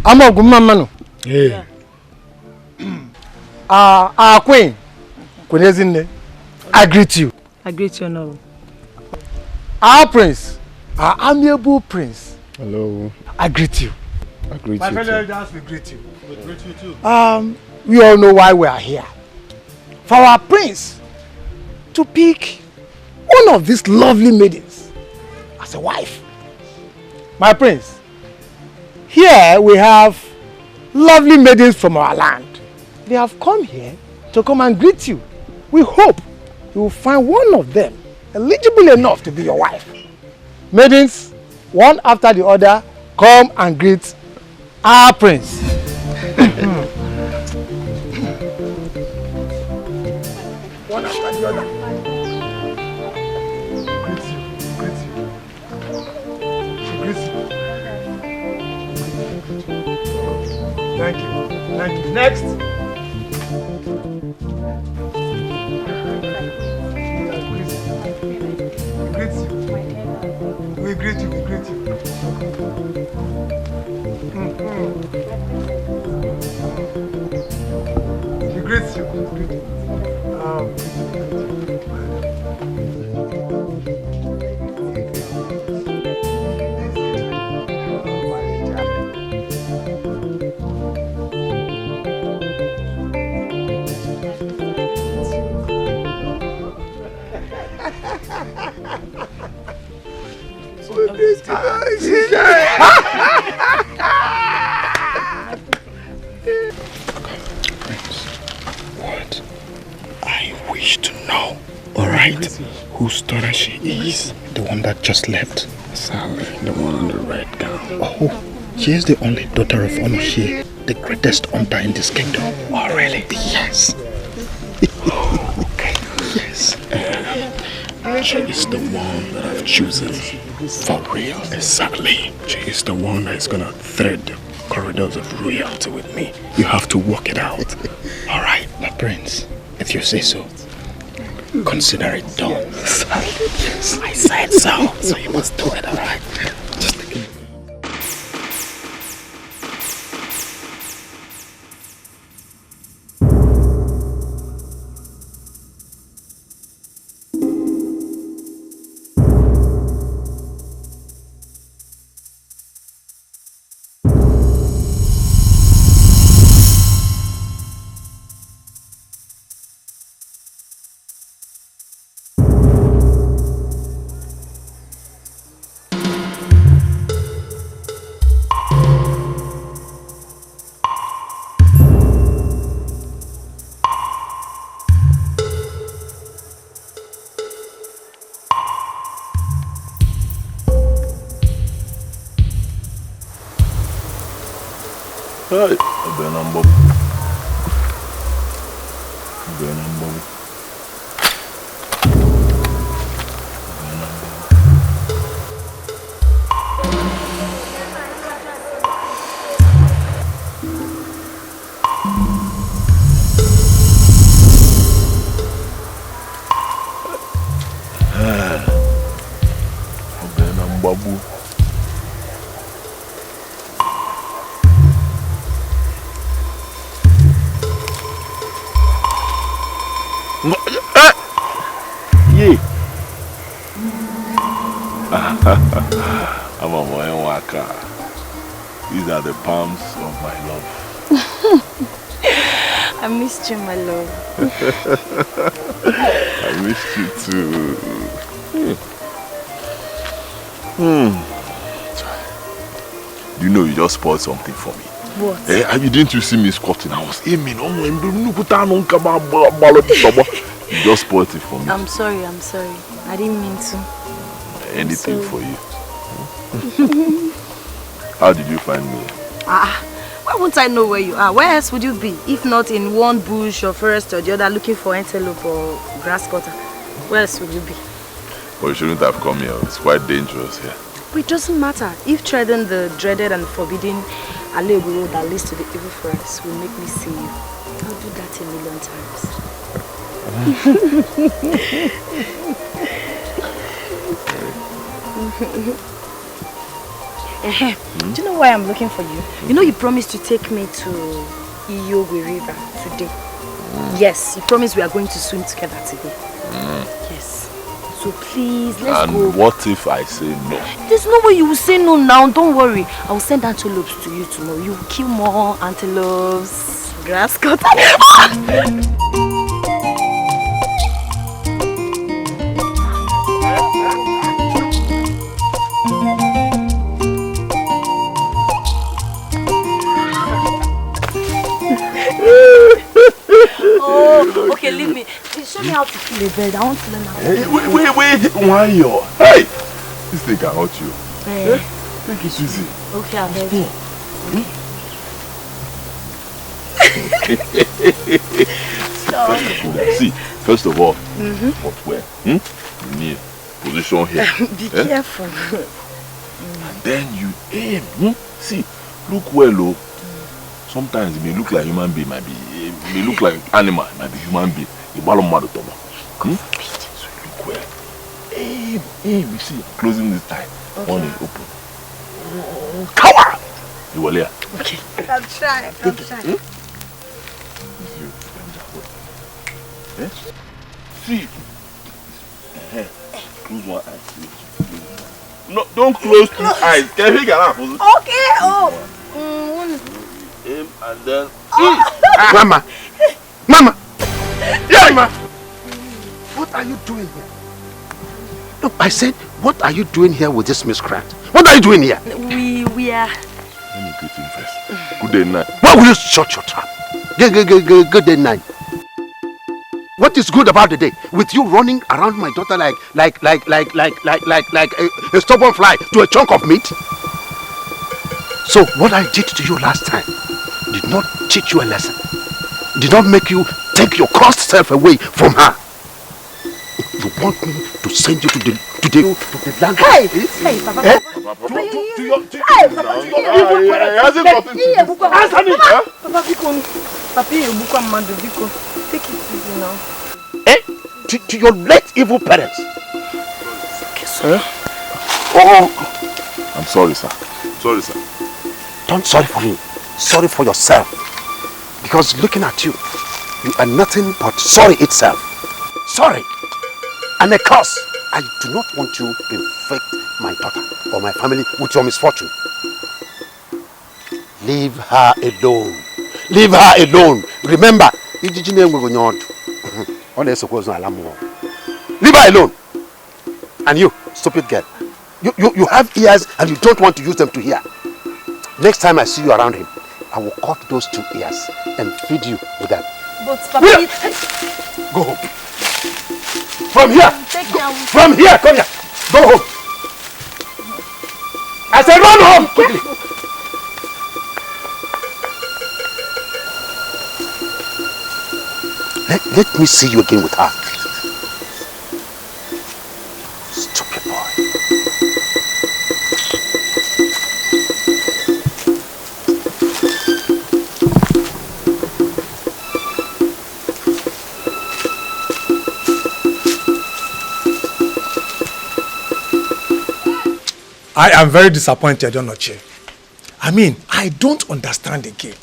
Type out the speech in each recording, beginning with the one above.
I'm a good man. Yeah. Our queen, I greet you. I greet you now. Our prince, our amiable prince. Hello. I greet you. I greet My you fellow too. elders, we greet you. We greet you too. We all know why we are here. For our prince to pick one of these lovely maidens as a wife. My prince, here we have lovely maidens from our land. They have come here to come and greet you. We hope you will find one of them eligible enough to be your wife. Maidens, one after the other, come and greet our prince. One after the other. Greet you, greet you. She greets you. Thank you, thank you. Next. We greet you, we greet you. We greet you, we greet you. What? I wish to know, alright, whose daughter she is. The one that just left. Sally, the one in the red gown. Oh, she is the only daughter of Onoshie, the greatest hunter in this kingdom. Oh, really? Yes. Okay. Yes. She is the one that I've chosen. For real. Exactly. She is the one that is gonna thread the corridors of royalty with me. You have to work it out. Alright, my prince. If you say so, consider it done. Yes, I said so. So you must do it, alright? Just take it. Hey, These are the palms of my love. I missed you, my love. I missed you too. You know, you just spoiled something for me. What? You didn't see me squatting. I was aiming. You just spoiled it for me. I'm sorry. I didn't mean to. Anything for you. How did you find me? Why won't I know where you are? Where else would you be? If not in one bush or forest or the other looking for antelope or grass cutter. Where else would you be? But you shouldn't have come here. It's quite dangerous here. But it doesn't matter. If treading the dreaded and forbidden Alebu road that leads to the evil forest will make me see you, I'll do that 1,000,000 times. Do you know why I'm looking for you? You know you promised to take me to Iyogwe River today. Yes, you promised we are going to swim together today. Yes. So please, let's go. And what if I say no? There's no way you will say no now. Don't worry. I will send antelopes to you tomorrow. You will kill more antelopes. Grass cutter. Oh, okay, leave me. Show me how to kill a bird. I want to learn how to Wait, why you? Hey! This thing can hurt you. Hey. Take it easy. Okay, I'll help you. See, first of all, what where? You need position here. Be careful. And then you aim. See, look well, oh. Sometimes it may look like human being, it may look like animal, it might be human being. So look well. Aim, you see, closing this eye. Okay. One is open. Cover! You will hear. Okay. I'll try. See. Close one eye. No, don't close two eyes. Can you get up? Okay, Aim and then. Mama! Yeah, Mama! What are you doing here? Look, I said, what are you doing here with this miscreant? What are you doing here? We are... Let me greet him first. Good day, night. Why will you shut your trap? Good day, night. What is good about the day? With you running around my daughter like a stubborn fly to a chunk of meat? So what I did to you last time did not teach you a lesson. Did not make you take your cursed self away from her. You want me to send you to the land? Hey, Papa. Eh? Papa, take it easy now. Eh? To your late evil parents. Oh, I'm sorry, sir. Don't sorry for me. Sorry for yourself. Because looking at you, you are nothing but sorry itself. Sorry. And a curse. I do not want you to infect my daughter or my family with your misfortune. Leave her alone. Leave her alone. Remember, leave her alone. And you, stupid girl, you have ears and you don't want to use them to hear. Next time I see you around him, I will cut those 2 ears and feed you with them. But Papa, go home. From here. From here, come here. Go home. I said run home quickly. Let me see you again with her. Stupid boy. I am very disappointed, Onoche. I mean, I don't understand again.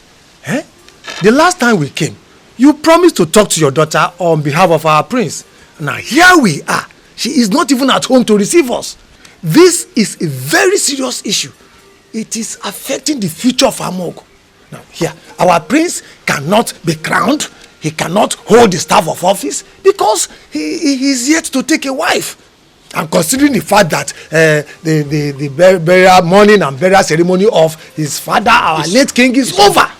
The last time we came, you promised to talk to your daughter on behalf of our prince. Now here we are. She is not even at home to receive us. This is a very serious issue. It is affecting the future of Amogo. Now here, our prince cannot be crowned. He cannot hold the staff of office because he is yet to take a wife. And considering the fact that the burial mourning and burial ceremony of his father, our late king, is over.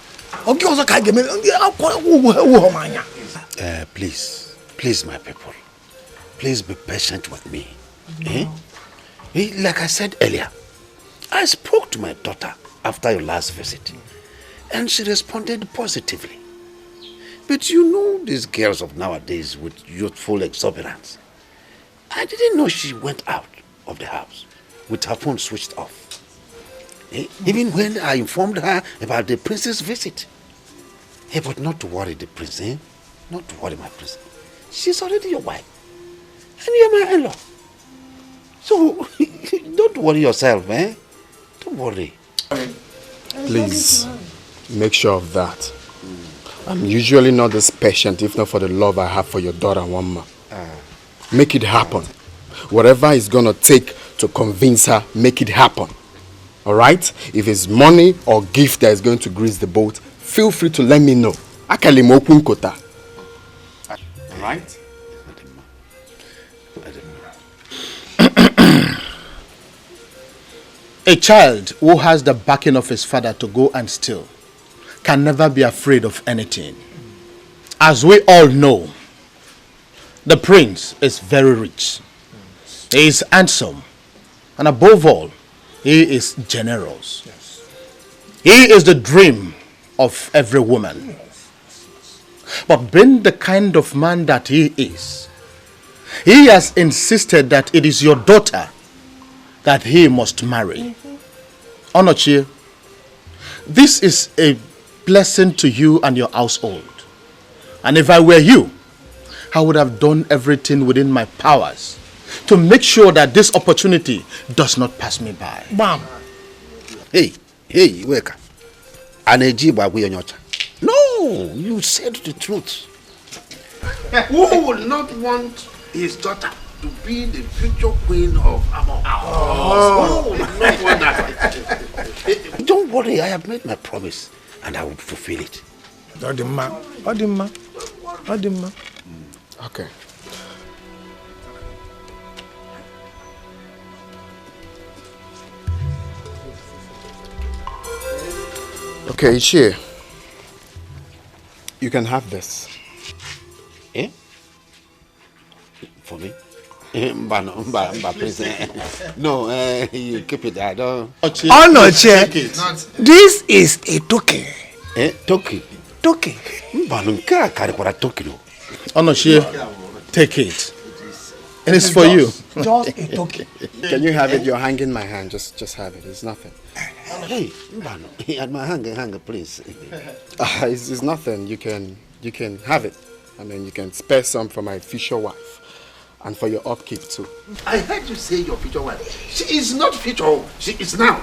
Please, my people, please be patient with me. Like I said earlier, I spoke to my daughter after your last visit, and she responded positively. But you know these girls of nowadays with youthful exuberance. I didn't know she went out of the house with her phone switched off. Even when I informed her about the prince's visit. But not to worry the prince, Not to worry my prince. She's already your wife. And you're my in-law. So, don't worry yourself, Don't Don't worry. Please, make sure of that. I'm usually not this patient if not for the love I have for your daughter, Wamma. Make it happen. Whatever it's gonna take to convince her, make it happen. Alright? If it's money or gift that is going to grease the boat, feel free to let me know. Alright? A child who has the backing of his father to go and steal can never be afraid of anything. As we all know, the prince is very rich. He is handsome. And above all, he is generous. He is the dream of every woman. But being the kind of man that he is, he has insisted that it is your daughter that he must marry. Onochie, this is a blessing to you and your household. And if I were you, I would have done everything within my powers to make sure that this opportunity does not pass me by. Bam. Hey, wake up. No, you said the truth. Who would not want his daughter to be the future queen of Amon? Who would not want that? Don't worry, I have made my promise and I will fulfill it. Odima. Okay. Okay, Ichie. You can have this. Eh? For me? Please. No, you keep it. I don't. Oh no, Chair. This is a token. Eh? Toki. Token. Onochie, take it. It is for you. Just a token. Can you have it? You're hanging my hand. Just have it. It's nothing. Hey, at my hanger, please. It's nothing. You can have it. And then you can spare some for my future wife. And for your upkeep too. I heard you say your future wife. She is not future. She is now.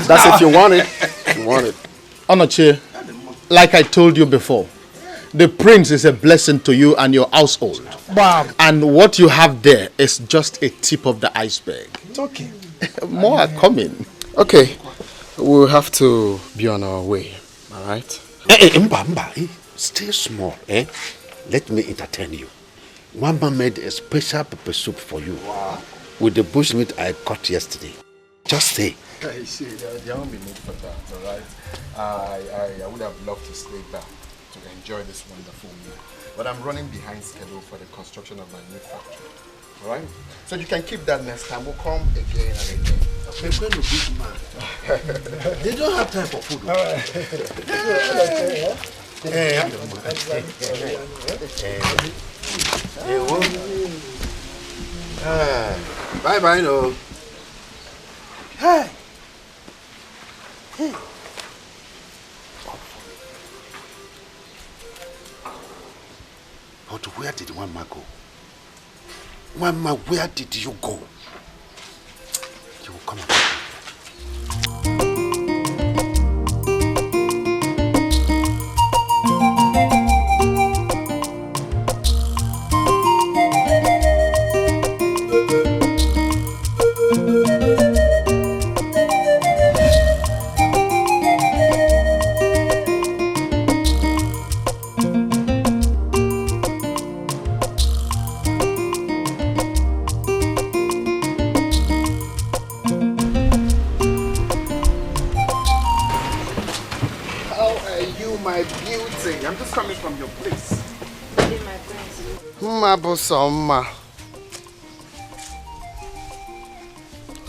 That's if you want it. If you want it. Onochie, like I told you before, the prince is a blessing to you and your household. Bam. And what you have there is just a tip of the iceberg. It's okay. More are coming. Okay. We'll have to be on our way. Alright? Mba. Stay small, eh? Let me entertain you. Mama made a special pepper soup for you. Wow. With the bushmeat I caught yesterday. Just say. I see, there won't be need for that, alright? I would have loved to stay back to enjoy this wonderful meal. But I'm running behind schedule for the construction of my new factory. Alright? So you can keep that next time. We'll come again and again. Big man. They don't have time for food. Bye, no. Hey. But where did Wamma go? Wamma, where did you go? You will come back.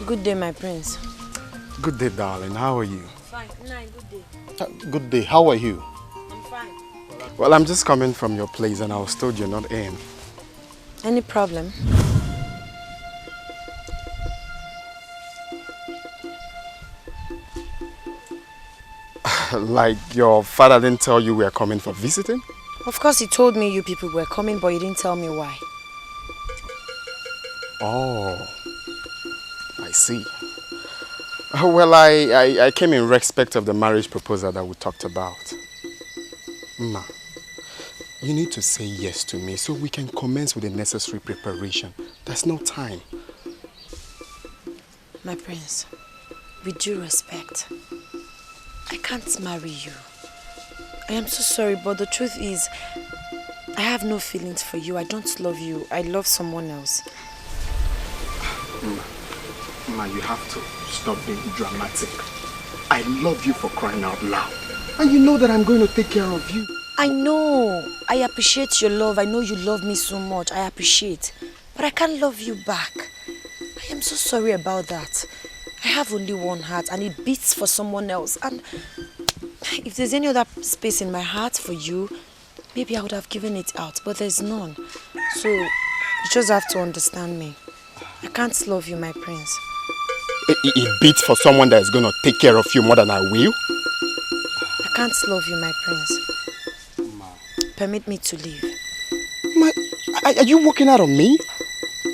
Good day, my prince. Good day, darling. How are you? Fine. Good day. Good day. How are you? I'm fine. Well, I'm just coming from your place and I was told you're not in. Any problem? Like your father didn't tell you we are coming for visiting? Of course, he told me you people were coming, but he didn't tell me why. Oh, I see. Well, I came in respect of the marriage proposal that we talked about. Ma, you need to say yes to me so we can commence with the necessary preparation. There's no time. My prince, with due respect, I can't marry you. I am so sorry, but the truth is, I have no feelings for you. I don't love you. I love someone else. Ma, you have to stop being dramatic. I love you for crying out loud. And you know that I'm going to take care of you. I know. I appreciate your love. I know you love me so much. I appreciate. But I can't love you back. I am so sorry about that. I have only one heart and it beats for someone else. And if there's any other space in my heart for you, maybe I would have given it out. But there's none. So you just have to understand me. I can't love you, my prince. It beats for someone that is going to take care of you more than I will? I can't love you, my prince. Ma. Permit me to leave. Ma, are you walking out on me?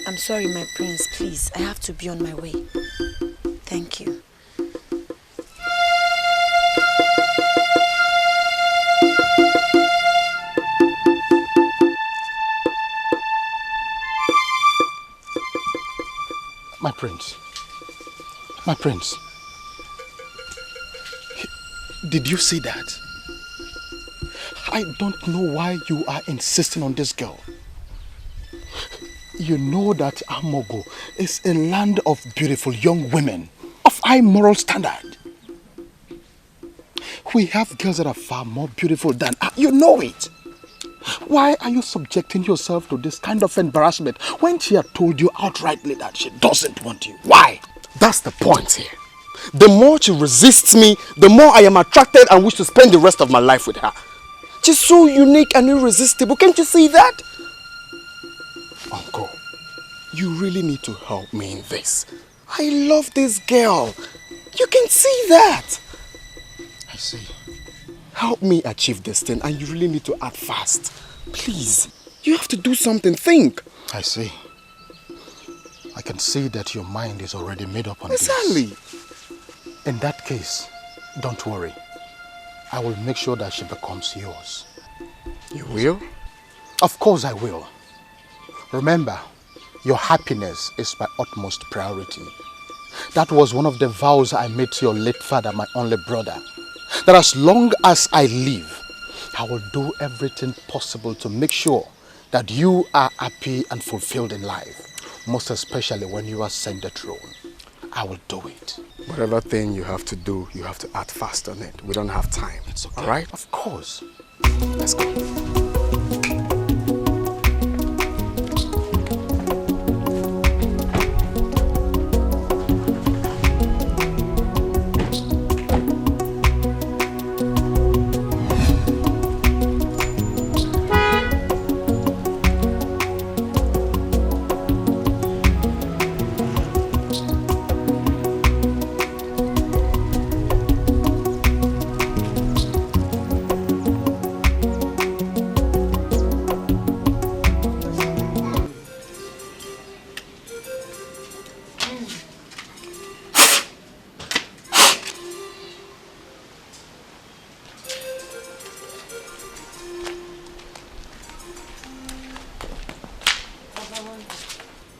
I'm sorry, my prince. Please, I have to be on my way. Thank you. My prince. My prince. Did you see that? I don't know why you are insisting on this girl. You know that Amogo is a land of beautiful young women of high moral standard. We have girls that are far more beautiful than her. You know it. Why are you subjecting yourself to this kind of embarrassment when she had told you outrightly that she doesn't want you? Why? That's the point here. The more she resists me, the more I am attracted and wish to spend the rest of my life with her. She's so unique and irresistible. Can't you see that? Uncle, you really need to help me in this. I love this girl. You can see that. I see. Help me achieve this thing, and you really need to act fast. Please. You have to do something. Think. I see. I can see that your mind is already made up on Exactly. this. In that case, don't worry. I will make sure that she becomes yours. You will? Of course I will. Remember, your happiness is my utmost priority. That was one of the vows I made to your late father, my only brother. That as long as I live, I will do everything possible to make sure that you are happy and fulfilled in life. Most especially when you ascend the throne. I will do it. Whatever thing you have to do, you have to act fast on it. We don't have time. It's okay. All right? Of course. Let's go.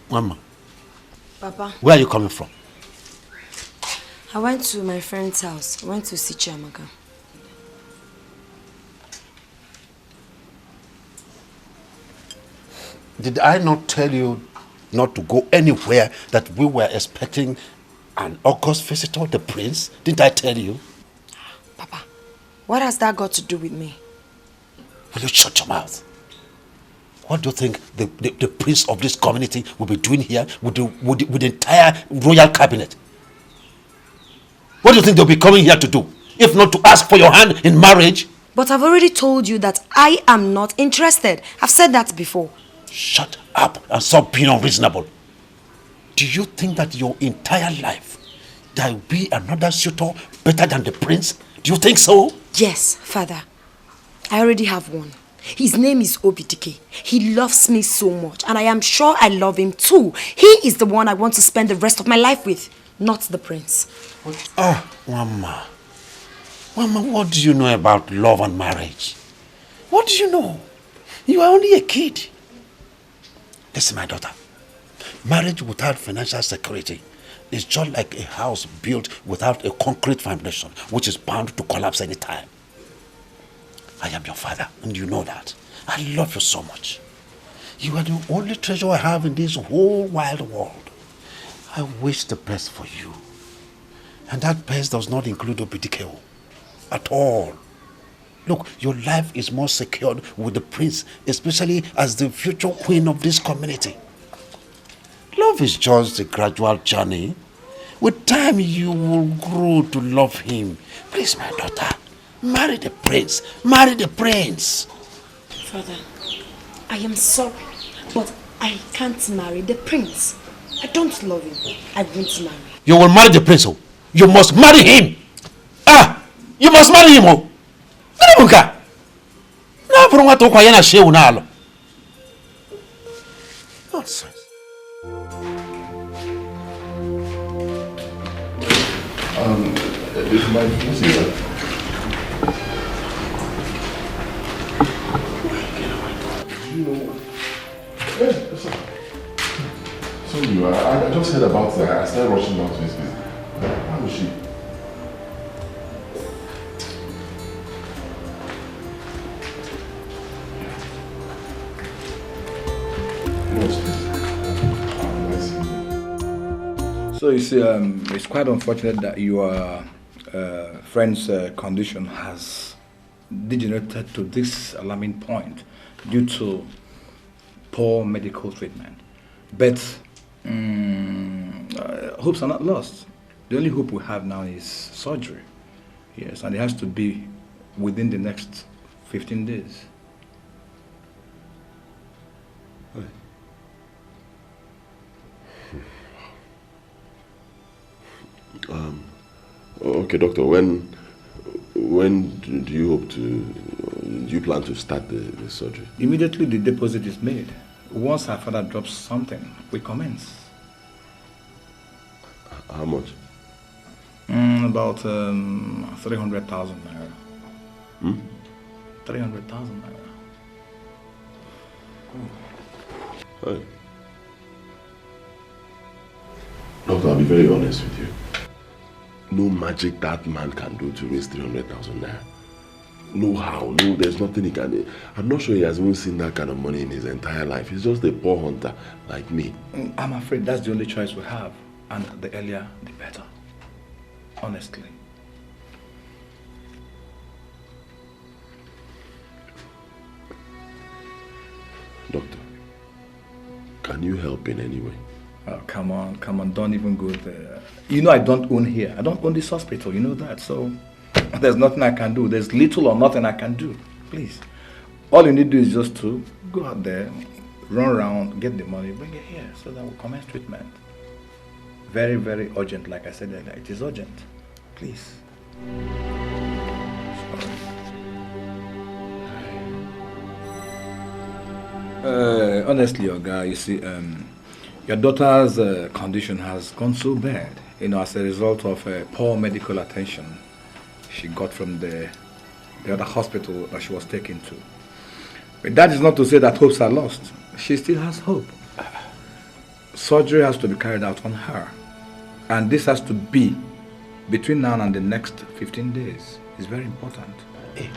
Mama. Papa. Where are you coming from? I went to my friend's house. I went to see Chiamaka. Did I not tell you not to go anywhere, that we were expecting an August visitor, the prince? Didn't I tell you? Papa, what has that got to do with me? Will you shut your mouth? What do you think the prince of this community will be doing here with the entire royal cabinet? What do you think they'll be coming here to do, if not to ask for your hand in marriage? But I've already told you that I am not interested. I've said that before. Shut up and stop being unreasonable. Do you think that your entire life there will be another suitor better than the prince? Do you think so? Yes, father. I already have one. His name is Obidike. He loves me so much, and I am sure I love him too. He is the one I want to spend the rest of my life with. not the prince. Ah, Mama. Mama, what do you know about love and marriage? What do you know? You are only a kid. Listen, my daughter. Marriage without financial security is just like a house built without a concrete foundation, which is bound to collapse any time. I am your father, and you know that. I love you so much. You are the only treasure I have in this whole wide world. I wish the best for you. And that best does not include Obidike at all. Look, your life is more secured with the prince, especially as the future queen of this community. Love is just a gradual journey. With time, you will grow to love him. Please, my daughter, marry the prince. Marry the prince. Father, I am sorry, but I can't marry the prince. I don't love him. I won't marry. You will marry the prince. You must marry him. Ah, you must marry him. Nonsense. This is my messenger. So I just heard about that. I started rushing down to his place. How is she? So you see, it's quite unfortunate that your friend's condition has degenerated to this alarming point due to poor medical treatment. But hopes are not lost. The only hope we have now is surgery. Yes, and it has to be within the next 15 days. Okay, doctor. When do you hope to? Do you plan to start the surgery? Immediately the deposit is made. Once our father drops something, we commence. How much? About 300,000 naira. 300,000 naira. Hey. Doctor, I'll be very honest with you. No magic that man can do to raise 300,000 naira. No how, no, there's nothing he can do. I'm not sure he has even seen that kind of money in his entire life. He's just a poor hunter like me. I'm afraid that's the only choice we have. And the earlier, the better. Honestly. Doctor, can you help in any way? Oh, come on, don't even go there. You know I don't own here. I don't own this hospital, you know that. So there's nothing I can do. There's little or nothing I can do. Please. All you need to do is just to go out there, run around, get the money, bring it here so that we'll commence treatment. Very, very urgent, like I said earlier. It is urgent. Please. Sorry. Honestly, your guy, you see, your daughter's condition has gone so bad, you know, as a result of poor medical attention she got from the other hospital that she was taken to. But that is not to say that hopes are lost. She still has hope. Surgery has to be carried out on her. And this has to be between now and the next 15 days. It's very important. Hey,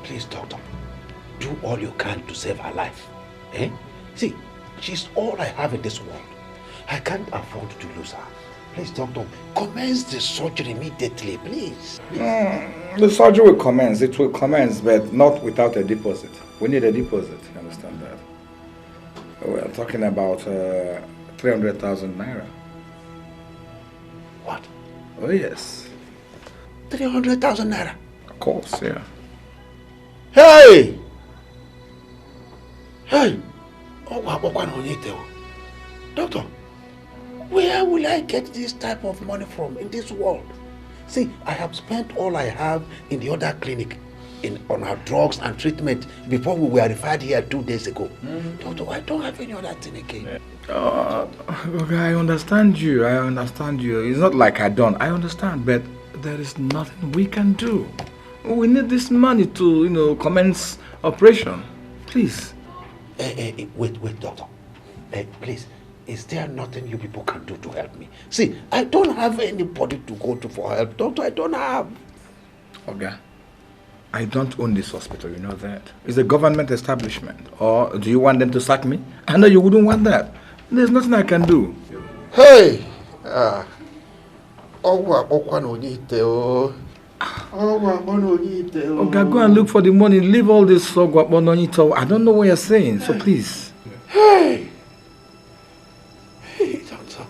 please, doctor, do all you can to save her life. Eh? See, she's all I have in this world. I can't afford to lose her. Please, doctor, commence the surgery immediately, please. The surgery will commence. It will commence, but not without a deposit. We need a deposit, you understand that? We're talking about 300,000 naira. What? Oh, yes. 300,000 naira? Of course, yeah. Hey! Hey! Oh, doctor, where will I get this type of money from in this world? See, I have spent all I have in the other clinic. on her drugs and treatment before we were referred here 2 days ago. Doctor, I don't have any other thing again. Okay, I understand you. It's not like I don't. I understand, but there is nothing we can do. We need this money to, commence operation. Please. Wait, doctor. Please, is there nothing you people can do to help me? See, I don't have anybody to go to for help. Doctor, I don't have. Okay. I don't own this hospital, you know that. It's a government establishment. Or do you want them to sack me? I know you wouldn't want that. There's nothing I can do. Hey! Okay, go and look for the money. Leave all this sogwapmononito. I don't know what you're saying, so please. Hey, doctor.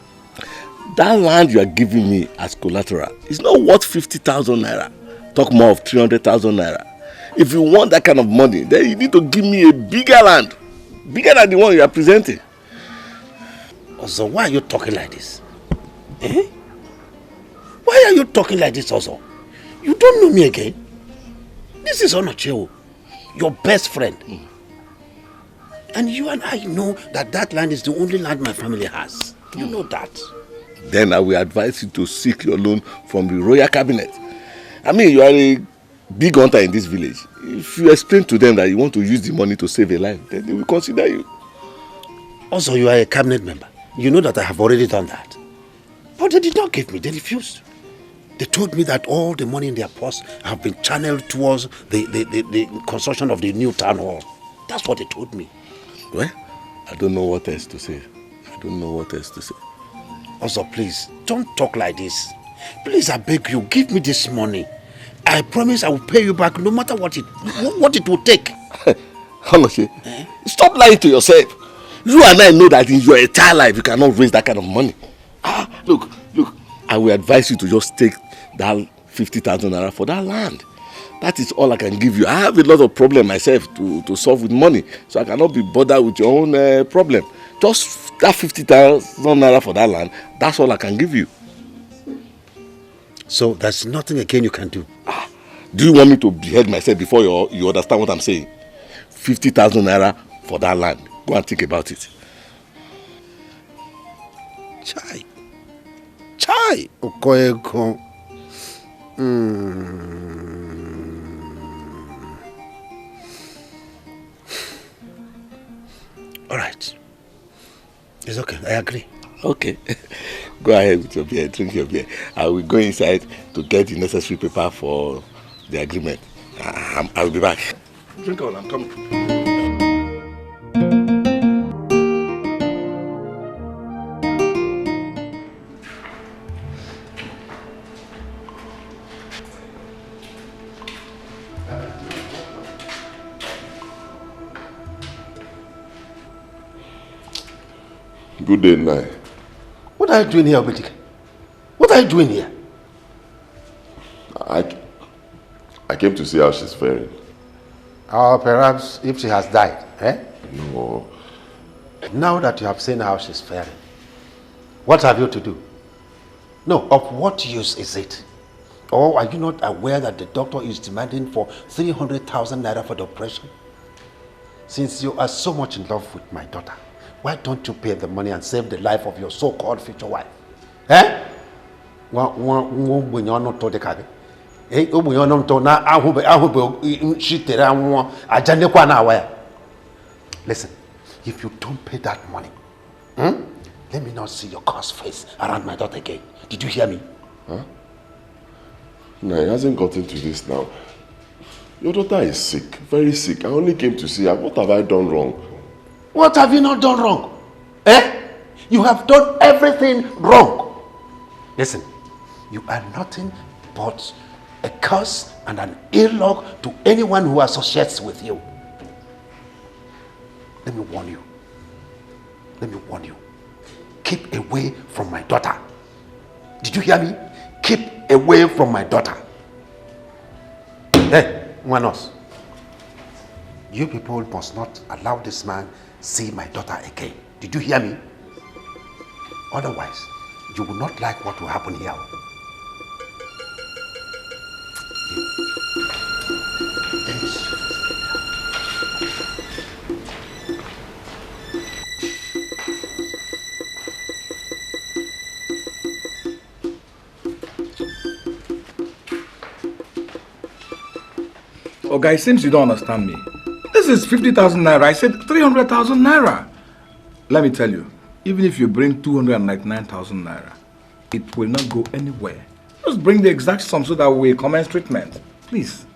That land you are giving me as collateral is not worth 50,000 naira. Talk more of 300,000 naira. If you want that kind of money, then you need to give me a bigger land. Bigger than the one you are presenting. Also, why are you talking like this? Why are you talking like this, also? You don't know me again. This is Onocheo, your best friend. And you and I know that land is the only land my family has. You know that. Then I will advise you to seek your loan from the royal cabinet. I mean, you are a big hunter in this village. If you explain to them that you want to use the money to save a life, then they will consider you. Also, you are a cabinet member. You know that I have already done that. But they did not give me. They refused. They told me that all the money in their purse have been channeled towards the construction of the new town hall. That's what they told me. Well, I don't know what else to say. Also, please, don't talk like this. Please, I beg you, give me this money. I promise I will pay you back no matter what it will take. Honestly, stop lying to yourself. You and I know that in your entire life you cannot raise that kind of money. Look, I will advise you to just take that 50,000 naira for that land. That is all I can give you. I have a lot of problems myself to solve with money, so I cannot be bothered with your own problem. Just that 50,000 naira for that land, that's all I can give you. So there's nothing again you can do? Do you want me to behead myself before you understand what I'm saying? 50,000 naira for that land. Go and think about it. Chai. Okoeko. All right. It's okay. I agree. Okay. Go ahead with your beer. Drink your beer. I will go inside to get the necessary paper for the agreement. I will be back. Drink on. I'm coming. Good day, Nai. What are you doing here, Obedike? What are you doing here? I came to see how she's faring. Or perhaps if she has died, No. Now that you have seen how she's faring, what have you to do? No, of what use is it? Or are you not aware that the doctor is demanding for 300,000 naira for the operation? Since you are so much in love with my daughter, why don't you pay the money and save the life of your so-called future wife? Listen, if you don't pay that money, let me not see your cursed face around my daughter again. Did you hear me? No, it hasn't gotten to this now. Your daughter is sick, very sick. I only came to see her. What have I done wrong? What have you not done wrong? You have done everything wrong. Listen, you are nothing but a curse and an ill luck to anyone who associates with you. Let me warn you. Keep away from my daughter. Did you hear me? Keep away from my daughter. Hey, one else. You people must not allow this man see my daughter again. Did you hear me? Otherwise, you will not like what will happen here. Oh, guy, it seems you don't understand me. This is 50,000 naira. I said 300,000 naira. Let me tell you, even if you bring 299,000 naira, it will not go anywhere. Just bring the exact sum so that we commence treatment. Please.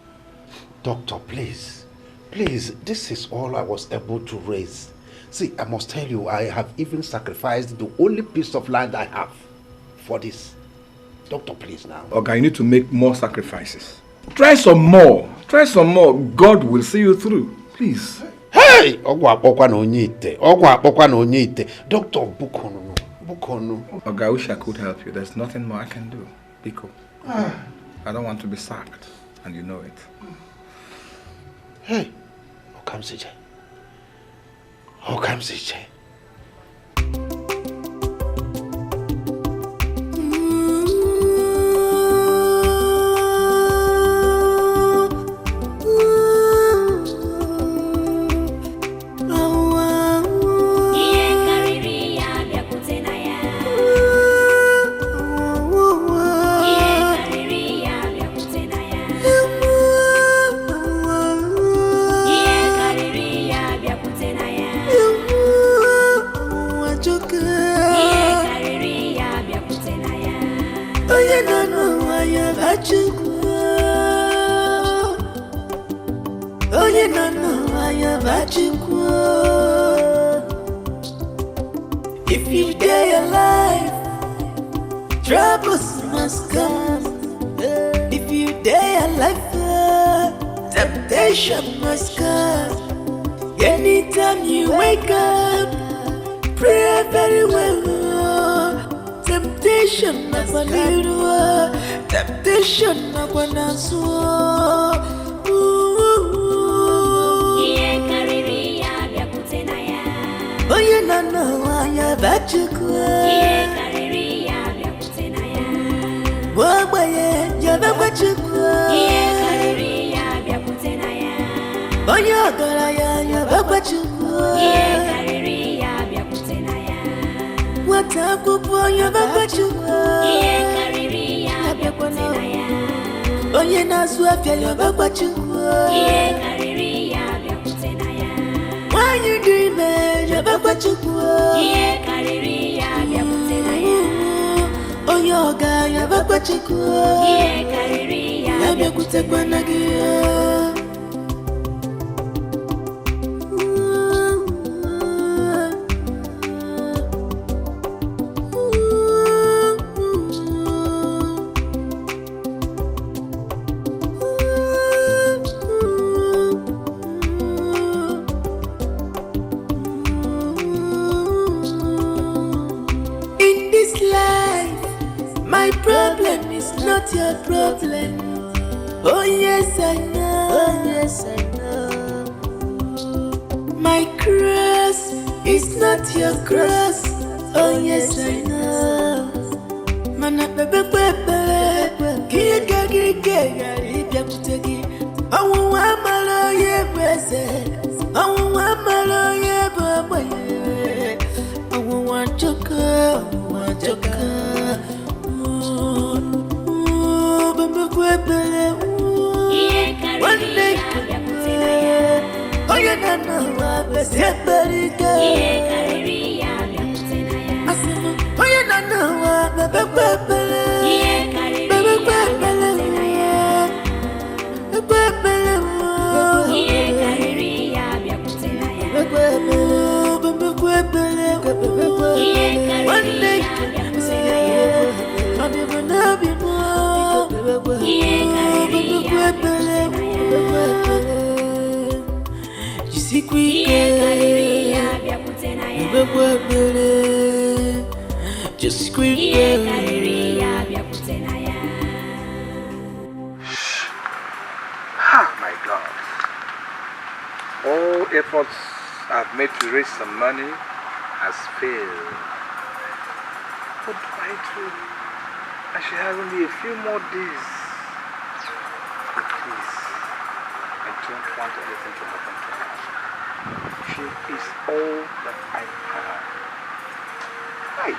Doctor, please. Please, this is all I was able to raise. See, I must tell you, I have even sacrificed the only piece of land I have for this. Doctor, please now. Okay, you need to make more sacrifices. Try some more. Try some more. God will see you through. Please. Hey! Doctor, Bukonu. Okay, I wish I could help you. There's nothing more I can do. Biko. I don't want to be sacked, and you know it. Hey! Okamsije. Okamsije. If you stay alive, troubles must come. If you stay alive, temptation must come. Anytime you wake up, pray very well. Temptation must come. Temptation must come. Oye nana wanya bachukwa. Wagwa ye jaba bachukwa. Oye ogara ya bachukwa. Watakupo ya bachukwa. Oye naswafya ya bachukwa. Why you dream it? You're back what you go. Oh, your guy, you're back what you go. I'm a good take one again. Not your problem. Oh yes I know. Oh yes I know. My cross is not your cross. Oh yes I know. Mana bebe bebe. Kiga kiga ya kutegi. Awu amalo ye bese. Awu amalo ye baba ye. Awu wachoka, wachoka. One day, oh you don't know what was happening. Oh you don't know what one day, I'll never know before. Just scream. My God. All efforts I've made to raise some money has failed. What do I do? And she has only a few more days. But please, I don't want anything to happen to her. She is all that I have. Hi.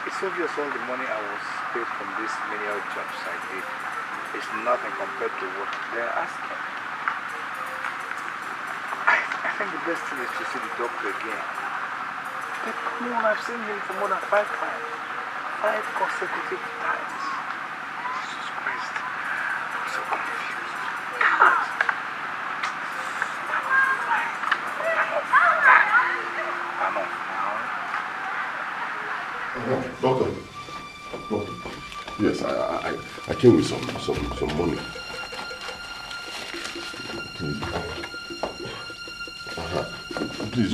It's obvious all the money I was paid from these menial jobs I did is nothing compared to what they're asking. think the best thing is to see the doctor again. But come on, I've seen him for more than 5 times. 5 consecutive times. Jesus Christ. I'm so confused. I'm off now. Doctor. Yes, I came with some money. Please,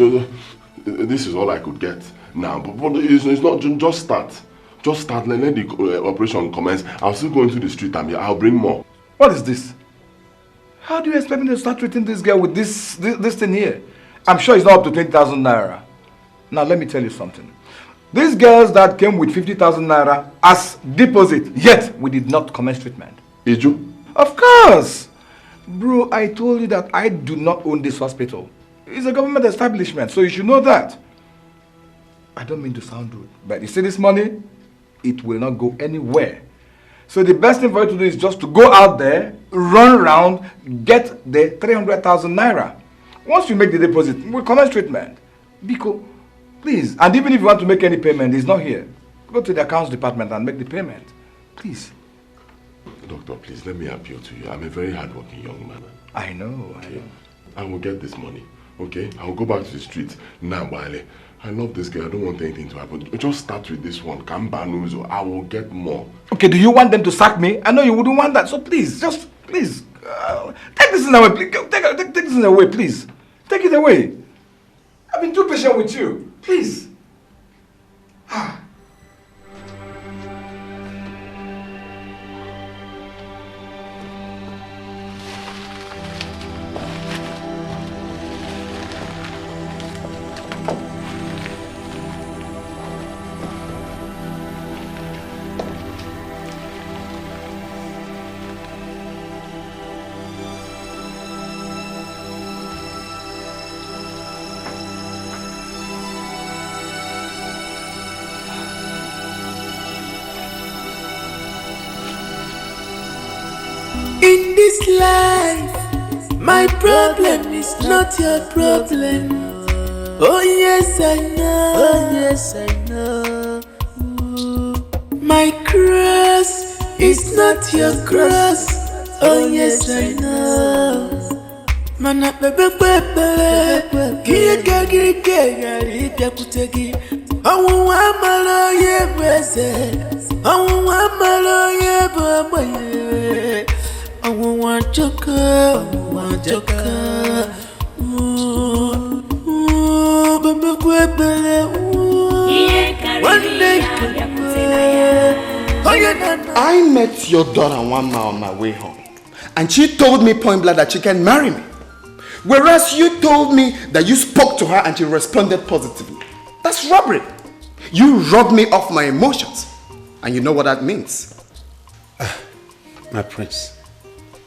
this is all I could get now. But it's not just start. Just start. Let the operation commence. I'll still go into the street and I'll bring more. What is this? How do you expect me to start treating this girl with this thing here? I'm sure it's not up to 20,000 naira. Now let me tell you something. These girls that came with 50,000 naira as deposit, yet we did not commence treatment. Did you? Of course! Bro, I told you that I do not own this hospital. It's a government establishment, so you should know that. I don't mean to sound rude, but you see this money? It will not go anywhere. So the best thing for you to do is just to go out there, run around, get the 300,000 naira. Once you make the deposit, we'll commence treatment. Biko, please. And even if you want to make any payment, he's not here. Go to the accounts department and make the payment. Please. Doctor, please, let me appeal to you. I'm a very hardworking young man. I know, okay. I know. I will get this money, okay? I will go back to the street now, Bale. I love this girl. I don't want anything to happen. Just start with this one. Kambanuzo. I will get more. Okay, do you want them to sack me? I know you wouldn't want that. So please, just please, take this thing away. Please. Take this thing away, please. Take it away. I've been too patient with you. Please. In this life, my problem is not your problem. Oh yes, I know. Oh yes, I know. My cross is not your cross. Oh yes, I know. Mana bebe bebe, kiya kiya kutegi. Awu amalo ye bese, awu amalo ye baba. I want to go, I met your daughter 1 mile on my way home, and she told me point blank that she can marry me. Whereas you told me that you spoke to her and she responded positively. That's robbery. You robbed me of my emotions, and you know what that means. My prince,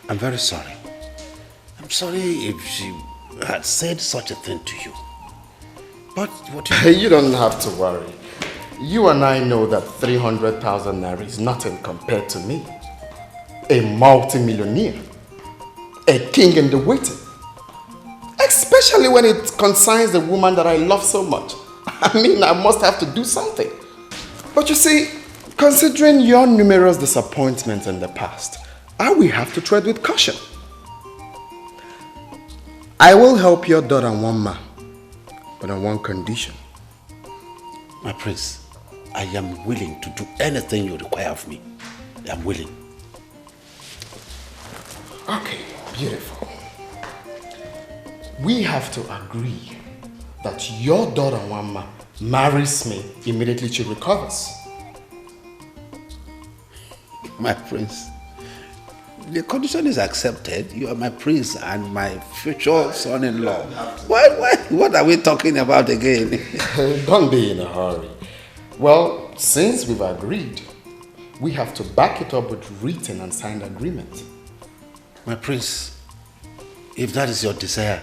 I'm very sorry. I'm sorry if she had said such a thing to you. But what you don't have to worry. You and I know that 300,000 naira is nothing compared to me. A multi-millionaire. A king in the waiting. Especially when it concerns the woman that I love so much. I mean, I must have to do something. But you see, considering your numerous disappointments in the past, I will have to tread with caution. I will help your daughter Wamma, but on one condition. My prince, I am willing to do anything you require of me. I am willing. Okay, beautiful. We have to agree that your daughter Wamma marries me immediately she recovers. My prince, the condition is accepted. You are my prince and my future son-in-law. What are we talking about again? Don't be in a hurry. Well, since we've agreed, we have to back it up with written and signed agreement. My prince, if that is your desire,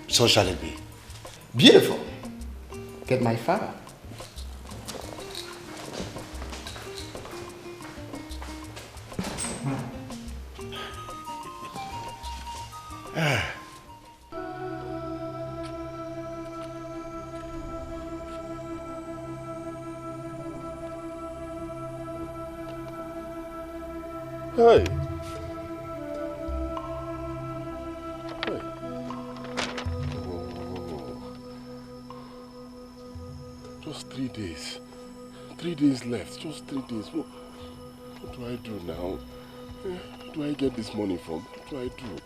so shall it be. Beautiful. Get my father. Hey. Just 3 days. 3 days left. Just 3 days. What do I do now? Where do I get this money from? What do I do?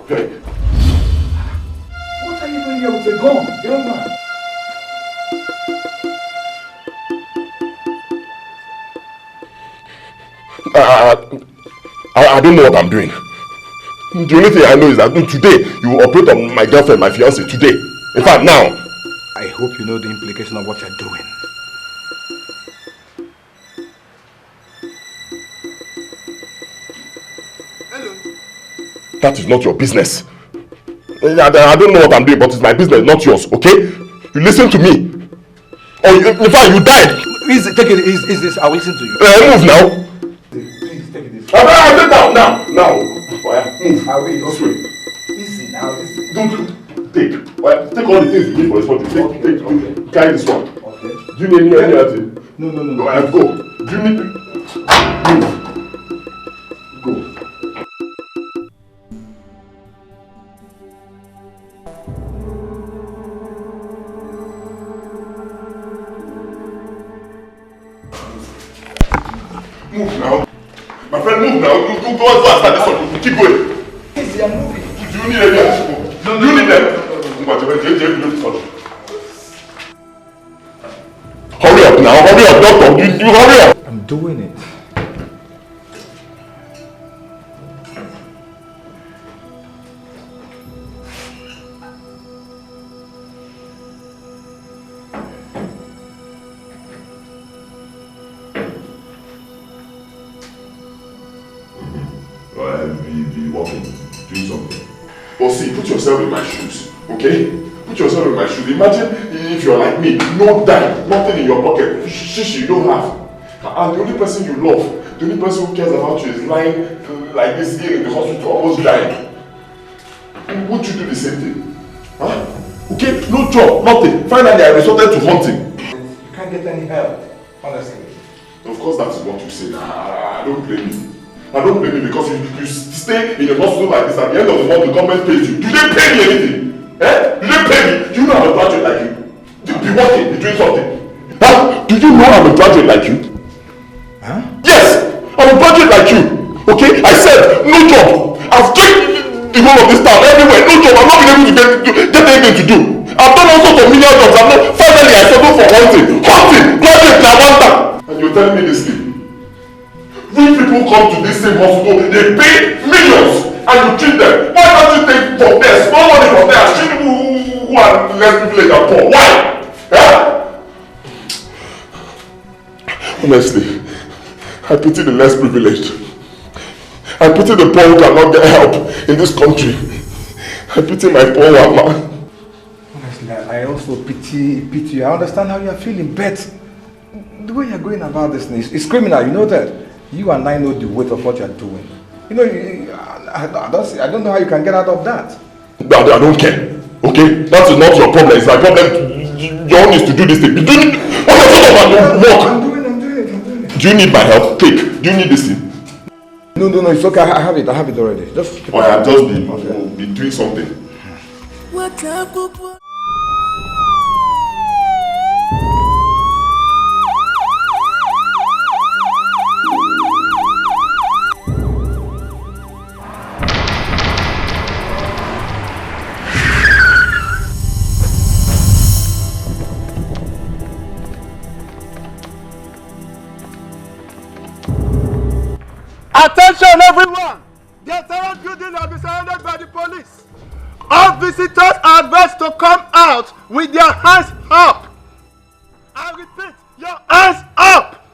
Frederick. What are you doing here with a gun, young man? I don't know what I'm doing. The only thing I know is that today you will operate on my girlfriend, my fiancée, today. In fact, now. I hope you know the implication of what you're doing. Hello. That is not your business. I don't know what I'm doing, but it's my business, not yours, okay? You listen to me. Or in fact, you died. Easy, take it easy. I will listen to you. Move now. Please, take it easy. I'll take down now. Move. I will. This way. Easy now, easy. Don't take. Take all the things you need for this party. Take. Carry this one. Okay. Do you need any other thing? No. Go. Do you need... Move. Go. Move now. My friend, move now. Go as fast as this one. Keep going. Easy, I'm moving. Do you need any other people? Do you need them? Hurry up now. Hurry up, doctor. You hurry up. I'm doing it. Be walking, doing something. But see, put yourself in my shoes, okay? Put yourself in my shoes. Imagine if you're like me, no dime, nothing in your pocket, shishi you don't have. And the only person you love, the only person who cares about you is lying like this here in the hospital, almost dying. Would you do the same thing? Huh? Okay, no job, nothing. Finally, I resorted to hunting. You can't get any help, honestly. Of course, that is what you say. I don't blame you. I don't blame you because you stay in a hospital like this. At the end of the month, the government pays you. Do they pay me anything? Eh? Do they pay me? Do you know I'm a graduate like you? Be working, be doing something. Huh? Do you know I'm a graduate like you? Huh? Yes! I'm a graduate whole of this town, everywhere, no job. I've not been able to get anything to do. I've done all sorts of million jobs. Finally, I settled for hunting. Graduate now, one time. And you're telling me this thing? Rich people come to this same hospital, they pay millions, and you treat them. Why can't you take from there, small money from there, and treat people who are less privileged and poor? Why? Honestly, I pity the less privileged. I pity the poor who cannot get help in this country. I pity my poor mama. Honestly, I also pity you. I understand how you are feeling, but the way you're going about this is criminal. You know that. You and I know the weight of what you're doing. You know, I don't know how you can get out of that. I don't care. Okay? That is not your problem. It's my problem. Your own is to do this thing. I'm doing it. Do you need my help? Take. Do you need this thing? No, it's okay. I have it already. Just keep it. I've just been doing something. What's up, Papa? Attention everyone! The entire building has been surrounded by the police. All visitors are advised to come out with their hands up. I repeat, your hands up!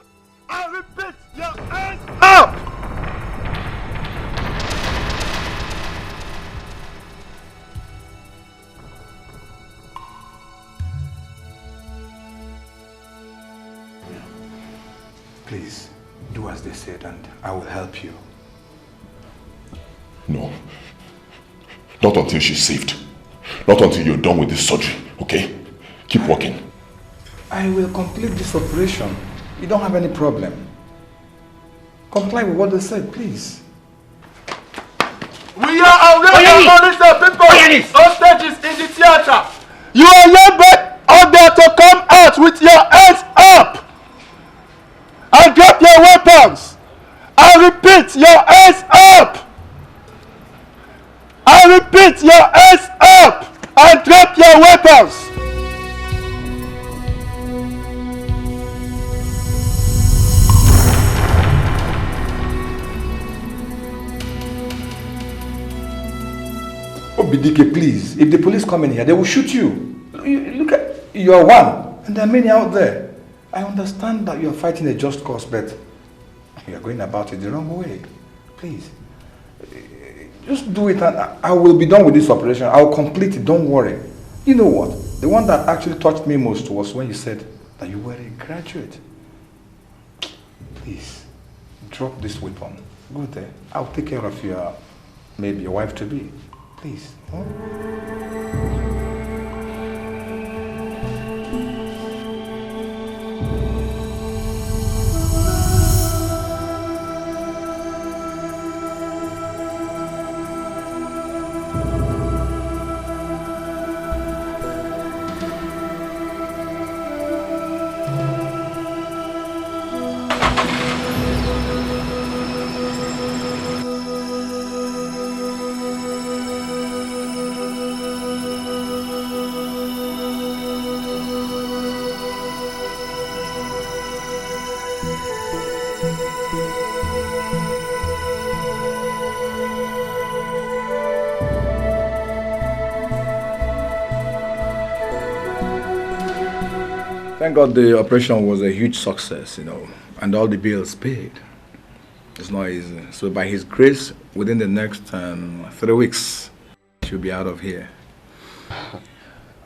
I repeat, your hands up! Please, do as they said and I will help you. No. Not until she's saved. Not until you're done with this surgery, okay? Keep working. I will complete this operation. You don't have any problem. Comply with what they said, please. We are already police people. Hostages in the theater. You are yelled out there to come out with your hands up and drop your weapons. I repeat, your hands up. I repeat, your hands up and drop your weapons. BDK, please. If the police come in here, they will shoot you. Look at, you are one, and there are many out there. I understand that you are fighting a just cause, but you are going about it the wrong way. Please. Just do it and I will be done with this operation. I will complete it, don't worry. You know what? The one that actually touched me most was when you said that you were a graduate. Please, drop this weapon. Go there. I'll take care of your, maybe your wife-to-be. Please. Huh? Thank God the operation was a huge success, you know, and all the bills paid. It's not easy. So by His grace, within the next 3 weeks, she'll be out of here.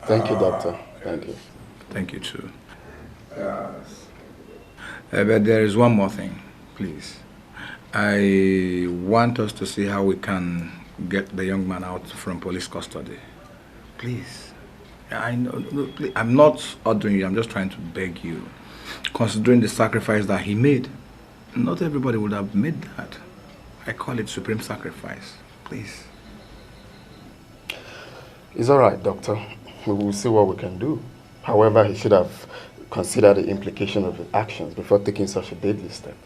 Thank you, doctor. Thank you. Thank you, too. But there is one more thing, please. I want us to see how we can get the young man out from police custody. Please. I know, I'm not ordering you, I'm just trying to beg you. Considering the sacrifice that he made, not everybody would have made that. I call it supreme sacrifice. Please. It's all right, doctor. We will see what we can do. However, he should have considered the implication of his actions before taking such a deadly step.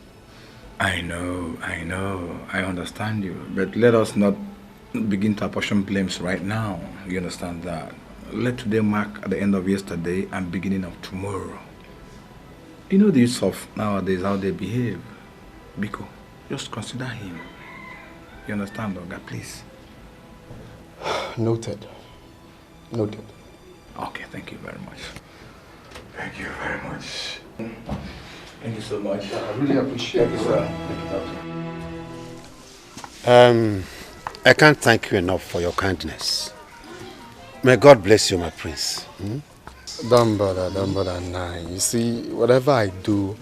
I know. I understand you. But let us not begin to apportion blames right now. You understand that? Let today mark the end of yesterday and beginning of tomorrow. You know the youths of nowadays, how they behave. Biko, just consider him. You understand, Oga, please? Noted. Noted. Okay, thank you very much. Thank you very much. Thank you so much. I really appreciate it, sir. I can't thank you enough for your kindness. May God bless you, my prince. Don't bother, nah. You see, whatever I do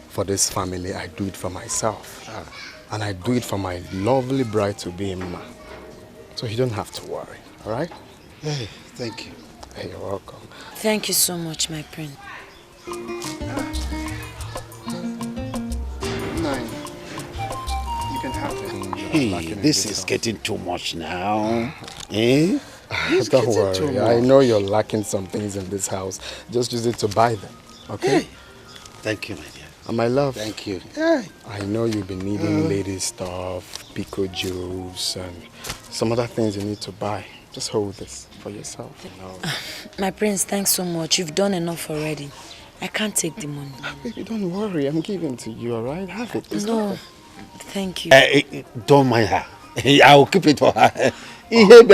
for this family, I do it for myself. And I do it for my lovely bride-to-be, Ma. So you don't have to worry, all right? Hey, thank you. Hey, you're welcome. Thank you so much, my prince. Nine. You can have it. Hey, this is getting too much now. Eh? Don't worry. I know you're lacking some things in this house. Just use it to buy them, okay? Hey. Thank you, my dear. And my love. Thank you. Hey. I know you've been needing lady stuff, pico jewels, and some other things you need to buy. Just hold this for yourself. You know. My prince, thanks so much. You've done enough already. I can't take the money. Baby, don't worry. I'm giving to you, all right? Have it. No, thank you. Don't mind her. I'll keep it for her. I'll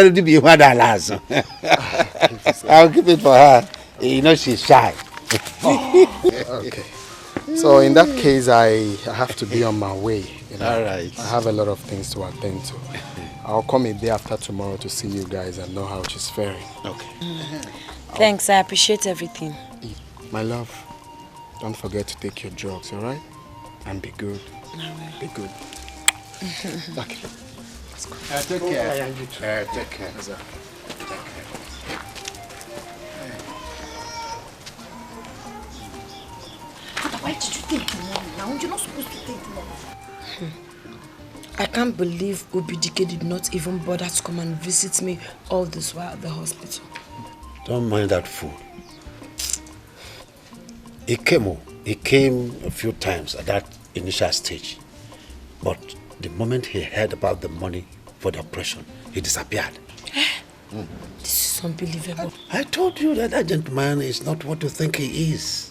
keep it for her. You know she's shy. Okay. So in that case, I have to be on my way. You know? All right. I have a lot of things to attend to. I'll come a day after tomorrow to see you guys and know how she's faring. Okay. Thanks, I appreciate everything. My love, don't forget to take your drugs, all right? And be good. I will. Be good. Okay. Let's go. Take care. Take care. Why did you take the money now? You're not supposed to take the money. I can't believe Obidike did not even bother to come and visit me all this while at the hospital. Don't mind that fool. He came a few times at that initial stage. But the moment he heard about the money for the operation, he disappeared. This is unbelievable. I told you that gentleman is not what you think he is.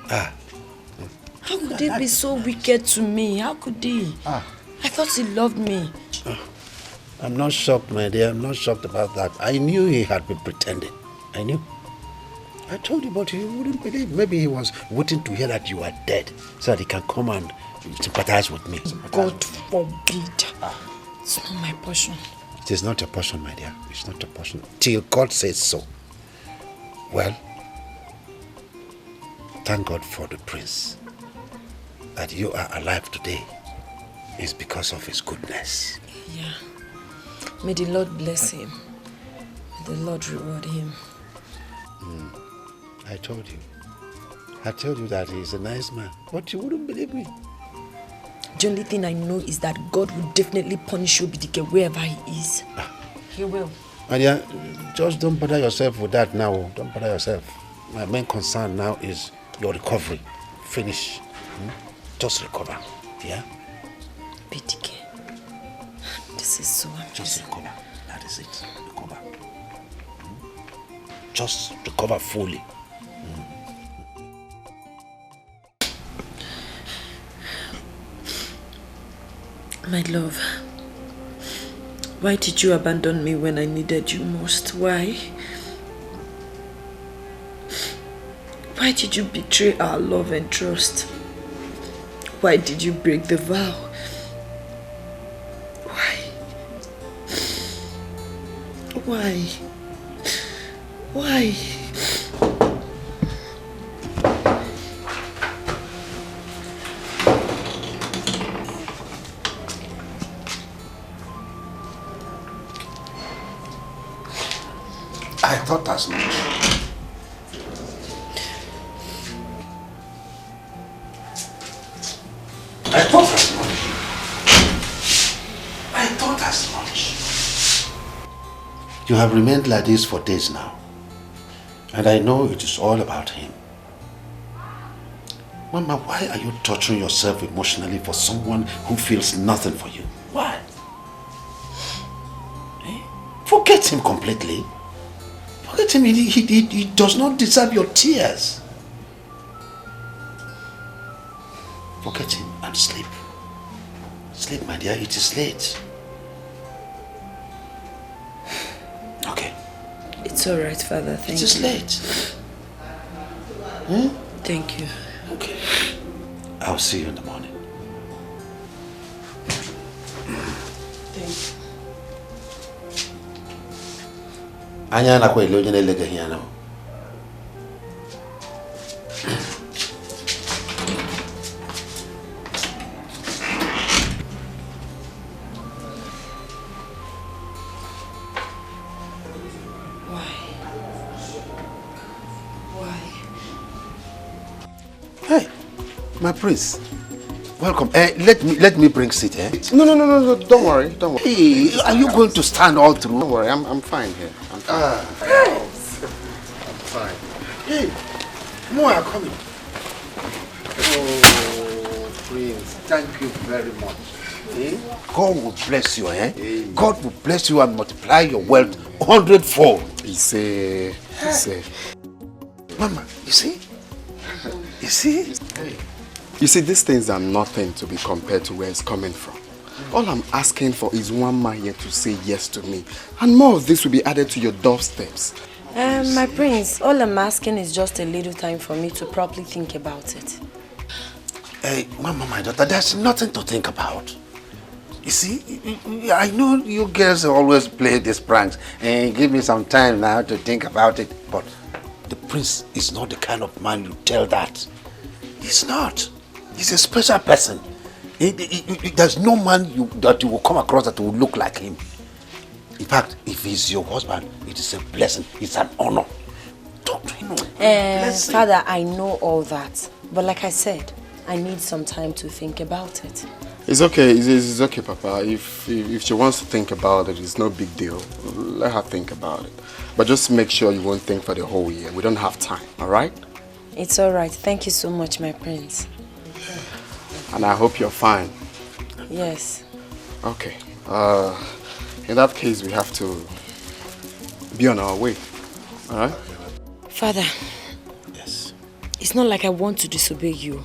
How could he be so wicked to me? How could he? I thought he loved me. I'm not shocked, my dear. I'm not shocked about that. I knew he had been pretending. I knew. I told you, but you wouldn't believe. Maybe he was waiting to hear that you are dead so that he can come and sympathize with me. God forbid. It's not my portion. It is not a portion, my dear. It's not a portion. Till God says so. Well, thank God for the prince. That you are alive today is because of his goodness. Yeah. May the Lord bless him. May the Lord reward him. I told you. I told you that he's a nice man, but you wouldn't believe me. The only thing I know is that God will definitely punish Obidike wherever he is. He will. And yeah, just don't bother yourself with that now. Don't bother yourself. My main concern now is your recovery. Finish. Just recover. Yeah? Obidike. This is so amazing. Just recover. That is it. Recover. Just recover fully. My love, why did you abandon me when I needed you most? Why? Why did you betray our love and trust? Why did you break the vow? Why? Why? Why? I thought as much. I thought as much. I thought as much. You have remained like this for days now. And I know it is all about him. Mama, why are you torturing yourself emotionally for someone who feels nothing for you? Why? Forget him completely. Forget him. He does not deserve your tears. Forget him and sleep. Sleep, my dear. It is late. Okay. It's all right, Father. Thank you. It is late. Hmm? Thank you. Okay. I'll see you in the morning. Thank you. Anya na kwa ile onye na-elega here now. Hey, my prince. Welcome. Let me bring seat, eh? No, don't worry. Hey, are you going to stand all through? Don't worry, I'm fine here. I'm fine. I'm fine. Hey, more are coming. Oh, Prince, thank you very much. Eh? God will bless you, eh? Hey. God will bless you and multiply your wealth 100-fold. He say. Mama, you see? You see? Hey. You see, these things are nothing to be compared to where it's coming from. All I'm asking for is one man here to say yes to me. And more of this will be added to your doorsteps. My prince, all I'm asking is just a little time for me to properly think about it. Hey, Mama, my daughter, there's nothing to think about. You see, I know you girls always play these pranks and give me some time now to think about it. But the prince is not the kind of man you tell that. He's not. He's a special person. There's no man that you will come across that will look like him. In fact, if he's your husband, it is a blessing. It's an honor. Talk to him. Father, I know all that. But like I said, I need some time to think about it. It's okay. It's okay, Papa. If she wants to think about it, it's no big deal. Let her think about it. But just make sure you won't think for the whole year. We don't have time, all right? It's all right. Thank you so much, my prince. And I hope you're fine. Yes. Okay. In that case, we have to be on our way. All right? Father. Yes. It's not like I want to disobey you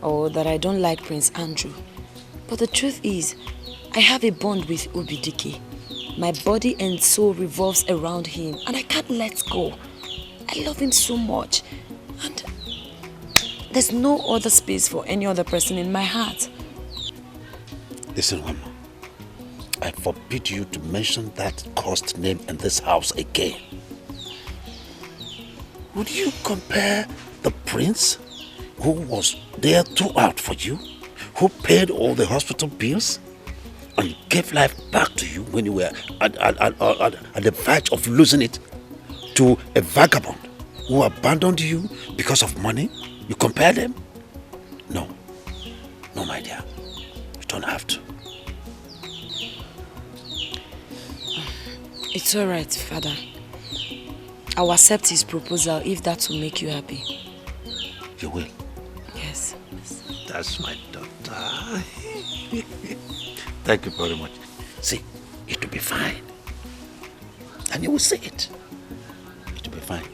or that I don't like Prince Andrew. But the truth is, I have a bond with Obidike. My body and soul revolves around him and I can't let go. I love him so much. And there's no other space for any other person in my heart. Listen, Mama. I forbid you to mention that cursed name in this house again. Would you compare the prince who was there throughout for you, who paid all the hospital bills, and gave life back to you when you were at the verge of losing it, to a vagabond who abandoned you because of money? You compare them? No. No, my dear. You don't have to. It's all right, Father. I'll accept his proposal if that will make you happy. You will? Yes. That's my daughter. Thank you very much. See, it will be fine. And you will see it. It will be fine.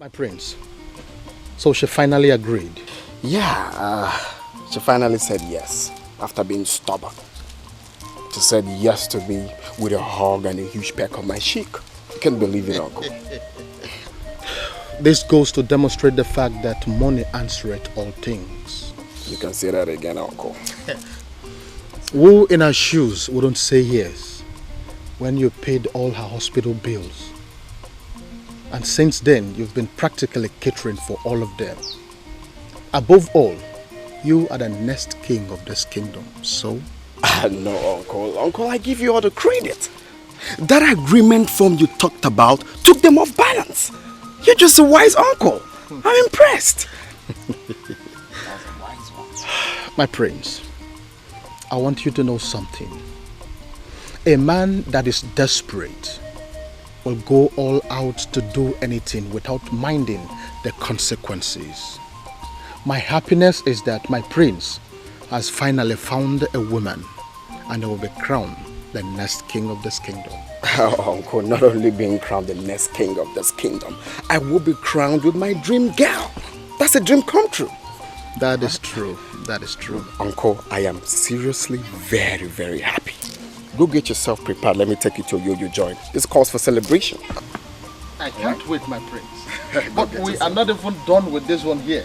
My prince, so she finally agreed? Yeah, she finally said yes after being stubborn. She said yes to me with a hug and a huge peck on my cheek. I can't believe it, Uncle. This goes to demonstrate the fact that money answereth all things. You can say that again, Uncle. Who in her shoes wouldn't say yes when you paid all her hospital bills? And since then, you've been practically catering for all of them. Above all, you are the next king of this kingdom, so? No, Uncle. Uncle, I give you all the credit. That agreement form you talked about took them off balance. You're just a wise uncle. I'm impressed. My prince, I want you to know something. A man that is desperate will go all out to do anything without minding the consequences. My happiness is that my prince has finally found a woman and he will be crowned the next king of this kingdom. Oh, Uncle, not only being crowned the next king of this kingdom, I will be crowned with my dream girl. That's a dream come true. That is true. That is true. Uncle, I am seriously very, very happy. Go get yourself prepared. Let me take you to a yo-yo joint. This calls for celebration. I can't wait, my prince. But we are not even done with this one here.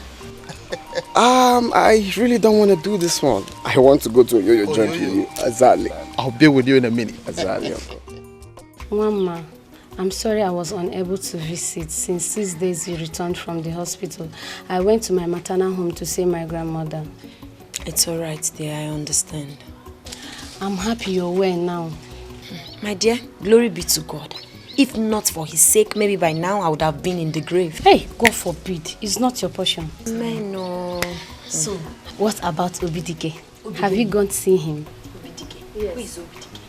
I really don't want to do this one. I want to go to a yo-yo joint with you. Exactly. I'll be with you in a minute. Exactly, Uncle. Mama, I'm sorry I was unable to visit. Since 6 days you returned from the hospital, I went to my maternal home to see my grandmother. It's all right, dear. I understand. I'm happy you're well now. My dear, glory be to God. If not for his sake, maybe by now I would have been in the grave. Hey, God forbid. It's not your portion. No. So, what about Obidike? Have you gone to see him? Obidike? Yes. Who is Obidike?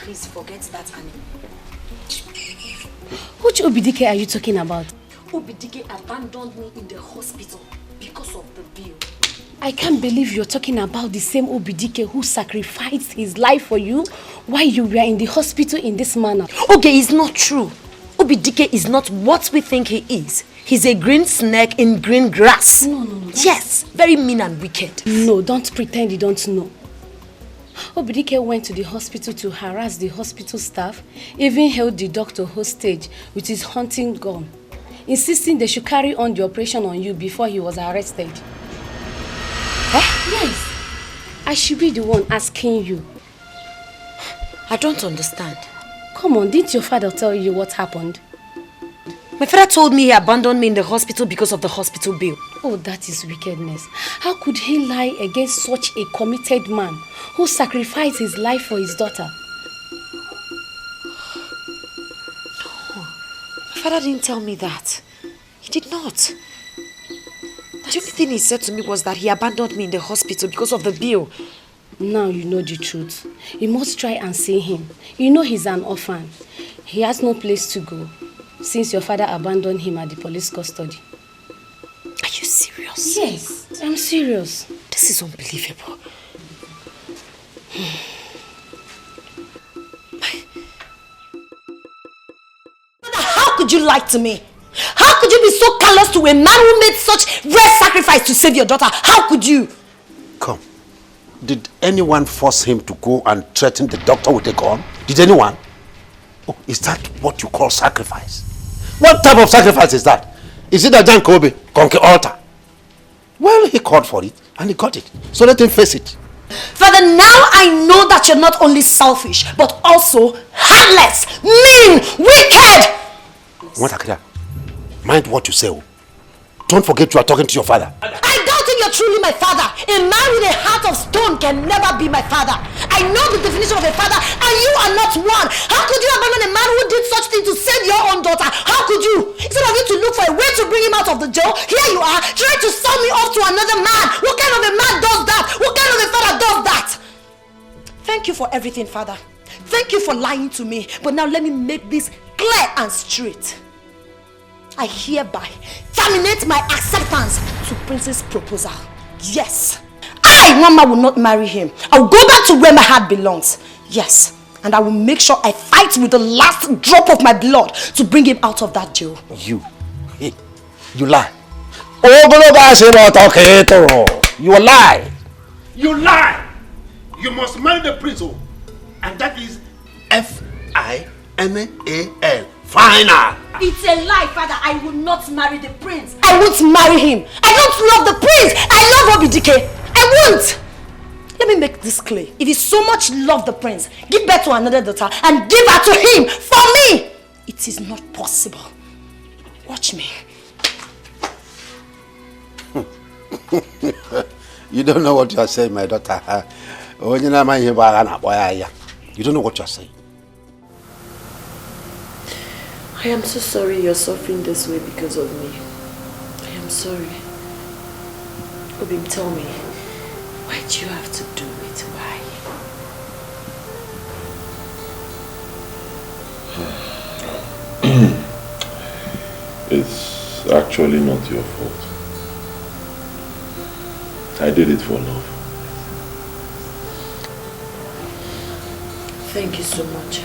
Please forget that animal. Which Obidike are you talking about? Obidike abandoned me in the hospital because of the bill. I can't believe you're talking about the same Obidike who sacrificed his life for you while you were in the hospital in this manner. Okay, it's not true. Obidike is not what we think he is. He's a green snake in green grass. No. Yes, very mean and wicked. No, don't pretend you don't know. Obidike went to the hospital to harass the hospital staff, even held the doctor hostage with his hunting gun, insisting they should carry on the operation on you before he was arrested. Yes. I should be the one asking you. I don't understand. Come on, didn't your father tell you what happened? My father told me he abandoned me in the hospital because of the hospital bill. Oh, that is wickedness. How could he lie against such a committed man who sacrificed his life for his daughter? No, my father didn't tell me that. He did not. The only thing he said to me was that he abandoned me in the hospital because of the bill. Now you know the truth. You must try and see him. You know he's an orphan. He has no place to go since your father abandoned him at the police custody. Are you serious? Yes, I'm serious. This is unbelievable. How could you lie to me? How could you be so callous to a man who made such rare sacrifice to save your daughter? How could you? Come. Did anyone force him to go and threaten the doctor with a gun? Did anyone? Oh, is that what you call sacrifice? What type of sacrifice is that? Is it a Jan Kobe, Conquer Altar? Well, he called for it and he got it. So let him face it. Father, now I know that you're not only selfish, but also heartless, mean, wicked. What, mind what you say. Don't forget you are talking to your father. I don't think you're truly my father. A man with a heart of stone can never be my father. I know the definition of a father, and you are not one. How could you abandon a man who did such thing to save your own daughter? How could you? Instead of you to look for a way to bring him out of the jail, here you are trying to sell me off to another man. What kind of a man does that? What kind of a father does that? Thank you for everything, Father. Thank you for lying to me. But now let me make this clear and straight. I hereby terminate my acceptance to Prince's proposal. Yes, I, Mama, will not marry him. I will go back to where my heart belongs. Yes, and I will make sure I fight with the last drop of my blood to bring him out of that jail. You lie. You lie. You lie! You must marry the prince, and that is Final. Final. It's a lie, Father. I will not marry the prince. I won't marry him. I don't love the prince. I love Obidike. I won't. Let me make this clear. If you so much love the prince, give birth to another daughter and give her to him for me. It is not possible. Watch me. You don't know what you are saying, my daughter. You don't know what you are saying. I am so sorry you're suffering this way because of me. I am sorry. Obim, tell me, why do you have to do it? Why? It's actually not your fault. I did it for love. Thank you so much.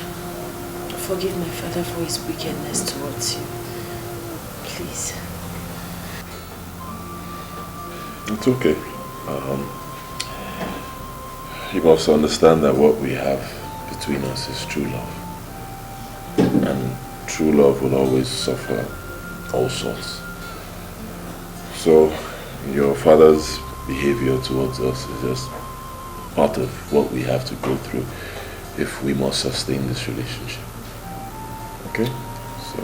Forgive my father for his wickedness towards you. Please. It's okay. You must understand that what we have between us is true love. And true love will always suffer all sorts. So, your father's behavior towards us is just part of what we have to go through if we must sustain this relationship. Okay? So,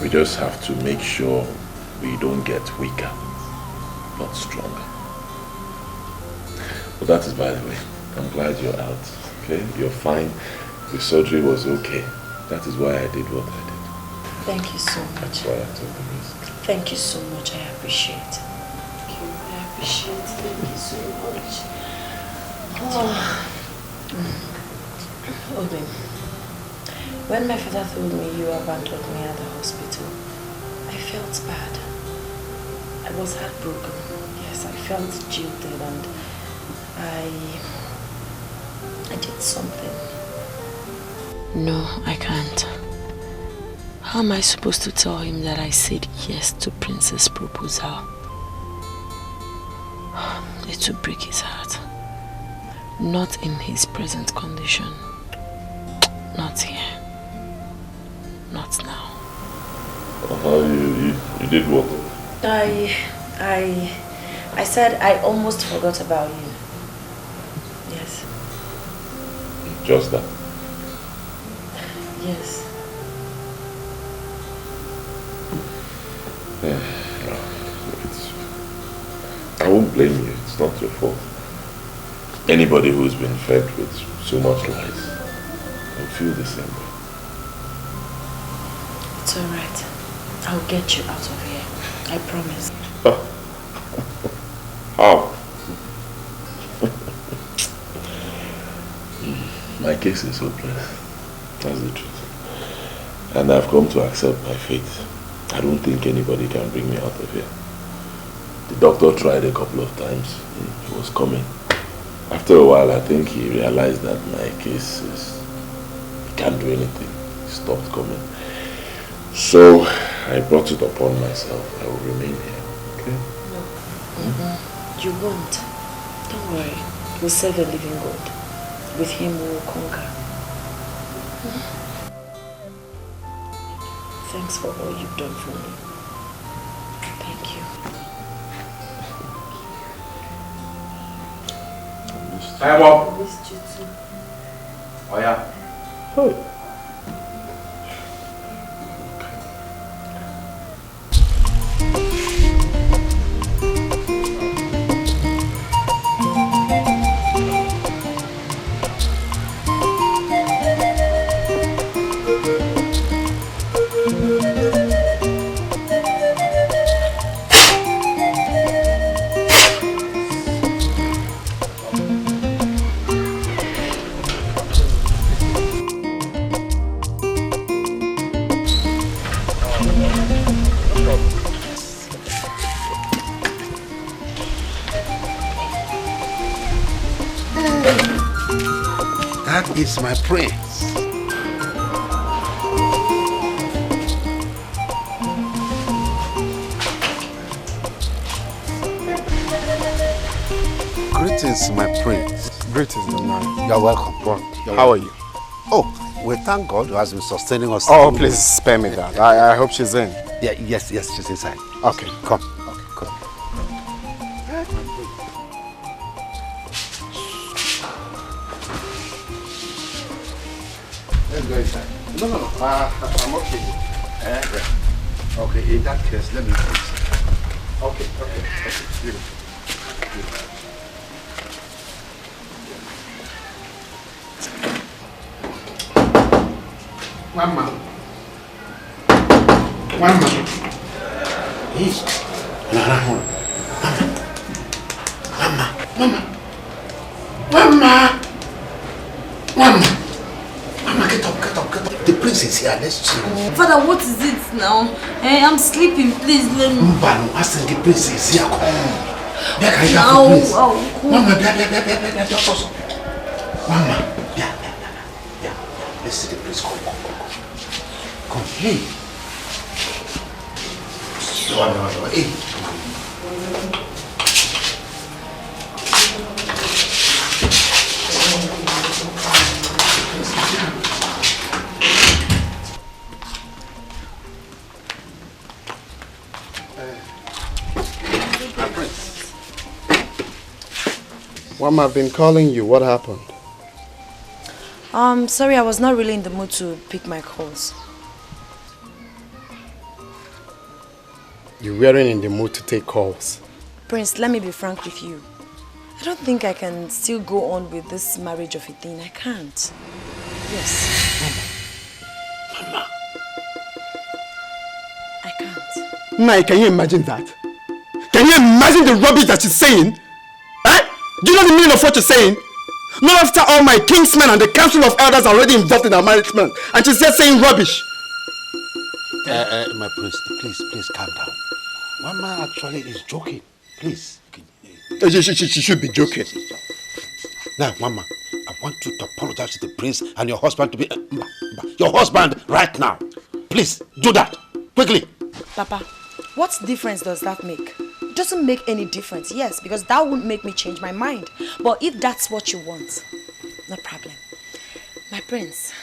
we just have to make sure we don't get weaker, not stronger. But that is by the way. I'm glad you're out. Okay? You're fine. The surgery was okay. That is why I did what I did. Thank you so much. That's why I took the risk. Thank you so much. I appreciate it. Thank you. I appreciate it. Thank you so much. Obi, when my father told me you abandoned me at the hospital, I felt bad. I was heartbroken. Yes, I felt jilted and I did something. No, I can't. How am I supposed to tell him that I said yes to Prince's proposal? It would break his heart. Not in his present condition. Not here. Not now. You did what? I said I almost forgot about you. Yes. Just that? Yes. I won't blame you. It's not your fault. Anybody who's been fed with so much lies will feel the same way. It's alright. I'll get you out of here. I promise. How? My case is hopeless. That's the truth. And I've come to accept my fate. I don't think anybody can bring me out of here. The doctor tried a couple of times. He was coming. After a while, I think he realized that my case is... he can't do anything. He stopped coming. So, I brought it upon myself. I will remain here. Okay? No. You won't. Don't worry. We'll serve a living God. With him we will conquer. Thanks for all you've done for me. Thank you. Time up. I missed you too. Oh yeah. Oh. That is my prince. Greetings, my prince. Greetings, Leonard. You're welcome. How are you? Oh, we thank God who has been sustaining us. Oh, please spare me that. I hope she's in. Yeah, yes, she's inside. Okay, come. Okay, come. Let's go inside. No. I'm okay. Okay, in that case, let me go inside. Okay. You. Mama. Yes. Mama, get up. The prince is here. Let's chill. Father, what is it now? I'm sleeping. Please let me. Mbano, I said the prince is here. Come. Mama, Mama, Let's see the place. Come. Come, hey. No. Hey. Mama, I've been calling you. What happened? Sorry, I was not really in the mood to pick my calls. You weren't in the mood to take calls. Prince, let me be frank with you. I don't think I can still go on with this marriage of a thing. I can't. Yes. Mama. I can't. Mai, can you imagine that? Can you imagine the rubbish that she's saying? Do you know the meaning of what you're saying? Not after all my kinsmen and the council of elders are already involved in our marriage, and she's just saying rubbish. My prince, please calm down. Mama actually is joking. Please. She should be joking. Now, Mama, I want you to apologize to the prince and your husband to be your husband right now. Please do that quickly. Papa, what difference does that make? It doesn't make any difference, yes, because that won't make me change my mind. But if that's what you want, no problem. My prince,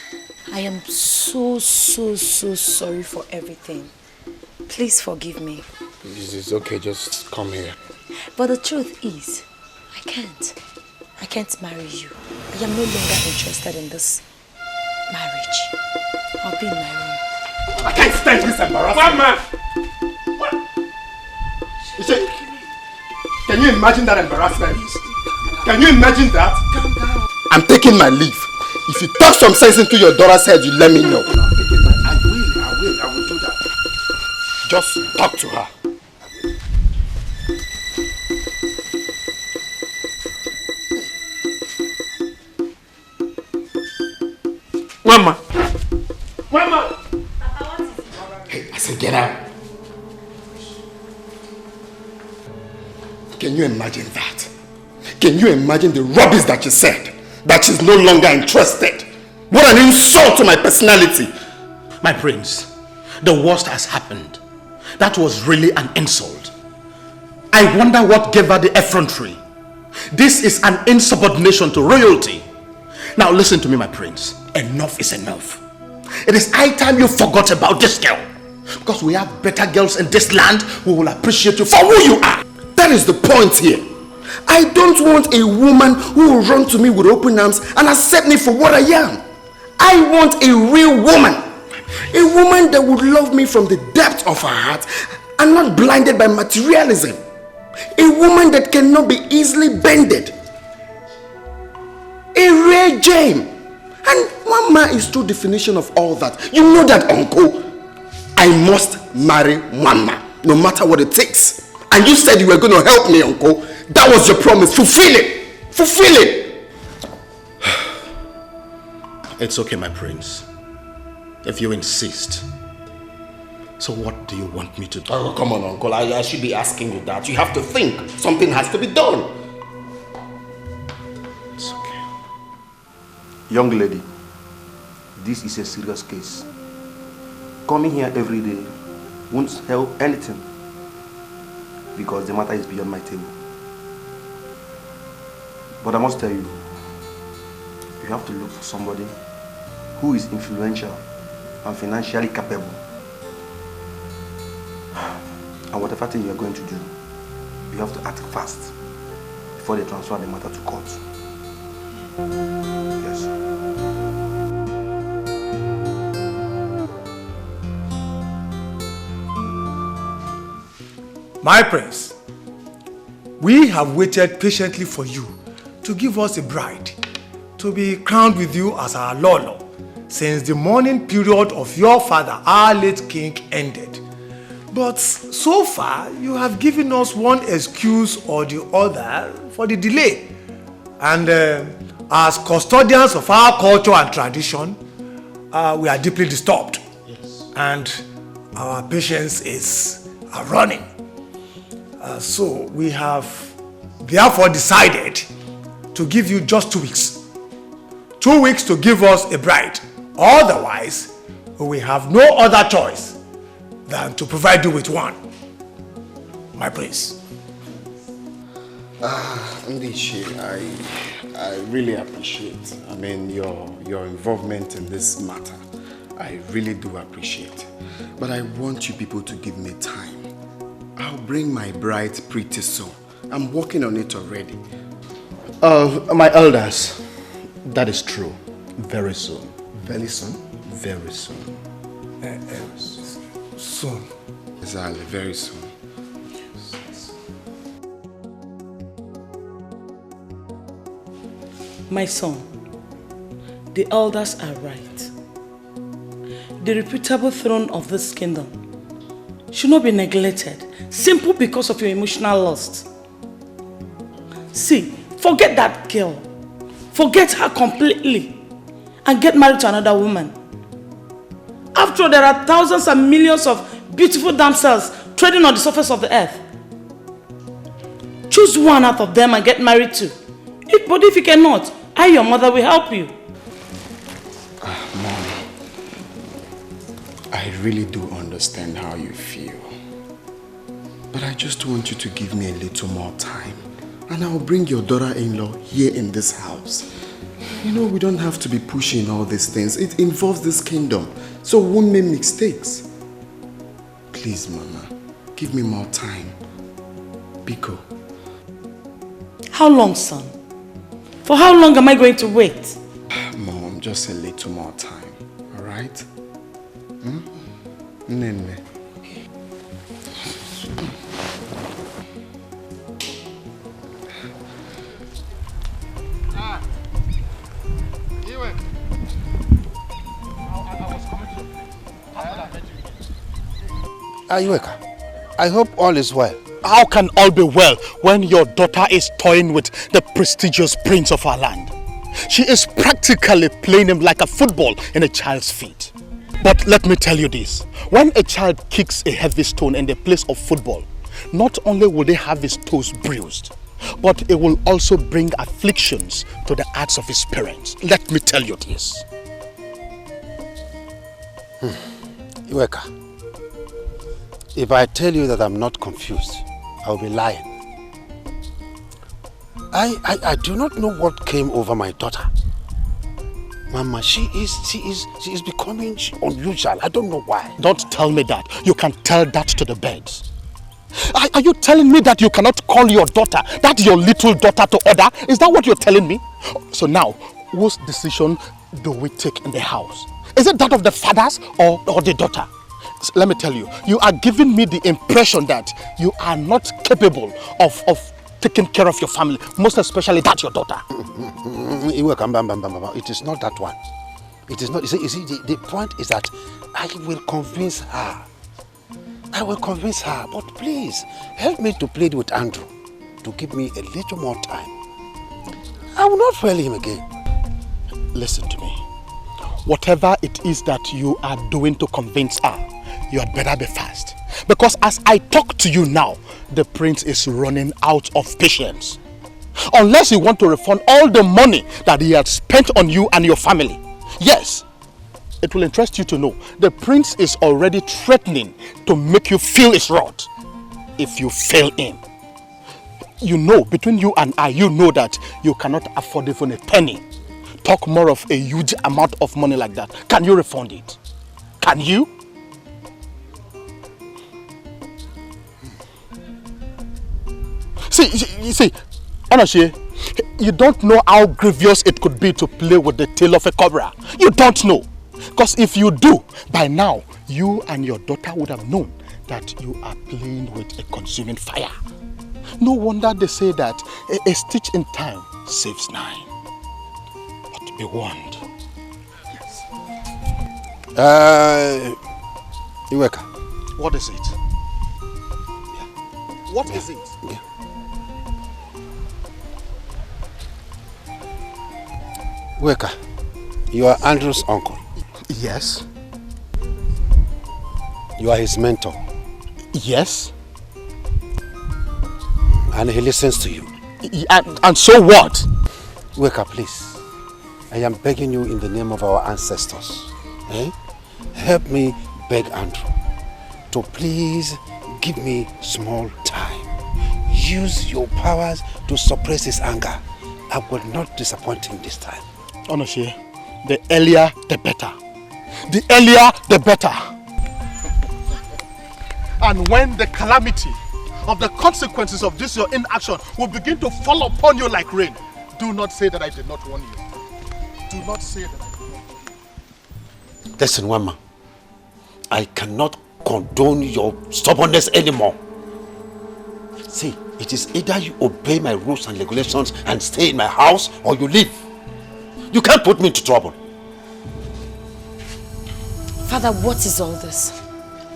I am so sorry for everything. Please forgive me. It's okay, just come here. But the truth is, I can't marry you. I am no longer interested in this marriage. I'll be in my room. I can't stand this embarrassment. Mama! Can you imagine that embarrassment? Can you imagine that? Calm down. I'm taking my leave. If you talk some sense into your daughter's head, you let me know. I will do that. Just talk to her. Mama! Mama! Hey, I said get out. Can you imagine that? Can you imagine the rubbish that she said? That she's no longer interested? What an insult to my personality! My prince, the worst has happened. That was really an insult. I wonder what gave her the effrontery. This is an insubordination to royalty. Now listen to me, my prince. Enough is enough. It is high time you forgot about this girl. Because we have better girls in this land who will appreciate you for who you are. That is the point here. I don't want a woman who will run to me with open arms and accept me for what I am. I want a real woman. A woman that would love me from the depth of her heart and not blinded by materialism. A woman that cannot be easily bended. A rare gem. And Mama is true definition of all that. You know that, Uncle. I must marry Mama, no matter what it takes. And you said you were going to help me, Uncle. That was your promise. Fulfill it. Fulfill it. It's okay, my prince. If you insist. So what do you want me to do? Oh, come on, Uncle. I should be asking you that. You have to think. Something has to be done. It's okay. Young lady, this is a serious case. Coming here every day won't help anything. Because the matter is beyond my table. But I must tell you, you have to look for somebody who is influential and financially capable. And whatever thing you are going to do, you have to act fast before they transfer the matter to court. Yes. My prince, we have waited patiently for you to give us a bride, to be crowned with you as our Lolo, since the mourning period of your father, our late king, ended. But so far, you have given us one excuse or the other for the delay. And as custodians of our culture and tradition, we are deeply disturbed. Yes. And our patience is running. So we have therefore decided to give you just 2 weeks. 2 weeks to give us a bride Otherwise, we have no other choice than to provide you with one. My prince. Ndiche, I really appreciate, your involvement in this matter. I really do appreciate. But I want you people to give me time. I'll bring my bride pretty soon. I'm working on it already. My elders, that is true. Very soon. Very soon? Very soon. Soon. Exactly, very soon. My son, the elders are right. The reputable throne of this kingdom should not be neglected simply because of your emotional lust. See, forget that girl. Forget her completely and get married to another woman. After all, there are thousands and millions of beautiful damsels trading on the surface of the earth. Choose one out of them and get married to. But if you cannot, I, your mother, will help you. Mom, I really do understand how you feel. But I just want you to give me a little more time. And I'll bring your daughter-in-law here in this house. We don't have to be pushing all these things. It involves this kingdom. So we won't make mistakes. Please, Mama, give me more time. Biko. How long, son? For how long am I going to wait? Mom, just a little more time, all right? Nene. Iweka, I hope all is well. How can all be well when your daughter is toying with the prestigious prince of our land? She is practically playing him like a football in a child's feet. But let me tell you this, when a child kicks a heavy stone in the place of football, not only will they have his toes bruised, but it will also bring afflictions to the hearts of his parents. Let me tell you this. Iweka, if I tell you that I'm not confused, I'll be lying. I do not know what came over my daughter. Mama, she is becoming unusual. I don't know why. Don't tell me that. You can tell that to the birds. Are you telling me that you cannot call your daughter, that your little daughter, to order? Is that what you're telling me? So now, whose decision do we take in the house? Is it that of the fathers or the daughter? Let me tell you, you are giving me the impression that you are not capable of taking care of your family, most especially that your daughter. It is not that one. It is not. You see, the point is that I will convince her. But please, help me to plead with Andrew to give me a little more time. I will not fail him again. Listen to me. Whatever it is that you are doing to convince her, you had better be fast. Because as I talk to you now, the prince is running out of patience. Unless you want to refund all the money that he had spent on you and your family. Yes, it will interest you to know the prince is already threatening to make you feel his wrath if you fail him. You know, between you and I, you know that you cannot afford even a penny. Talk more of a huge amount of money like that. Can you refund it? Can you? See, honestly, you don't know how grievous it could be to play with the tail of a cobra. You don't know. Because if you do, by now, you and your daughter would have known that you are playing with a consuming fire. No wonder they say that a stitch in time saves 9. But be warned. Iweka. What is it? What is it? Yeah. Iweka, you are Andrew's uncle. Yes. You are his mentor. Yes. And he listens to you. And so what? Iweka, please. I am begging you in the name of our ancestors. Help me beg Andrew to please give me small time. Use your powers to suppress his anger. I will not disappoint him this time. Onoshie, the earlier the better. The earlier the better. And when the calamity of the consequences of this your inaction will begin to fall upon you like rain, do not say that I did not warn you. Do not say that I did not warn you. Listen, Wama, I cannot condone your stubbornness anymore. See, it is either you obey my rules and regulations and stay in my house, or you leave. You can't put me into trouble. Father, what is all this?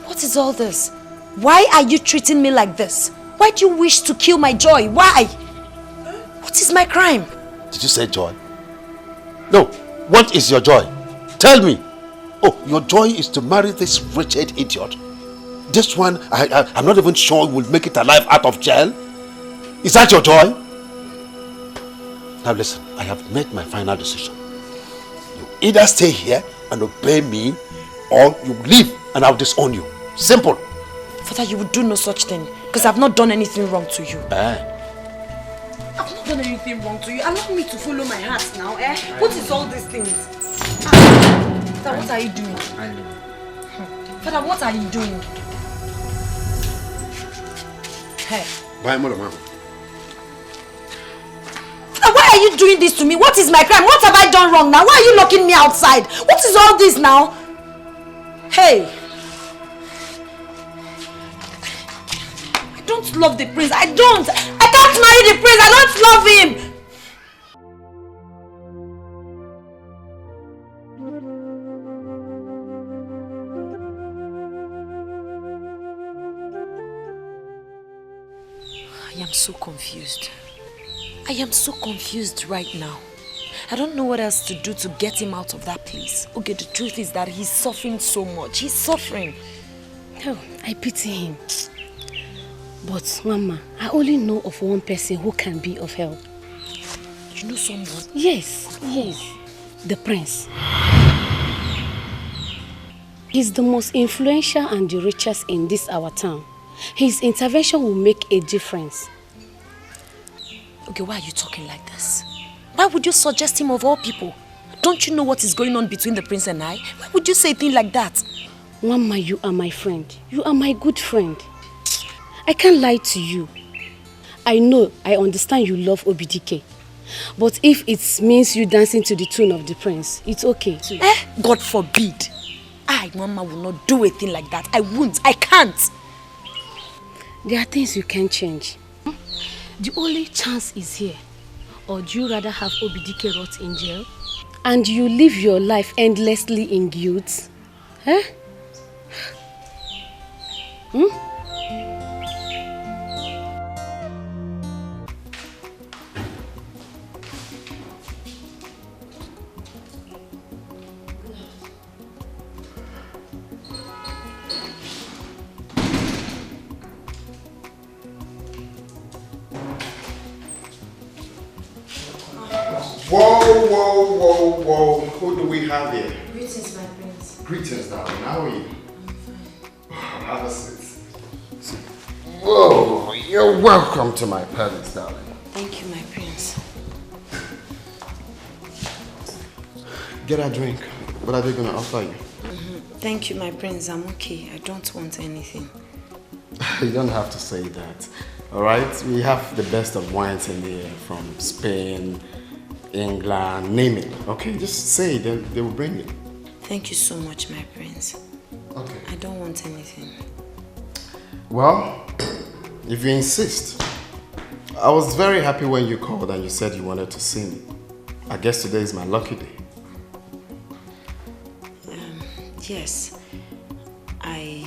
What is all this? Why are you treating me like this? Why do you wish to kill my joy? Why? What is my crime? Did you say joy? No. What is your joy? Tell me. Oh, your joy is to marry this wretched idiot. This one, I'm not even sure will make it alive out of jail. Is that your joy? Now listen, I have made my final decision. You either stay here and obey me, or you leave and I'll disown you. Simple. Father, you would do no such thing, because I've not done anything wrong to you. Eh? I've not done anything wrong to you. Allow me to follow my heart now, eh? What is all these things? Father, what are you doing? Father, what are you doing? Hey. Bye, mother, mama. Father, why are you doing this to me? What is my crime? What have I done wrong now? Why are you locking me outside? What is all this now? Hey. I don't love the prince. I don't. I can't marry the prince. I don't love him. I am so confused. I am so confused right now. I don't know what else to do to get him out of that place. Okay, the truth is that he's suffering so much. He's suffering. Oh, I pity him. But, Mama, I only know of one person who can be of help. You know someone? Yes, yes. The prince. He's the most influential and the richest in this our town. His intervention will make a difference. Okay, why are you talking like this? Why would you suggest him of all people? Don't you know what is going on between the prince and I? Why would you say a thing like that? Mama, you are my friend. You are my good friend. I can't lie to you. I know, I understand you love Obidike. But if it means you dancing to the tune of the prince, it's okay too. God forbid. I, Mama, will not do a thing like that. I won't. I can't. There are things you can't change. The only chance is here. Or do you rather have Obidike rot in jail? And you live your life endlessly in guilt? Huh? Whoa. Who do we have here? Greetings, my prince. Greetings, darling. How are you? Have a seat. Whoa, you're welcome to my palace, darling. Thank you, my prince. Get a drink. What are they going to offer you? Thank you, my prince. I'm okay. I don't want anything. You don't have to say that. Alright? We have the best of wines in here from Spain, England, name it. Okay, just say it, they will bring it. Thank you so much, my prince. Okay. I don't want anything. Well, if you insist. I was very happy when you called and you said you wanted to see me. I guess today is my lucky day. Yes. I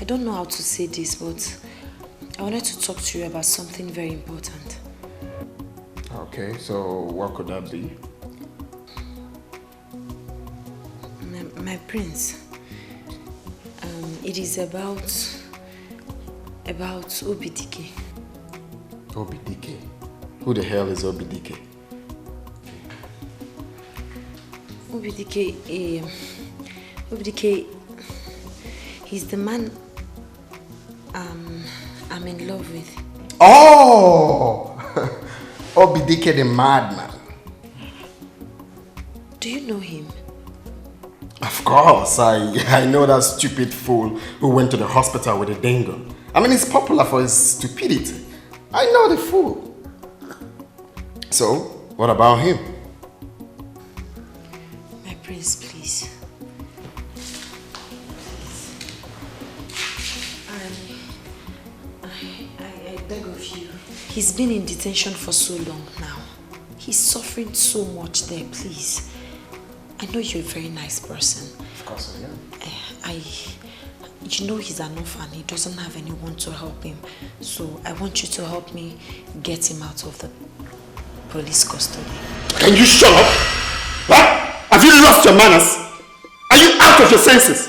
don't know how to say this, but I wanted to talk to you about something very important. Okay, so what could that be? My prince, it is about Obidike. Obidike. Who the hell is Obidike? Obidike, he's the man I'm in love with. Oh! Obidike the madman. Do you know him? Of course, I know that stupid fool who went to the hospital with a dingo. I mean, he's popular for his stupidity. I know the fool. So, what about him? My prince, please. I beg of you. He's been in detention for so long now. He's suffering so much there, please. I know you're a very nice person. Of course I am. You know he's an orphan. He doesn't have anyone to help him. So I want you to help me get him out of the police custody. Can you shut up? What? Have you lost your manners? Are you out of your senses?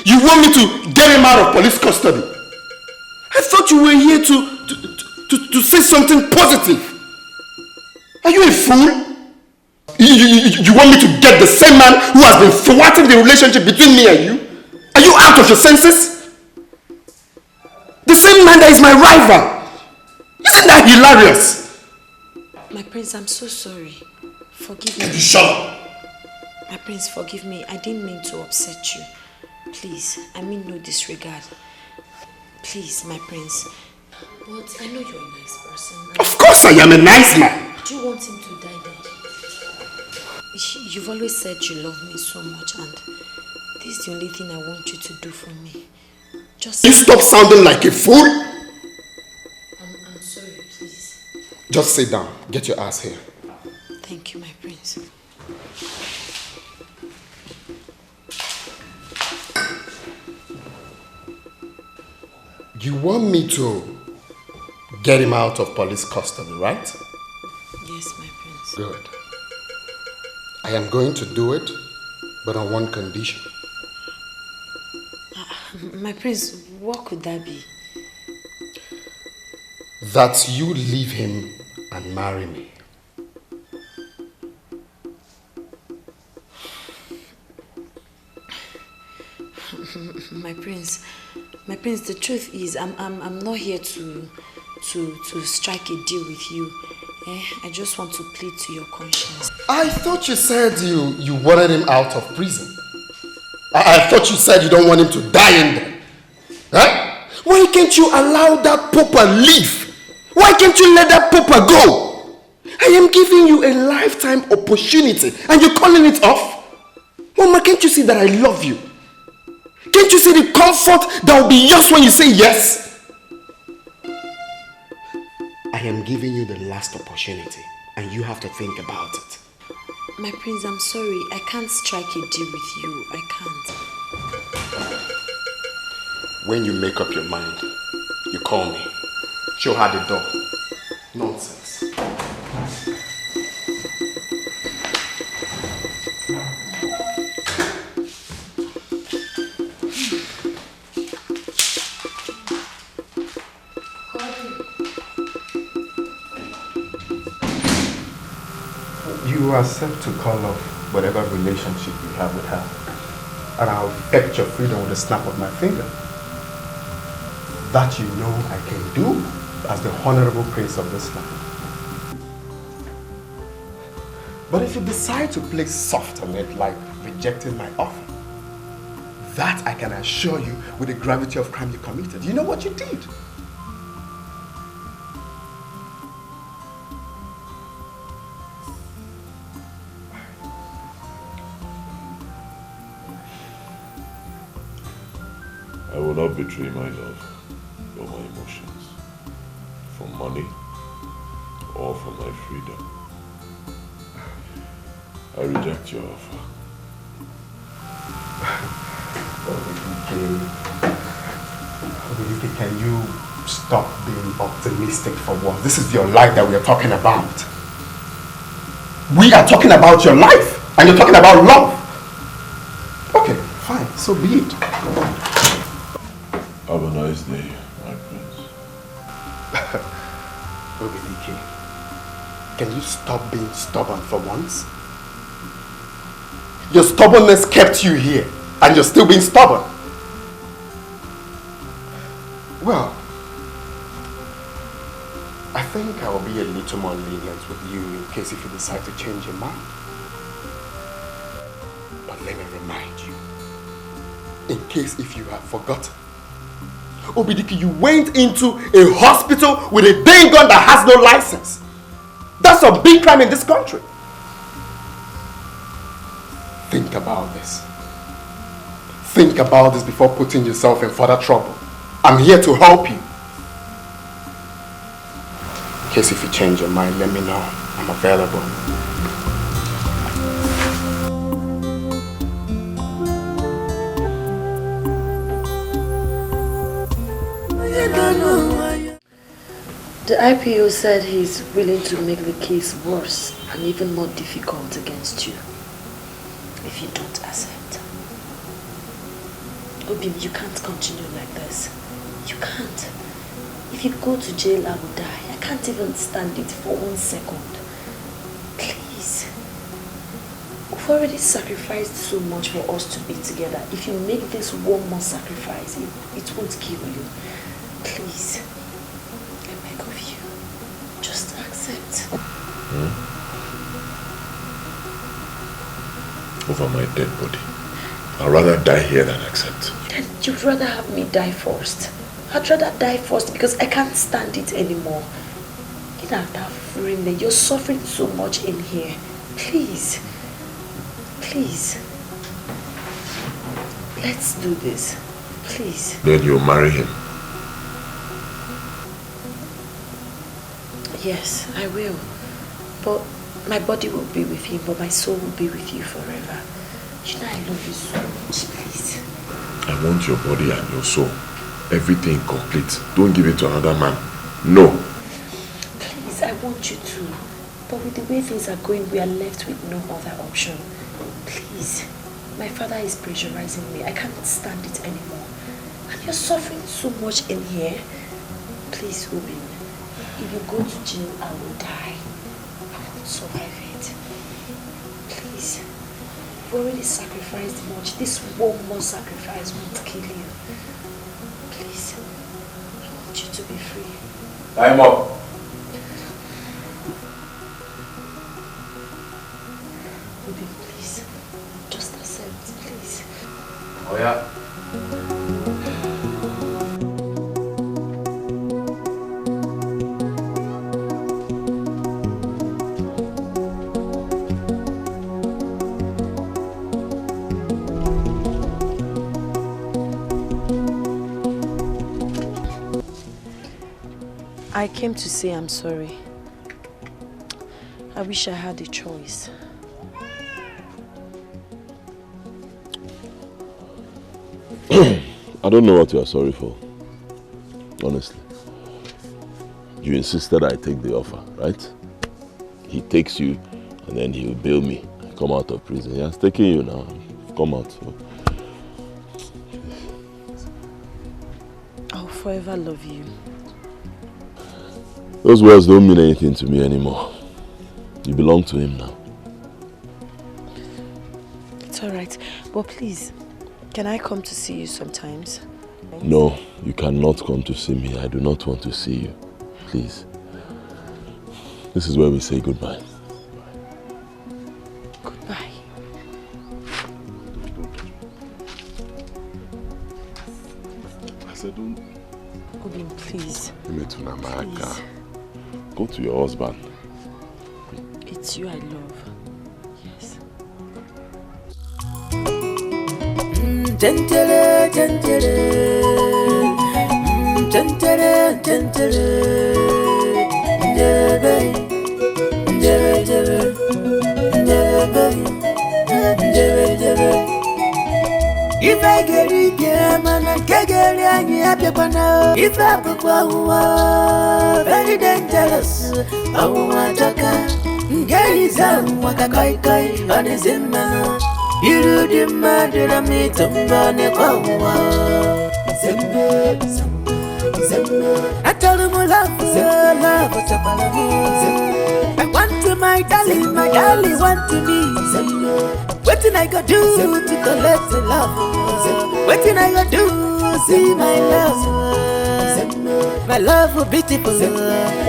You want me to get him out of police custody? I thought you were here to say something positive. Are you a fool? You want me to get the same man who has been thwarting the relationship between me and you? Are you out of your senses? The same man that is my rival. Isn't that hilarious? My prince, I'm so sorry. Forgive me. Can you shut up? My prince, forgive me. I didn't mean to upset you. Please, I mean no disregard. Please, my prince. But I know you're a nice person. Of course I am a nice man. Do you want him to die then? You've always said you love me so much, and this is the only thing I want you to do for me. Just... You stop sounding like a fool? I'm sorry, please. Just sit down. Get your ass here. Thank you, my prince. You want me to get him out of police custody, right? Yes, my prince. Good. I am going to do it, but on one condition. My prince, what could that be? That you leave him and marry me. My prince, the truth is I'm not here to strike a deal with you. I just want to plead to your conscience. I thought you said you wanted him out of prison. I thought you said you don't want him to die in there. Huh? Why can't you allow that pauper live? Why can't you let that pauper go? I am giving you a lifetime opportunity and you're calling it off? Mama, can't you see that I love you? Can't you see the comfort that will be yours when you say yes? I am giving you the last opportunity and you have to think about it. My prince, I'm sorry. I can't strike a deal with you. I can't. When you make up your mind, you call me. Show her the door. Nonsense. You are set to call off whatever relationship you have with her. And I'll effect your freedom with a snap of my finger. That you know I can do as the honorable prince of this land. But if you decide to play soft on it, like rejecting my offer, that I can assure you with the gravity of crime you committed. You know what you did? I will not betray my love or my emotions for money or for my freedom. I reject your offer. Obidike, can you stop being optimistic for once? This is your life that we are talking about. We are talking about your life and you're talking about love. Okay, fine, so be it. Have a nice day, my prince. Obidike, can you stop being stubborn for once? Your stubbornness kept you here, and you're still being stubborn. Well, I think I will be a little more lenient with you in case if you decide to change your mind. But let me remind you, in case if you have forgotten, Obidike, you went into a hospital with a dang gun that has no license. That's a big crime in this country. Think about this. Think about this before putting yourself in further trouble. I'm here to help you. In case if you change your mind, let me know. I'm available. The IPO said he's willing to make the case worse and even more difficult against you if you don't accept. Obim, you can't continue like this. You can't. If you go to jail, I will die. I can't even stand it for 1 second. Please. We've already sacrificed so much for us to be together. If you make this one more sacrifice, it won't kill you. Please. I beg of you. Just accept. Over my dead body. I'd rather die here than accept. Then you'd rather have me die first. I'd rather die first because I can't stand it anymore. You're suffering so much in here. Please. Please. Let's do this. Please. Then you'll marry him. Yes, I will. But my body will be with him, but my soul will be with you forever. You know I love you so much, please. I want your body and your soul. Everything complete. Don't give it to another man. No. Please, I want you to. But with the way things are going, we are left with no other option. Please. My father is pressurizing me. I can't stand it anymore. And you're suffering so much in here. Please, Obin. If you go to jail, I will die. I won't survive it. Please. You've already sacrificed much. This one more sacrifice won't kill you. Please. I want you to be free. Time up. Obi, please. Just accept, please. Oh yeah. I came to say I'm sorry. I wish I had a choice. I don't know what you are sorry for. Honestly. You insisted I take the offer, right? He takes you and then he'll bail me. I come out of prison. He has taken you now. Come out. So. I'll forever love you. Those words don't mean anything to me anymore. You belong to him now. It's alright. But please, can I come to see you sometimes? No, you cannot come to see me. I do not want to see you. Please. This is where we say goodbye. Goodbye. I said don't. Obin, please. Please. Go to your husband. It's you I love. Yes. Gentile, gentile. Gentile, gentile. Jebe, jebe, jebe. Jebe, jebe, jebe. If I get it, man, I can't get it. If I put very dangerous, I want to come. Get his arm, what a kai on his man. You do the murder, I meet him on a power. I told him I want to my darling want to me. What did I go do to collect the love? What did I go do? See my love. My love for beautiful,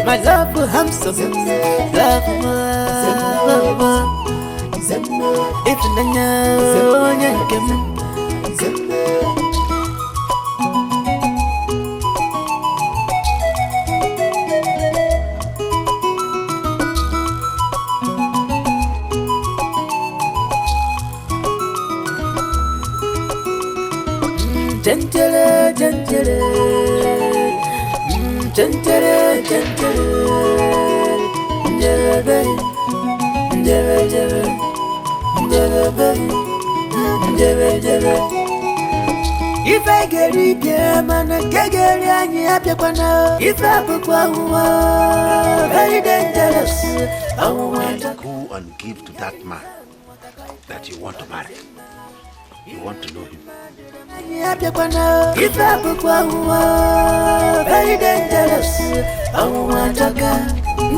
my love for handsome, love for if I know you can. Gentile, gentile, gentile, gentile. If I get it, yeah, man, I can't get any happy. If I book one, very dangerous. I want to go and give to that man that you want to marry. You want to know him. If I book one, very dangerous. I want to go.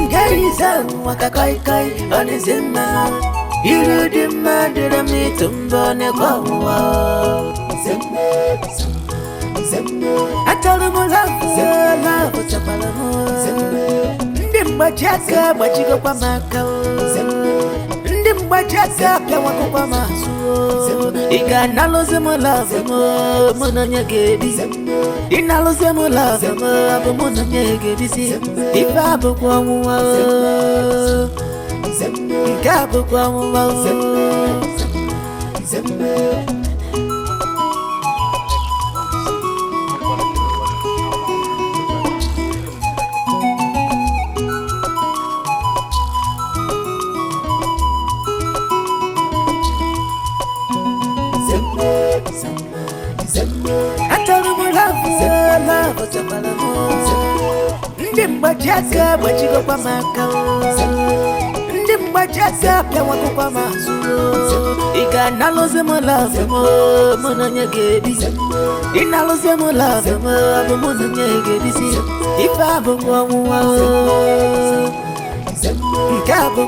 There is a wakakai on his man. You demanded a meet to burn a wow. I told him love, what's up, Ndimbajaka, but you go Pamaka. Ndimbajaka, Pawakamasu. Iganalozemo love, Monanya Gaby. Inalozemo love, Monanya Gaby. If I book one, Gabo Ndimbajaka, but you go Pamaka. Ndimbajaka, Pawakamasu. Iganalozemo love, Monanya Gaby. Inalozemo love, Monanya Gaby. If I book one, Gabo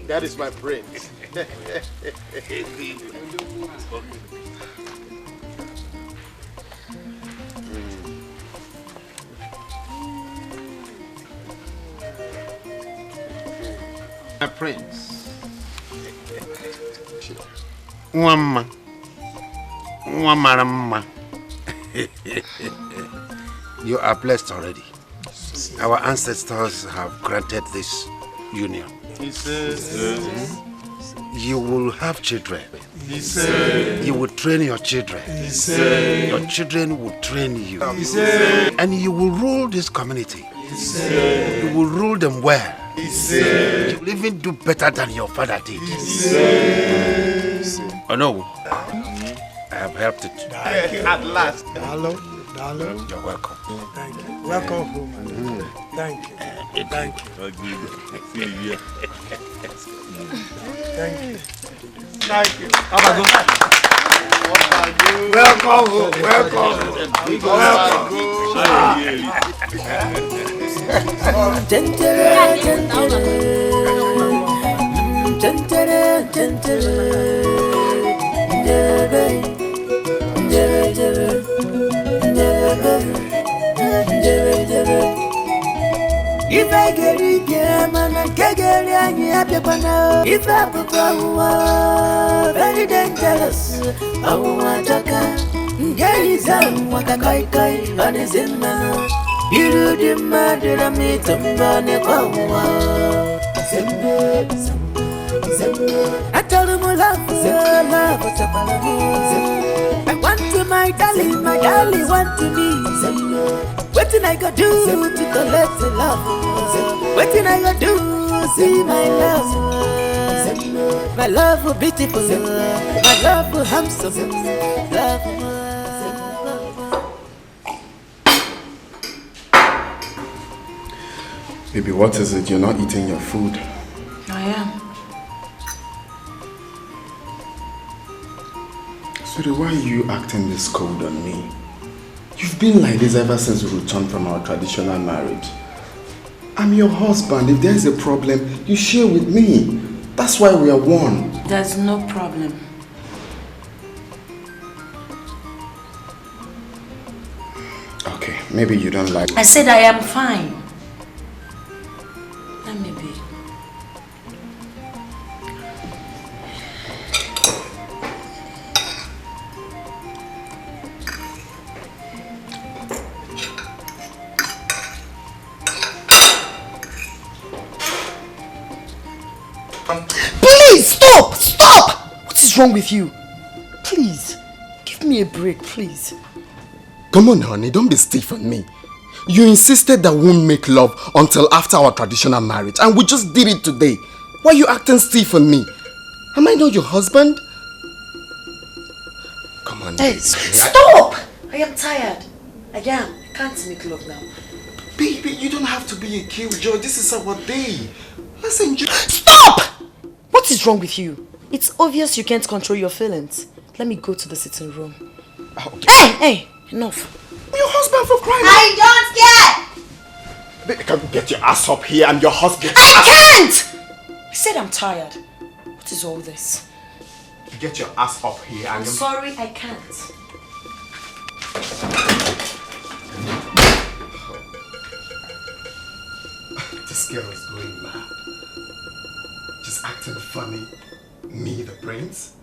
That is my prince. My prince. Mwama. Mwamarama. You are blessed already. Our ancestors have granted this union. You will have children. You will train your children. Your children will train you. And you will rule this community. You will rule them well. You will even do better than your father did. Oh no, I have helped it. At last. Hello. You're welcome. Thank you. Welcome home. Thank you. Thank you. Thank you. Thank you. Welcome home. Welcome. If I get it, yeah, man, I can't get any happy. If I book one, very dangerous. I want to go. There is a wakakai on his man. You demanded a meet to burn a wow. I told him love, what's up, I I want to my darling want to me. Wetin I go do to collect the love? Wetin I go do see my love? My love for beautiful, my love for handsome, love. Baby, what is it? You're not eating your food. I am. Sweetie, why are you acting this cold on me? You've been like this ever since we returned from our traditional marriage. I'm your husband. If there's a problem, you share with me. That's why we are one. There's no problem. Okay, maybe you don't like... I said I am fine. Let me be. Please, stop! Stop! What is wrong with you? Please, give me a break, please. Come on, honey, don't be stiff on me. You insisted that we won't make love until after our traditional marriage, and we just did it today. Why are you acting stiff on me? Am I not your husband? Come on, Hey, baby. stop! I am tired. I can't make love now. Baby, you don't have to be a killjoy. This is our day. Let's enjoy. Stop! What is wrong with you? It's obvious you can't control your feelings. Let me go to the sitting room. Okay. Hey, enough. I'm your husband for crying out. I don't care! Baby, can you get your ass up here? I'm your husband. I can't! I said I'm tired. What is all this? Get your ass up here. I'm sorry, I can't. This girl is going mad. Just acting funny. Me, the prince?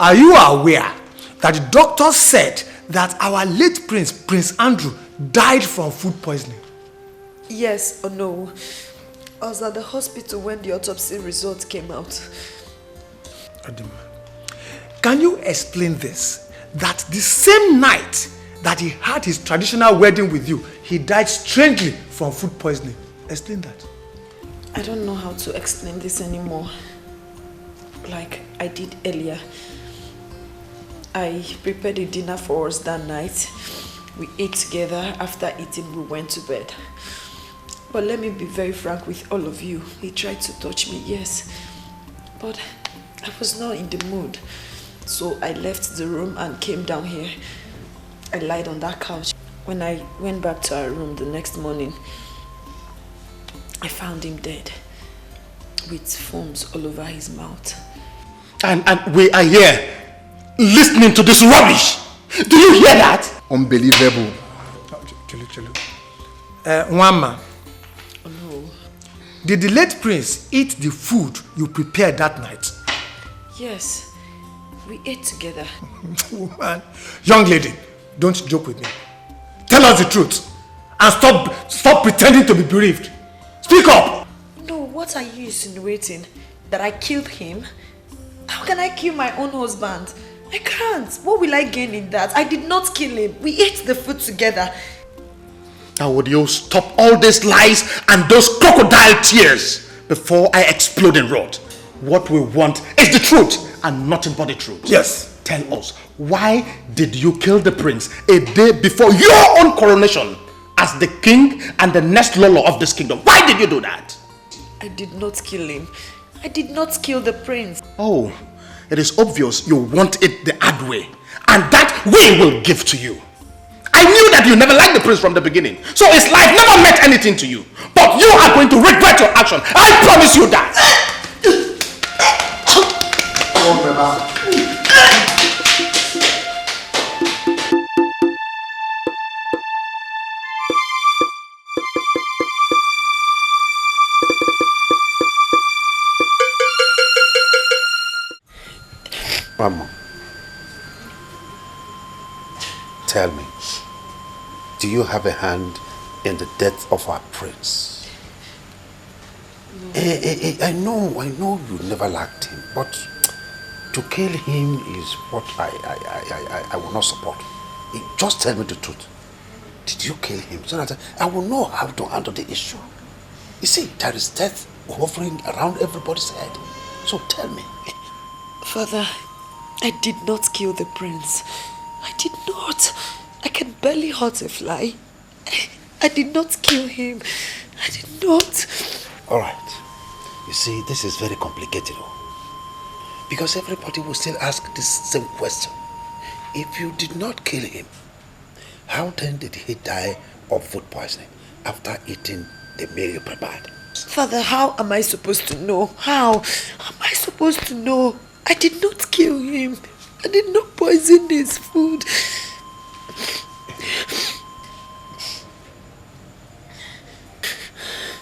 Are you aware that the doctor said that our late prince, Prince Andrew, died from food poisoning? Yes or no? I was at the hospital when the autopsy results came out. Adima, can you explain this? That the same night that he had his traditional wedding with you, he died strangely from food poisoning. Explain that. I don't know how to explain this anymore. Like I did earlier. I prepared a dinner for us that night. We ate together. After eating, we went to bed. But let me be very frank with all of you. He tried to touch me, yes. But I was not in the mood. So I left the room and came down here. I lied on that couch. When I went back to our room the next morning, I found him dead with foams all over his mouth. And we are here listening to this rubbish. Do you hear that? Unbelievable. Wama. Oh no. Did the late prince eat the food you prepared that night? Yes, we ate together. Woman, young lady, don't joke with me. Tell us the truth and stop pretending to be bereaved. Speak up. No, what are you insinuating? That I killed him? How can I kill my own husband? I can't. What will I gain in that? I did not kill him. We ate the food together. Now would you stop all these lies and those crocodile tears before I explode in wrath? What we want is the truth and nothing but the truth. Yes. Tell us, why did you kill the prince a day before your own coronation as the king and the next ruler of this kingdom? Why did you do that? I did not kill him. I did not kill the prince. Oh, it is obvious you want it the hard way, and that we will give to you. I knew that you never liked the prince from the beginning, so his life never meant anything to you. But you are going to regret your action. I promise you that. Mama, tell me, do you have a hand in the death of our prince? No. I know you never liked him, but to kill him is what I will not support. Just tell me the truth. Did you kill him so that I will know how to handle the issue? You see, there is death hovering around everybody's head. So tell me. Father, I did not kill the prince. I did not. I can barely hurt a fly. I did not kill him. I did not. All right. You see, this is very complicated. Because everybody will still ask this same question. If you did not kill him, how then did he die of food poisoning after eating the meal you prepared? Father, how am I supposed to know? How am I supposed to know? I did not kill him. I did not poison his food.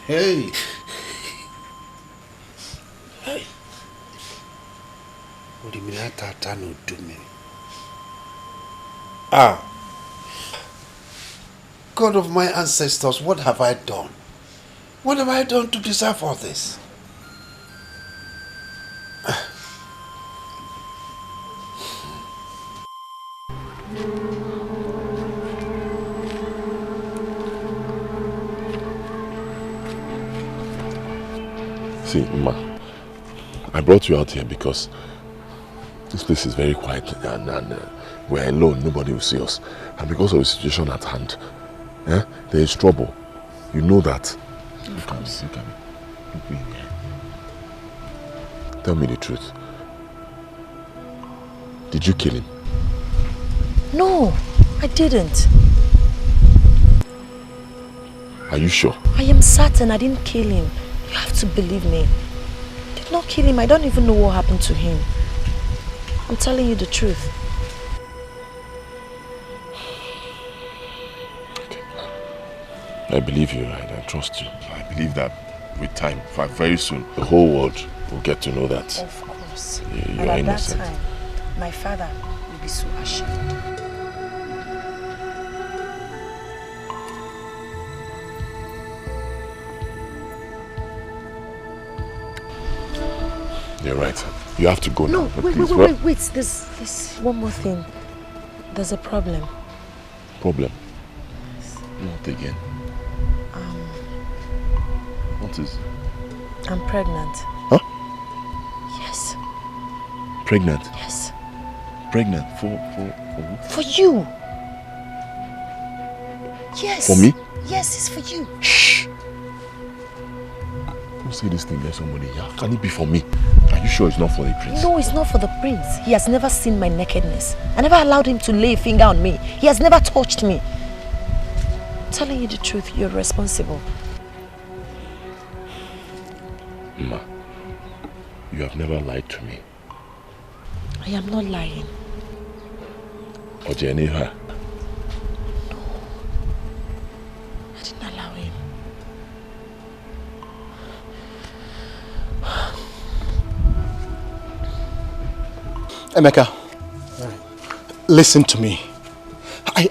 Hey. Hey. Ah. God of my ancestors, what have I done? What have I done to deserve all this? See, Ma, I brought you out here because this place is very quiet and we're alone, nobody will see us. And because of the situation at hand, there is trouble. You know that. Of course. Tell me the truth. Did you kill him? No, I didn't. Are you sure? I am certain I didn't kill him. You have to believe me. I did not kill him. I don't even know what happened to him. I'm telling you the truth. I believe you, right? I trust you. I believe that with time, very soon, the whole world will get to know that. Of course. You're and at innocent. that time, my father will be so ashamed. You're right. You have to go now. No, wait. There's one more thing. There's a problem. Problem? Not again. What is? I'm pregnant. Huh? Yes. Pregnant? Yes. Pregnant? For who? For you. Yes. For me? Yes, it's for you. Shh. Don't say this thing, there's somebody here. Can it be for me? Are you sure it's not for the prince? No, it's not for the prince. He has never seen my nakedness. I never allowed him to lay a finger on me. He has never touched me. I'm telling you the truth, you're responsible. Ma, you have never lied to me. I am not lying. Or Jenny, her? No. I didn't allow him. Emeka, listen to me.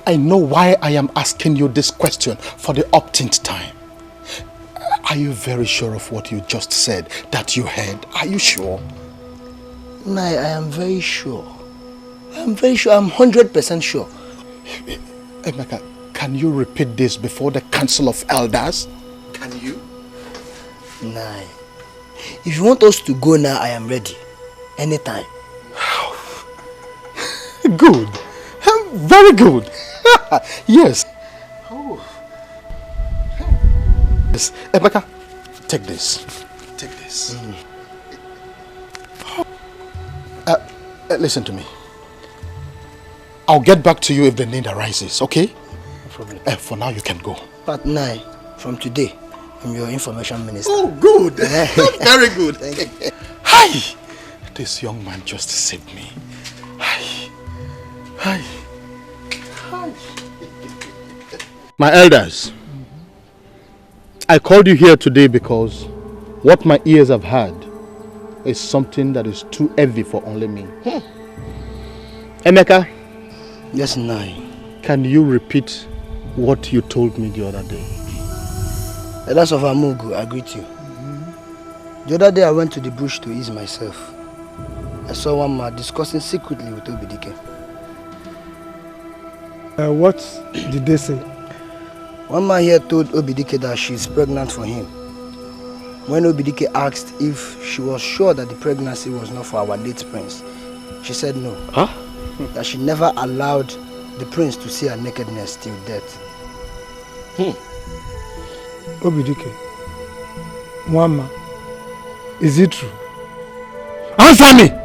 I know why I am asking you this question for the umpteenth time. Are you very sure of what you just said that you heard? Are you sure? Nai, I am very sure. I'm very sure. I'm 100% sure. Emeka, can you repeat this before the Council of Elders? Can you? Nai, if you want us to go now, I am ready. Anytime. Good. Very good. Yes. Oh. Yes. Emeka, take this. Take this. Listen to me. I'll get back to you if the need arises, okay? No problem. For now, you can go. But Nai, from today, I'm your information minister. Oh, good. Very good. Thank you. Hi! This young man just saved me. Hi. Hi. Hi. My elders, I called you here today because what my ears have heard is something that is too heavy for only me. Emeka? Yes, Nai. Can you repeat what you told me the other day? Elders of Amugu, I greet you. The other day I went to the bush to ease myself. I saw one man discussing secretly with Obidike. What did they say? One man here told Obidike that she is pregnant for him. When Obidike asked if she was sure that the pregnancy was not for our late prince, she said no. Huh? That she never allowed the prince to see her nakedness till death. Obidike, Wama, is it true? Answer me!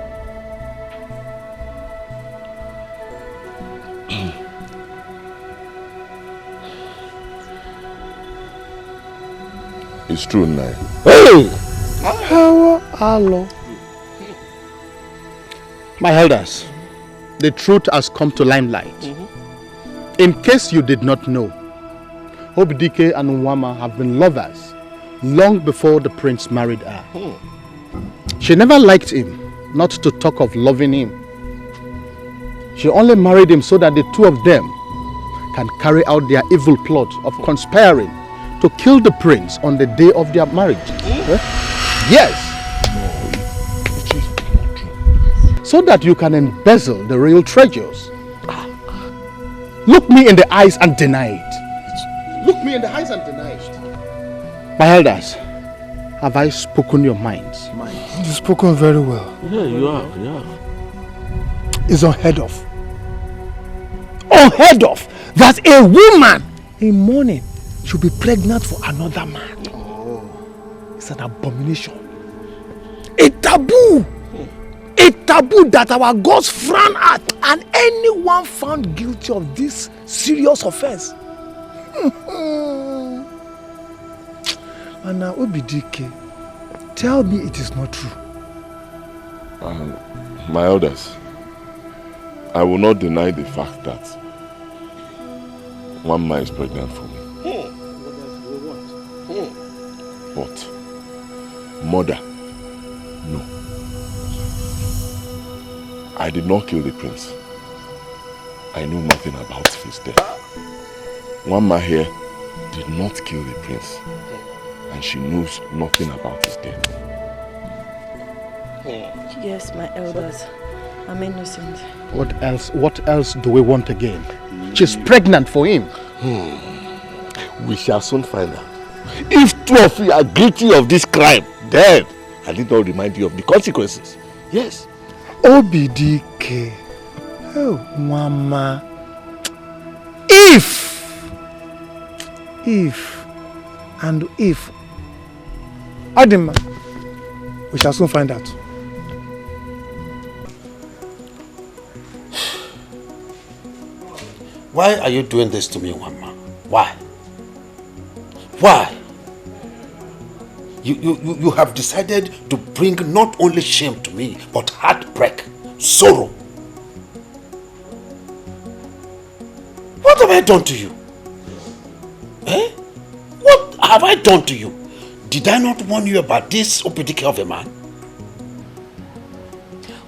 It's true, Nai. Hey! Hello. My elders, the truth has come to limelight. In case you did not know, Obidike and Nwama have been lovers long before the prince married her. She never liked him, not to talk of loving him. She only married him so that the two of them can carry out their evil plot of conspiring to kill the prince on the day of their marriage. Yes. So that you can embezzle the real treasures. Look me in the eyes and deny it. Look me in the eyes and deny it. My elders, have I spoken your minds? You've spoken very well. Yeah, you have, yeah. It's unheard of. Unheard of that a woman in mourning should be pregnant for another man. It's an abomination. A taboo. A taboo that our gods frown at, and anyone found guilty of this serious offense. And now, Obidike, tell me it is not true. My elders, I will not deny the fact that one man is pregnant for me. But mother, no. I did not kill the prince. I know nothing about his death. One man here did not kill the prince, and she knows nothing about his death. Yes, my elders. I'm innocent. What else do we want again? She's pregnant for him. We shall soon find out. If two of you are guilty of this crime, then I need not remind you of the consequences. Yes. OBDK. Oh, Mama. If Adima, we shall soon find out. Why are you doing this to me, Mama? Why? Why? You have decided to bring not only shame to me, but heartbreak, sorrow. What have I done to you? Eh? What have I done to you? Did I not warn you about this opidike of a man?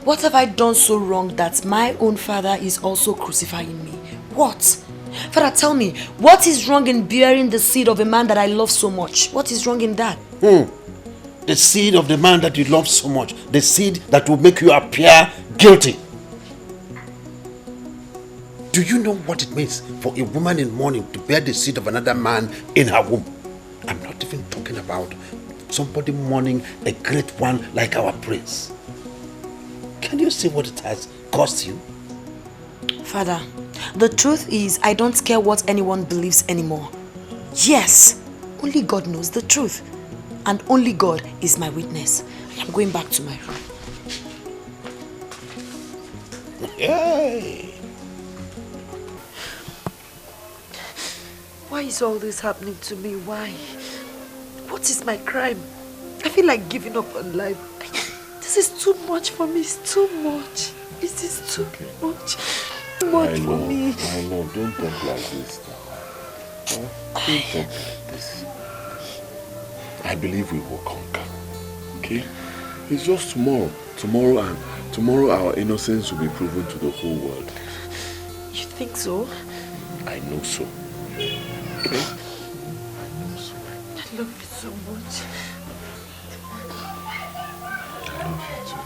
What have I done so wrong that my own father is also crucifying me? What? Father, tell me, what is wrong in bearing the seed of a man that I love so much? What is wrong in that? The seed of the man that you love so much. The seed that will make you appear guilty. Do you know what it means for a woman in mourning to bear the seed of another man in her womb? I'm not even talking about somebody mourning a great one like our prince. Can you see what it has cost you? Father, the truth is I don't care what anyone believes anymore. Yes, only God knows the truth. And only God is my witness. I'm going back to my room. Hey. Why is all this happening to me? Why? What is my crime? I feel like giving up on life. This is too much for me. It's too much. This is too much. Too much for me. I know. Don't think like this now. Don't think like this. I believe we will conquer. Okay? It's just tomorrow. Tomorrow our innocence will be proven to the whole world. You think so? I know so. Okay? I know so. I love you so much. I love you too.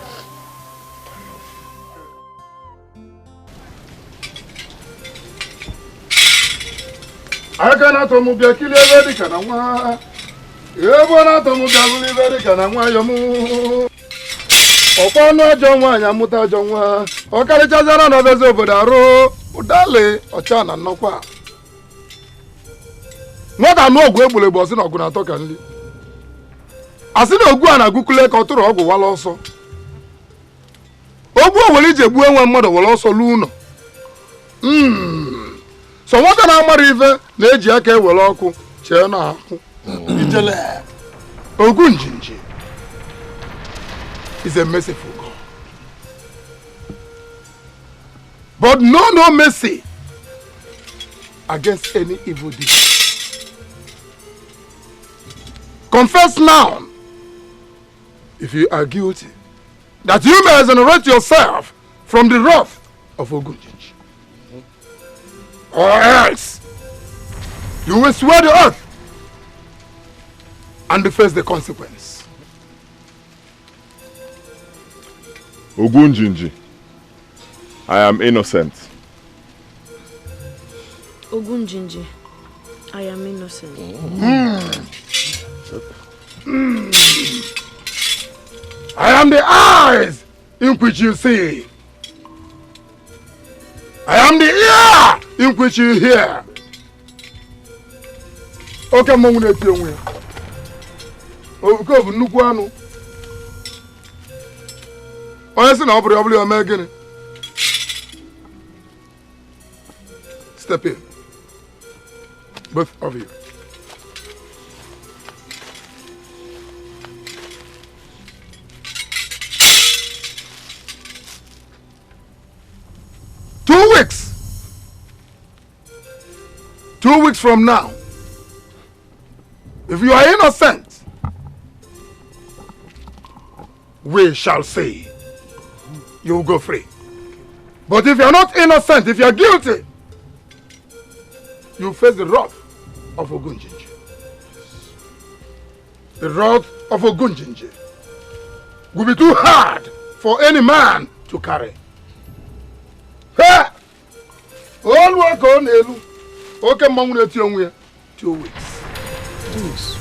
I cannot move the killer very can I. You want to move the very can I. Upon no John, I am Muta John. O Carichazana of the Zobodaro, Udale, or Chana Nokwa. Not a no Gwebule was in Ogunatokanli. As in Oguana Gukule Kotor Ogu while also. Ogu will eat a one mother will also luno. So what an Amarive, Nejake will oku, Chena, Itele, Ogunjinji is a merciful God. But no mercy against any evil deed. Confess now, if you are guilty, that you may exonerate yourself from the wrath of Ogunjinji. Or else, you will swear the earth and face the consequence. Ogunjinji, I am innocent. Ogunjinji, I am innocent. I am the eyes in which you see. I am the ear in which you hear. Okay, I'm going to tell you. Okay, Nukuano. I said, I'm probably American. Step in. Both of you. Two weeks from now, if you are innocent, we shall say you will go free. But if you are not innocent, if you are guilty, you face the wrath of Ogunjinji. The wrath of Ogunjinji. will be too hard for any man to carry. Hey! All work on Elu. Okay, Mom, let you away. 2 weeks. 2 weeks.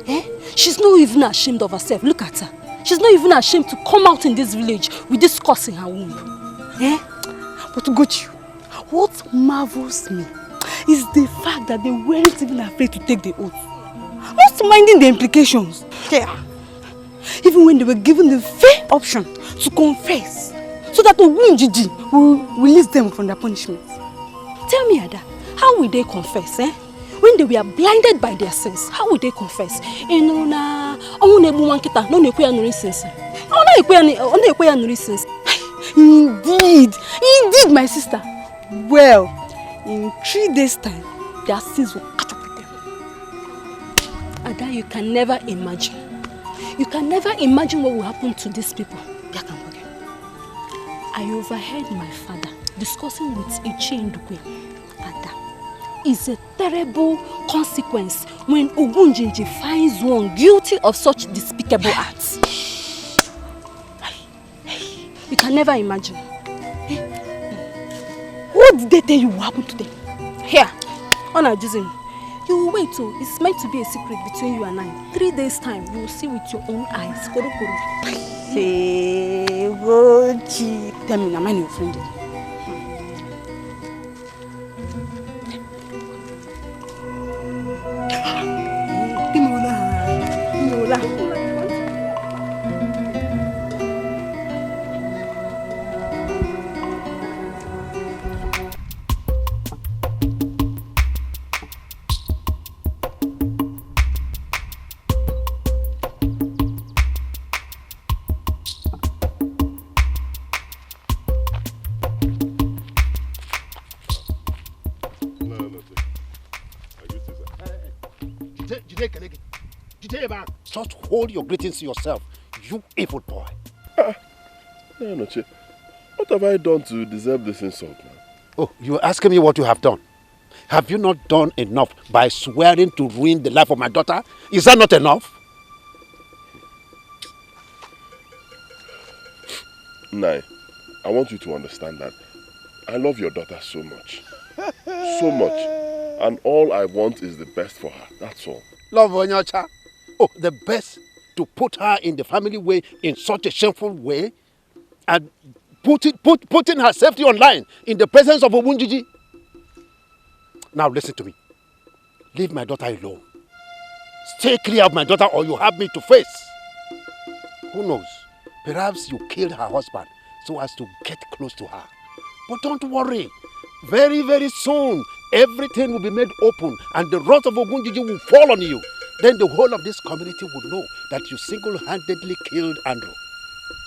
Hey, she's not even ashamed of herself. Look at her. She's not even ashamed to come out in this village with this curse in her womb. But Gochi, what marvels me is the fact that they weren't even afraid to take the oath. Not minding the implications. Yeah. Even when they were given the fair option to confess, so that Ogunjiji will release them from their punishment. Tell me, Ada, how will they confess, when they were blinded by their sins? How will they confess? Indeed, my sister. Well, in 3 days' time, their sins will catch up with them. Ada, you can never imagine. You can never imagine what will happen to these people. I overheard my father discussing with Ichi Ndukwe. Ada, it's a terrible consequence when Ogunjinji finds one guilty of such despicable acts. You can never imagine. What did they tell you will happen to them? Here, Honor Jizim, you will wait till it's meant to be a secret between you and I. 3 days' time, you will see with your own eyes. Koro koro. Hey, Gochi. Tell me, am I your friend? Just hold your greetings to yourself, you evil boy. Noche, what have I done to deserve this insult now? Oh, you're asking me what you have done? Have you not done enough by swearing to ruin the life of my daughter? Is that not enough? Nai, I want you to understand that I love your daughter so much. So much. And all I want is the best for her. That's all. Love Onyacha. Oh, the best to put her in the family way in such a shameful way and putting her safety online in the presence of Ogunjiji. Now listen to me. Leave my daughter alone. Stay clear of my daughter or you have me to face. Who knows? Perhaps you killed her husband so as to get close to her. But don't worry. Very, very soon, everything will be made open and the wrath of Ogunjiji will fall on you. Then the whole of this community would know that you single-handedly killed Andrew,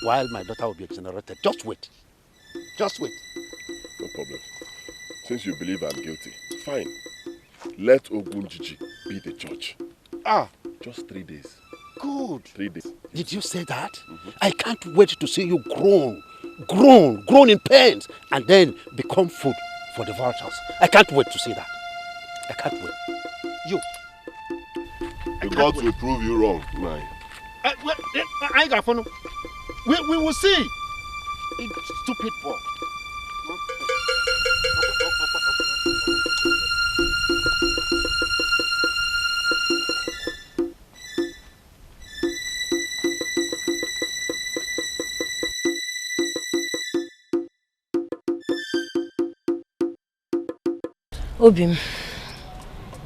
while my daughter will be exonerated. Just wait. Just wait. No problem. Since you believe I'm guilty, fine. Let Ogunjiji be the judge. Just 3 days. Good. 3 days. Did you say that? I can't wait to see you grown in pains, and then become food for the vultures. I can't wait to see that. I can't wait. You. The gods will prove you wrong, Nai. I got fun. We will see. Stupid boy. Obim,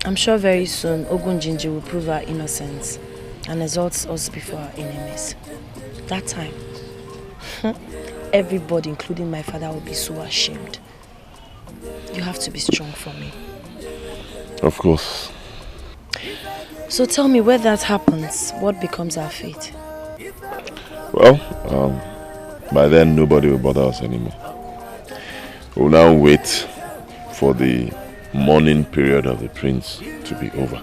I'm sure very soon Ogunjinji will prove her innocence. and exalts us before our enemies. That time, everybody, including my father, will be so ashamed. You have to be strong for me. Of course. So tell me, where that happens, what becomes our fate? Well, by then nobody will bother us anymore. We'll now wait for the mourning period of the prince to be over.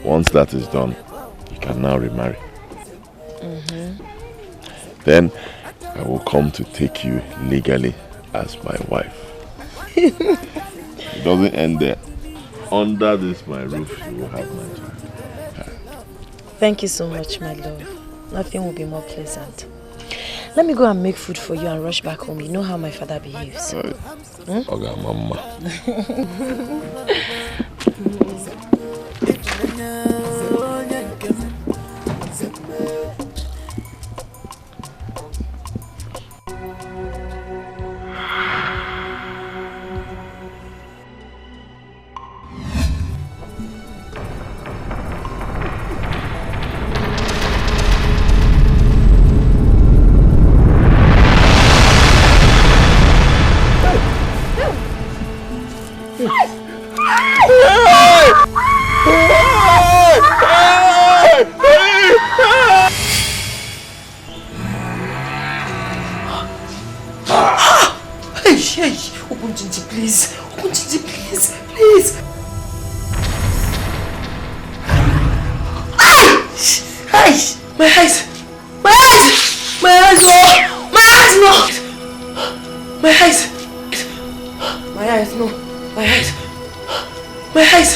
Once that is done, you can now remarry. Then I will come to take you legally as my wife. It doesn't end there. Under this my roof, you will have my child. Thank you so much, my love. Nothing will be more pleasant. Let me go and make food for you and rush back home. You know how my father behaves. Okay, mama. Open Gigi, please. Open Gigi, please. Please. Hey! My eyes! My eyes! My eyes, no! My eyes, no! My eyes! My eyes, no! My eyes! My eyes!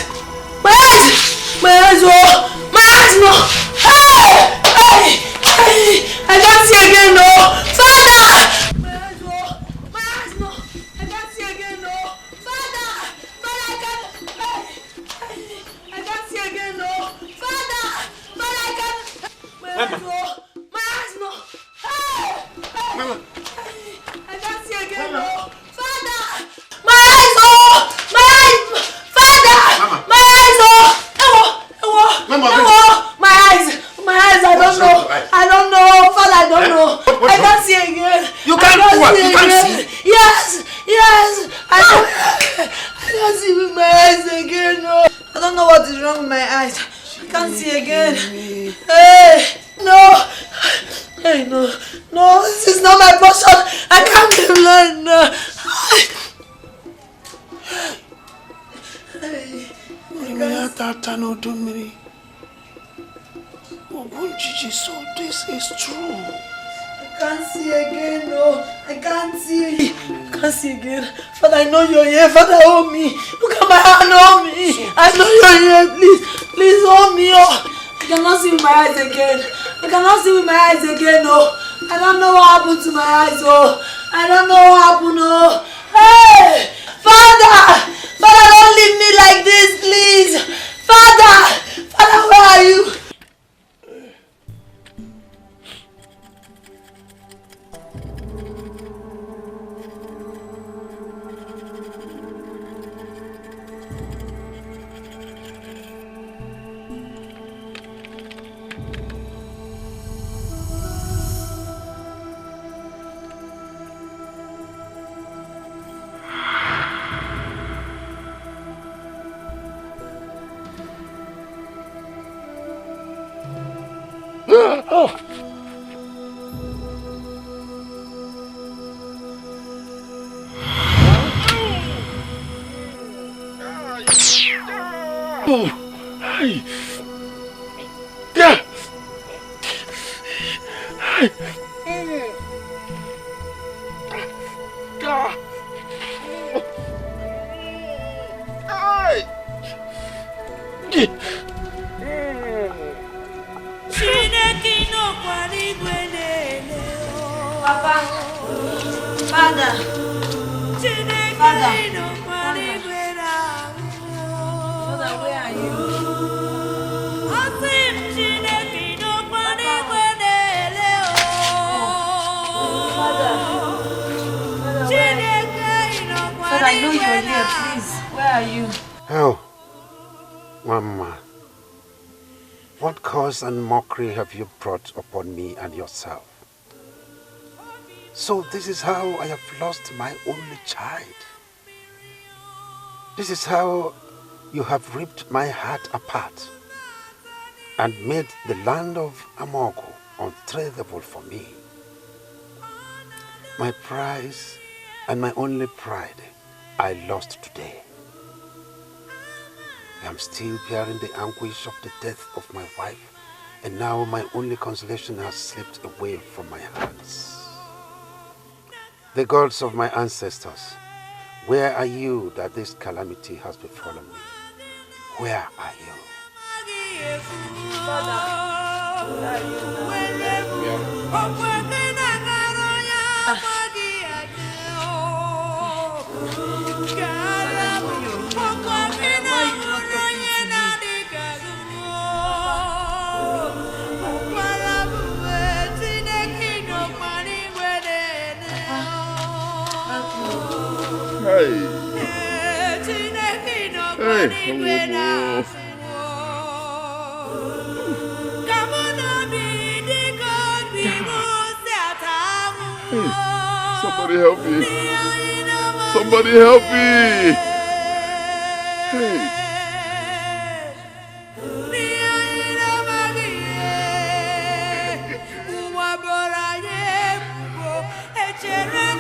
My eyes! My eyes, oh! My eyes, no! Hey! Hey! Hey! I can't see again, no! Father! Father, hold me. Look at my hand, hold me. I know you're here. Please hold me. Oh. I cannot see with my eyes again. I cannot see with my eyes again. Oh. I don't know what happened to my eyes. Oh. I don't know what happened. Oh. Hey, Father, don't leave me like this, please. Father, where are you? I know you're here, please. Where are you? Oh, Mama. What curse and mockery have you brought upon me and yourself? So this is how I have lost my only child. This is how you have ripped my heart apart and made the land of Amogo untradeable for me. My prize and my only pride I lost today. I am still bearing the anguish of the death of my wife, and now my only consolation has slipped away from my hands. The gods of my ancestors, where are you that this calamity has befallen me? Where are you? Hey. Somebody help me. Somebody help me. Hey.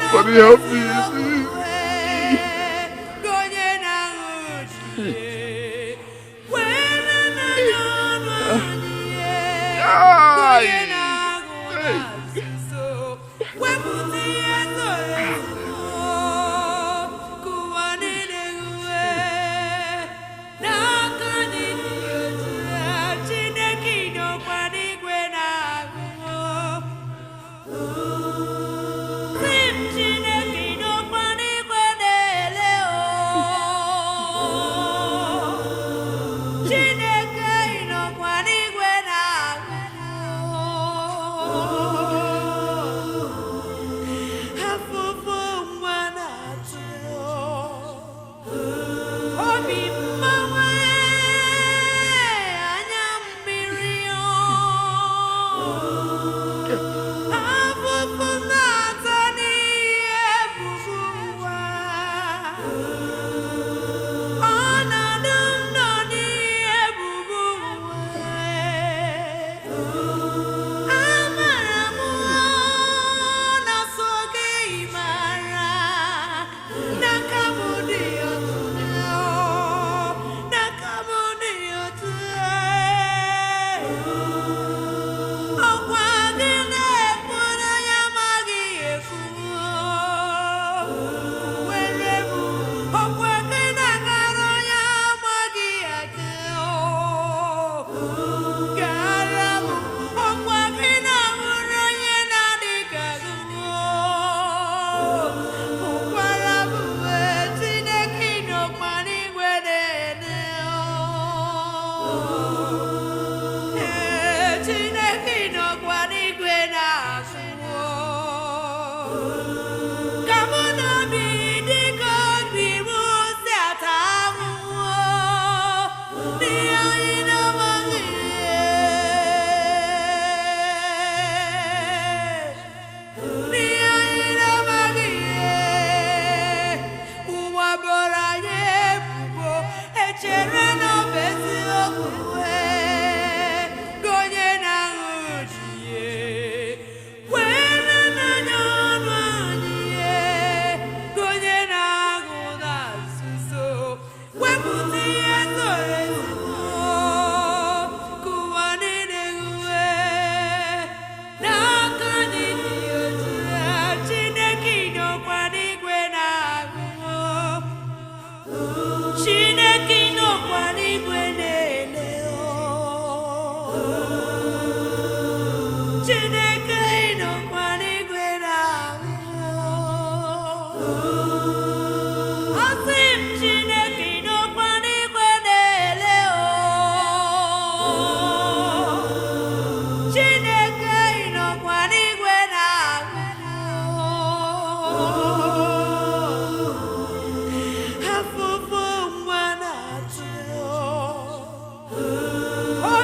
Somebody help me.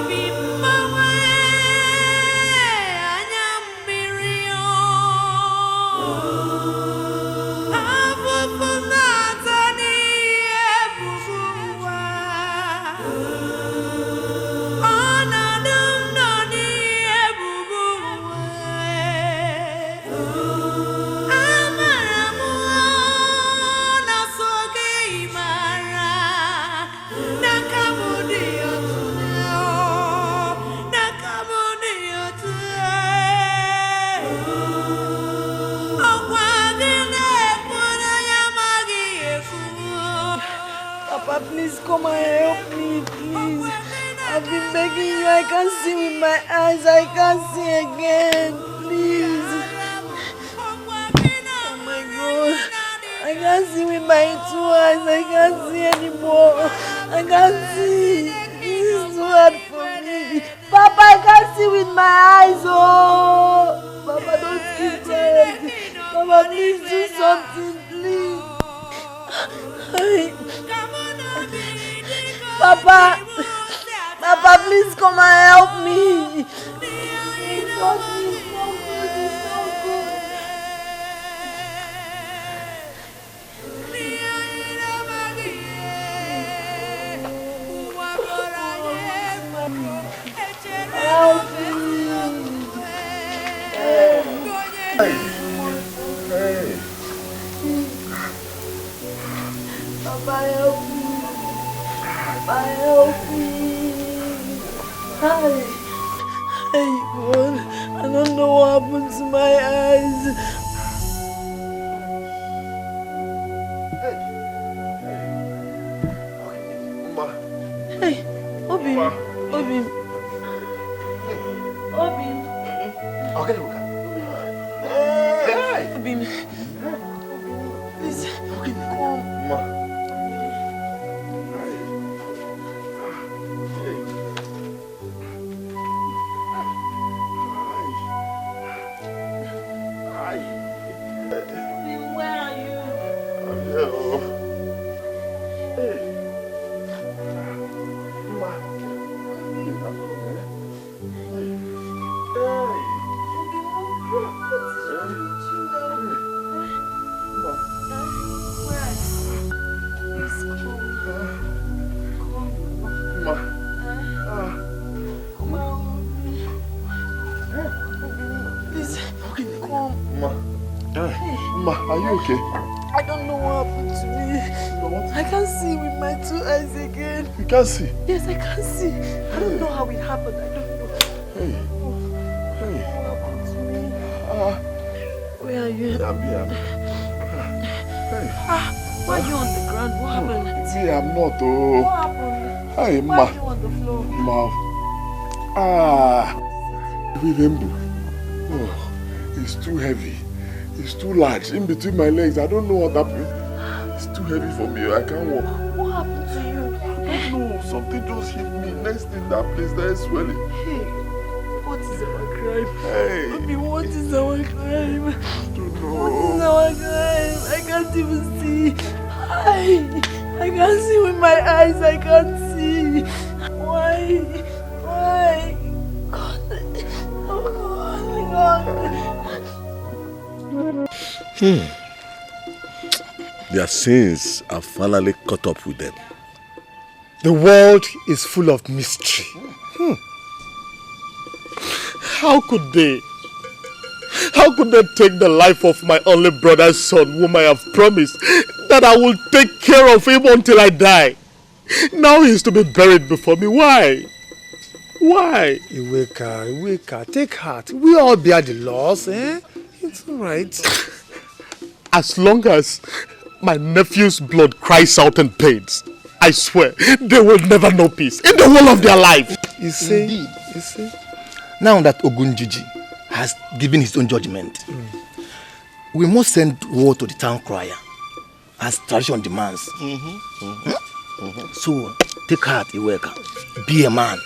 Be please come and help me, please. I've been begging you. I can't see with my eyes. I can't see again. Please. Oh my God. I can't see with my 2 eyes. I can't see anymore. I can't see. This is too hard for me. Papa, I can't see with my eyes. Oh, Papa, don't keep quiet. Papa, please do something, please. Papa, Papa, please come and help me. It's not good. It's not good. It's not good. Help me. Papa, help me. Papa, help me. Hi. Hey, God. I don't know what happened to my eyes. Hey, Obi. Obi. Obi. Okay, look. Obi. Please, come. Where are you? Ma, are you okay? I don't know what happened to me. I can't see with my 2 eyes again. You can't see? Yes, I can't see. I don't know how it happened. I don't know. Hey. Hey. What happened to me? Where are you? I'm here. Hey. Why are you on the ground? What happened? Me, I'm not. Oh. What happened? Hey, Why Ma. are you on the floor? Remember. Oh, it's too heavy. It's too large. In between my legs. I don't know what happened. It's too heavy for me. I can't walk. What happened to you? I don't know. Something just hit me. Next thing, that place there is swelling. Hey, what is our crime? Hey. Baby, what is our crime? I don't know. What is our crime? I can't even see. I can't see with my eyes. I can't see. Why? Why? God. Oh God. Their sins have finally caught up with them. The world is full of mystery. How could they take the life of my only brother's son, whom I have promised that I will take care of him until I die? Now he is to be buried before me. Why? Why? Iweka, take heart. We all bear the loss, eh? It's all right. As long as my nephew's blood cries out in pains, I swear they will never know peace in the whole of their life. You see? Now that Ogunjiji has given his own judgment, we must send word to the town crier as tradition demands. So, take heart, Iweka. Be a man.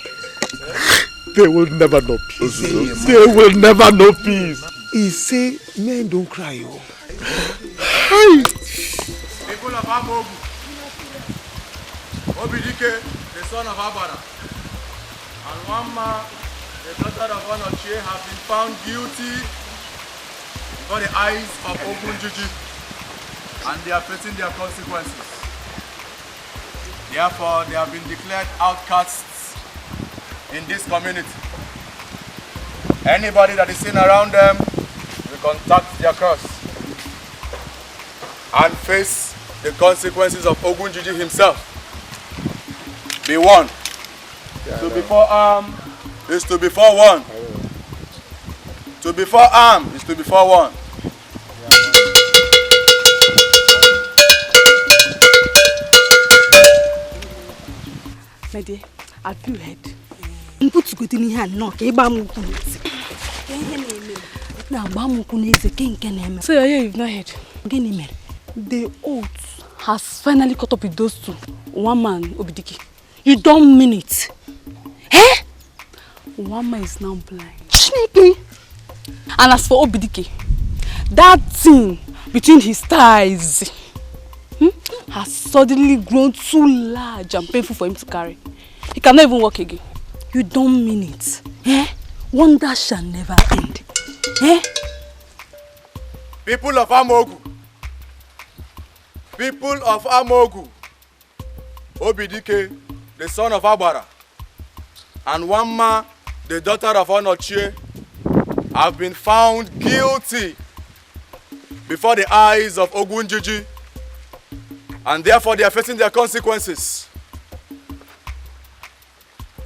They will never know peace. They will never know peace. He say, men don't cry. Hey. People of Amogu, Obidike, the son of Abada, and Wamma, the daughter of Onochie, have been found guilty before the eyes of Ogunjiji, and they are facing their consequences. Therefore, they have been declared outcasts in this community. Anybody that is seen around them will contact their curse and face the consequences of Ogunjiji himself. Be warned. To be forearmed is to be forewarned. To be forearmed is to be forewarned. My dear, I feel head. Put to go to here and knock. So you've not heard. The oath has finally caught up with those two. One man, Obidike. You don't mean it. Eh? One man is now blind. Sneaky. And as for Obidike, that thing between his thighs has suddenly grown too large and painful for him to carry. He cannot even walk again. You don't mean it. Eh? Wonder shall never end. Eh? People of Amogu. People of Amogu. Obidike, the son of Abara, and Wamma, the daughter of Onochie, have been found guilty before the eyes of Ogunjiji, and therefore they are facing their consequences.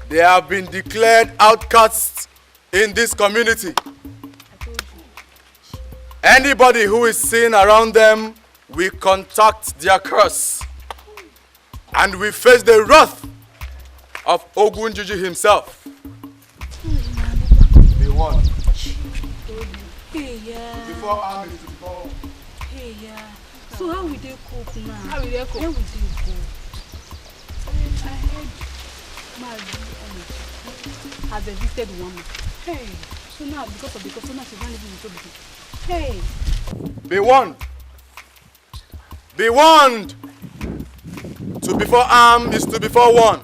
They have been declared outcasts in this community. Anybody who is seen around them will contact their curse, and we face the wrath of Ogunjiji himself. Be warned. Hey, yeah. Before army to fall. Hey, yeah. So how will they cope now? How will they cope? Where will they go? I heard my has evicted one. Hey. So now because of the customer she's not living with Obidike. Hey. Be warned. Be warned. To before arm is to before one.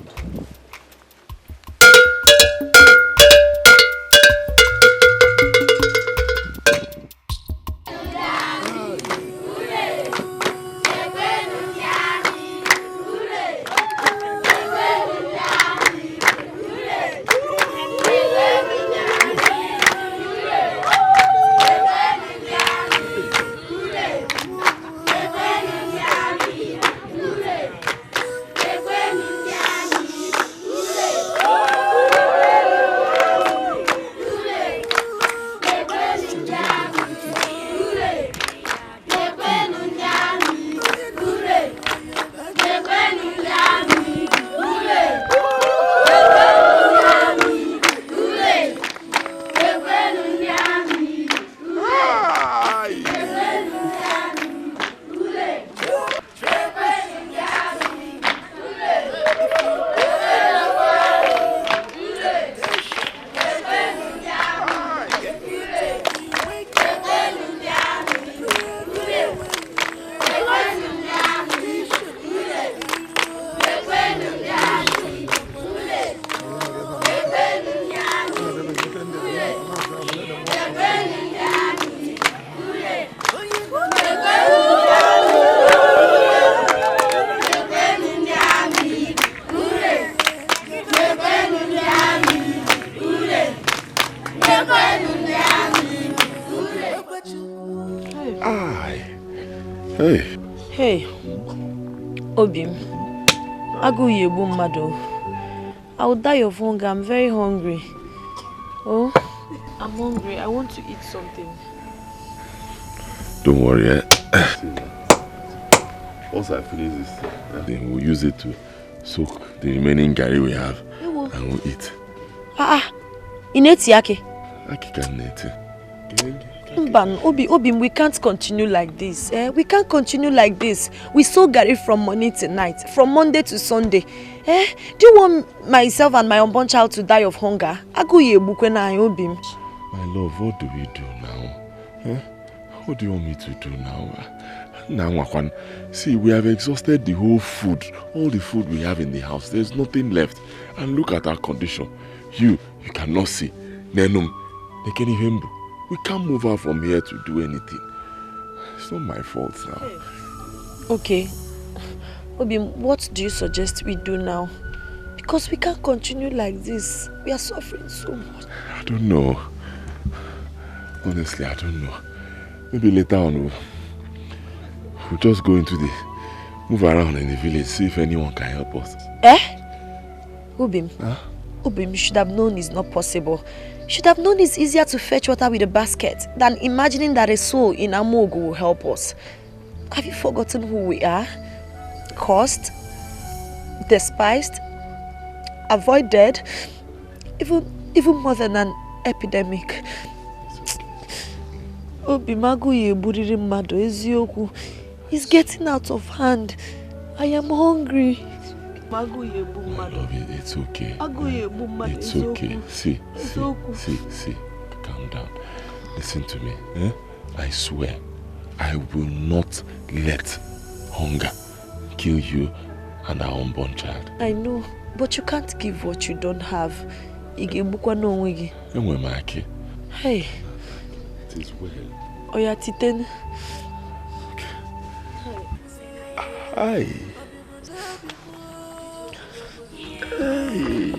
Obim, Aguyebu Mado. I will die of hunger. I'm very hungry. Oh, I'm hungry. I want to eat something. Don't worry. Once I finish this, then we'll use it to soak the remaining garri we have, and we'll eat. Ineti ake. Ake can neti. Mban, Obim, we can't continue like this. We can't continue like this. We soak garri from morning to night, from Monday to Sunday. Do you want myself and my unborn child to die of hunger? Obim. My love, what do we do now? What do you want me to do now? Now, see, we have exhausted the whole food, all the food we have in the house. There's nothing left. And look at our condition. You cannot see. Nenum, Nekenihembu. We can't move out from here to do anything. It's not my fault now. Okay. Obim, what do you suggest we do now? Because we can't continue like this. We are suffering so much. I don't know. Honestly, I don't know. Maybe later on we'll just go move around in the village, see if anyone can help us. Obim. Obim, you should have known it's not possible. You should have known it's easier to fetch water with a basket than imagining that a soul in Amogu will help us. Have you forgotten who we are? Cursed? Despised? avoided. Even more than an epidemic. It's getting out of hand. I am hungry. My love, it's okay. It's okay. See. Calm down. Listen to me. I swear, I will not let hunger kill you and our unborn child. I know, but you can't give what you don't have. Hey. It is well. Oya titen. Hi. Hey.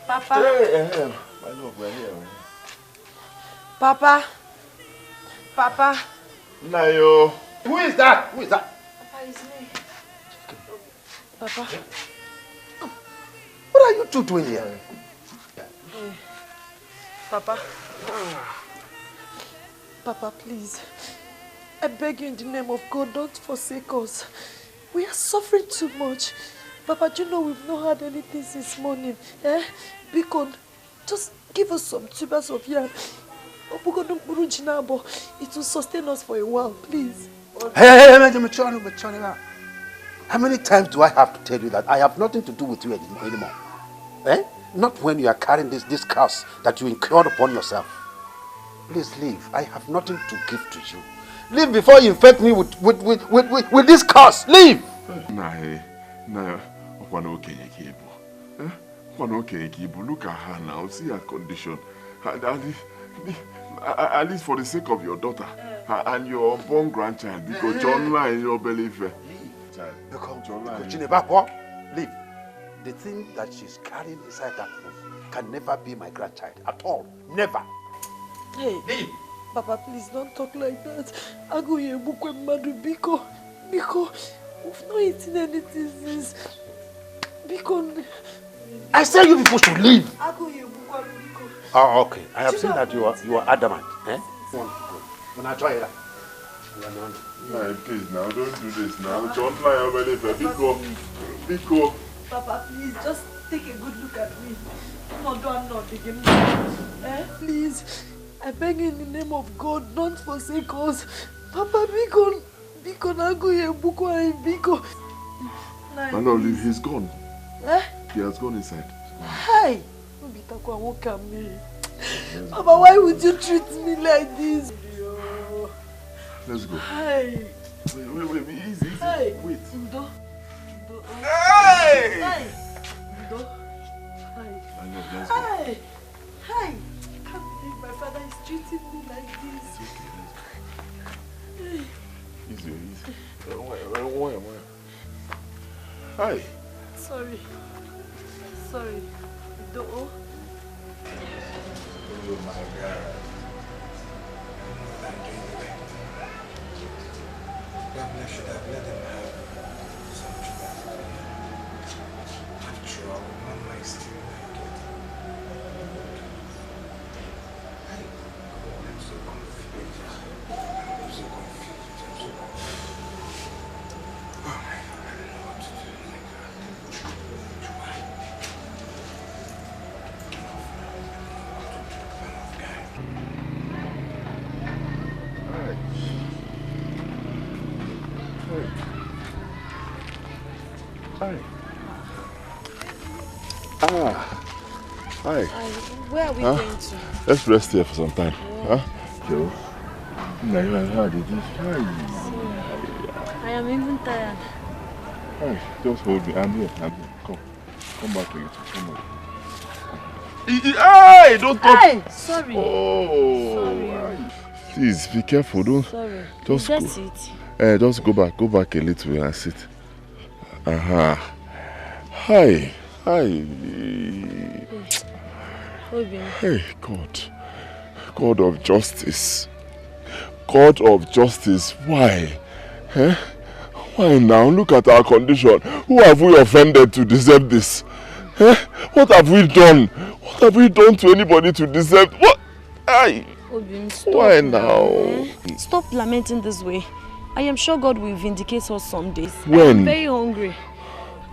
Papa. Hey, my love, we're here. Papa. Papa. Nayo. Who is that? Papa, it's me. Papa. What are you two doing here? Papa. Papa, please. I beg you in the name of God, don't forsake us. We are suffering too much. Papa, do you know we've not had anything since morning? Because just give us some tubers of yam. It will sustain us for a while, please. Hey, how many times do I have to tell you that I have nothing to do with you anymore? Not when you are carrying this curse that you incurred upon yourself. Please leave. I have nothing to give to you. Leave before you infect me with this curse. Leave! Look at her now. See her condition. At least for the sake of your daughter and your unborn grandchild, because John and your belly. Leave. The thing that she's carrying inside that room can never be my grandchild at all. Never. Hey, leave. Papa, please don't talk like that. Biko, we've not eaten anything since. Biko. I said you people should leave. Oh, okay. I have seen that you are adamant. When I try that. No, please now, don't do this now. Don't lie over there. Biko. Papa, please, just take a good look at me. I'm not digging. Please, I beg you in the name of God, don't forsake us. Papa, Biko, Biko. My love, he's gone. He has gone inside. Hi. Papa, why would you treat me like this? Let's go. Hi. Wait, easy. Hi. Wait. Hey! Hi. I know, let's go. Hi. I can't believe my father is treating easy. Hi. Sorry. Do. Oh my God. Probably I should have let them have some sugar. After all, Mama is still like it. I'm so confused. Oh my God, I don't know what to do. Hi. Ah. Hi. Where are we going to? Let's rest here for some time. Huh? Joe? How did you? I am even tired. Hi. Just hold me. I'm here. Come back a little. Come on. Hey! Don't touch. Hey! Sorry. Oh. Sorry. Please be careful. Don't. Sorry. Just go. Just go back a little and sit. Hi. Hey, God of justice. Why? Why now? Look at our condition. Who have we offended to deserve this? What have we done? What have we done to anybody to deserve? What? Why now? Stop lamenting this way. I am sure God will vindicate us some days. When? I am very hungry.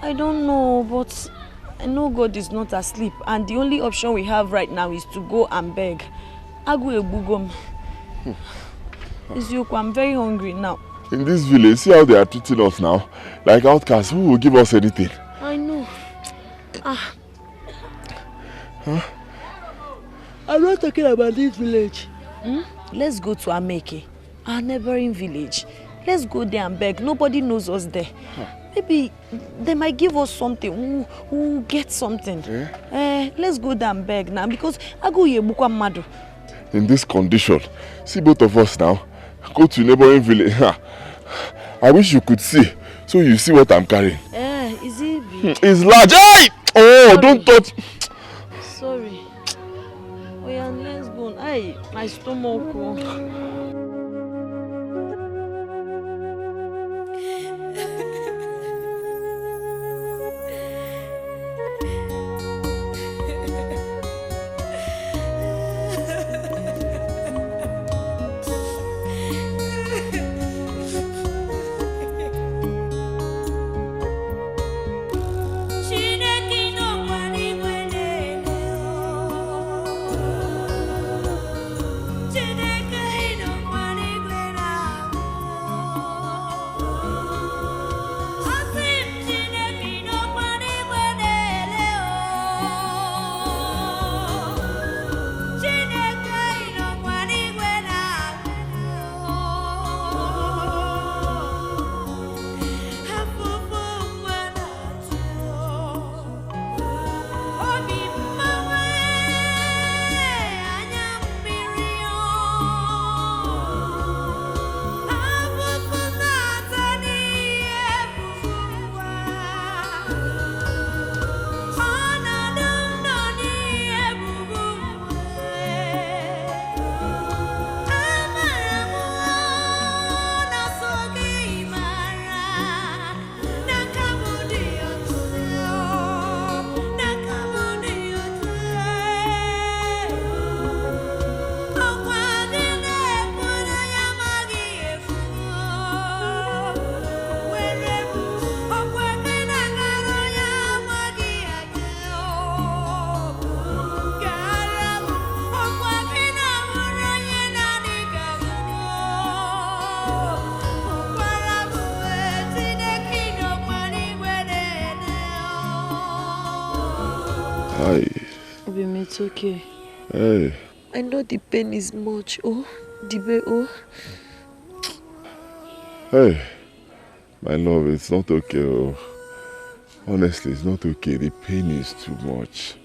I don't know, but I know God is not asleep, and the only option we have right now is to go and beg. Agu ebugom. I'm very hungry now. In this village, see how they are treating us now? Like outcasts. Who will give us anything? I know. Huh? I'm not talking about this village. Let's go to Ameke, our neighboring village. Let's go there and beg. Nobody knows us there. Maybe they might give us something. We'll get something. Let's go there and beg now, because in this condition, see both of us now. Go to neighboring village. I wish you could see, so you see what I'm carrying. Is it big? It's large. Hey! Oh, sorry. Don't touch. Sorry. Oh yeah, let's go. Hey, my stomach. It's okay. Hey. I know the pain is much. Hey, my love, it's not okay. Honestly, it's not okay. The pain is too much.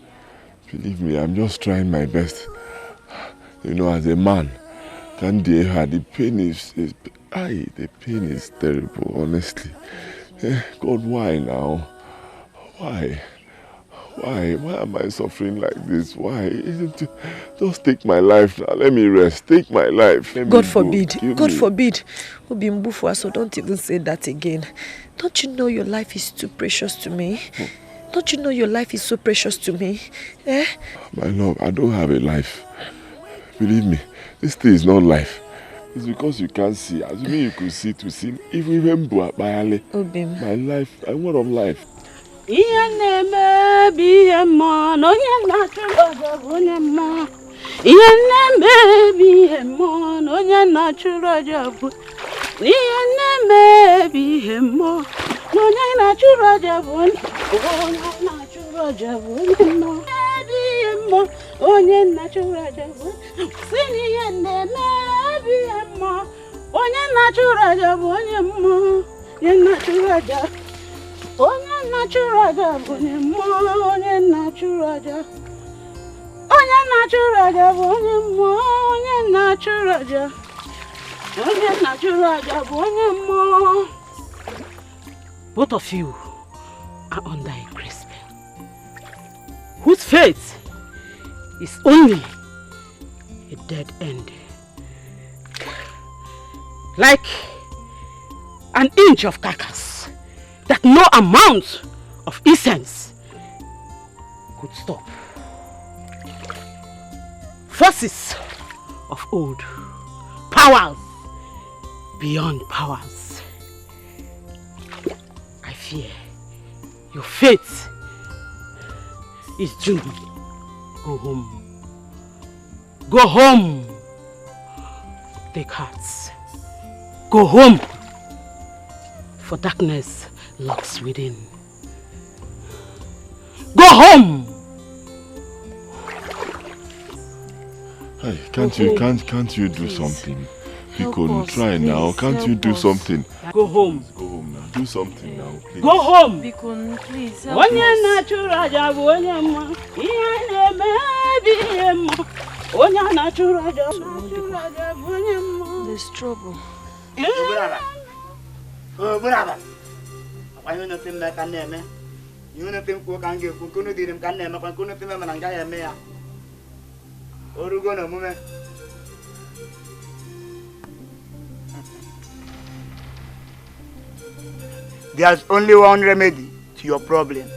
Believe me, I'm just trying my best. You know, as a man, can't deal her. The pain is The pain is terrible, honestly. God, why now? Why? Why? Why am I suffering like this? Why? Just take my life now. Let me rest. Take my life. God forbid. God forbid. So don't even say that again. Don't you know your life is too precious to me? Don't you know your life is so precious to me? Eh? My love, I don't have a life. Believe me, this thing is not life. It's because you can't see. Assuming you could see to see. If we remember my life, I want of life. Both of you are under a grace spell, whose fate is only a dead end. Like an inch of carcass that no amount of essence could stop. Forces of old, powers beyond powers. I fear your fate is doomed. Go home. Go home. Take hearts. Go home. For darkness lurks within. Go home. Hey, can't you do something? Because try now. Can't you do something? Go home. Go home now. Do something now, please. Go home. Bikon, please help us. There's trouble. There's only one remedy to your problem.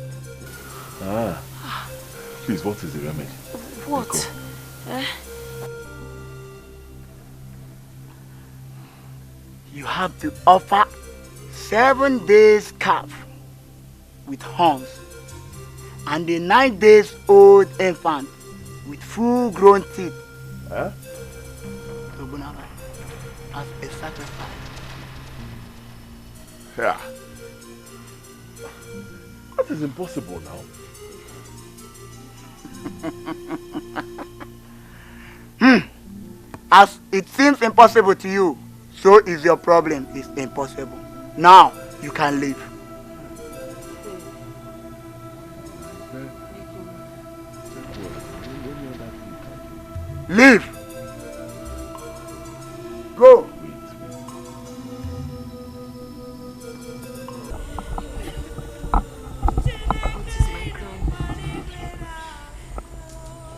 Please, what is the remedy? What? You have to offer 7 days calf with horns and a 9 days old infant with full-grown teeth. As a sacrifice. Yeah. That is impossible now. As it seems impossible to you, so is your problem is impossible. Now you can leave. Leave. Go.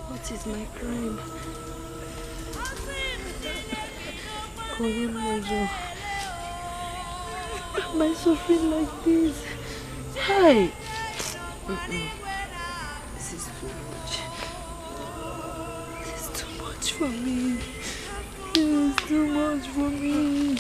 What is my crime? Am I suffering like this? Hi. This is too much. This is too much for me. This is too much for me.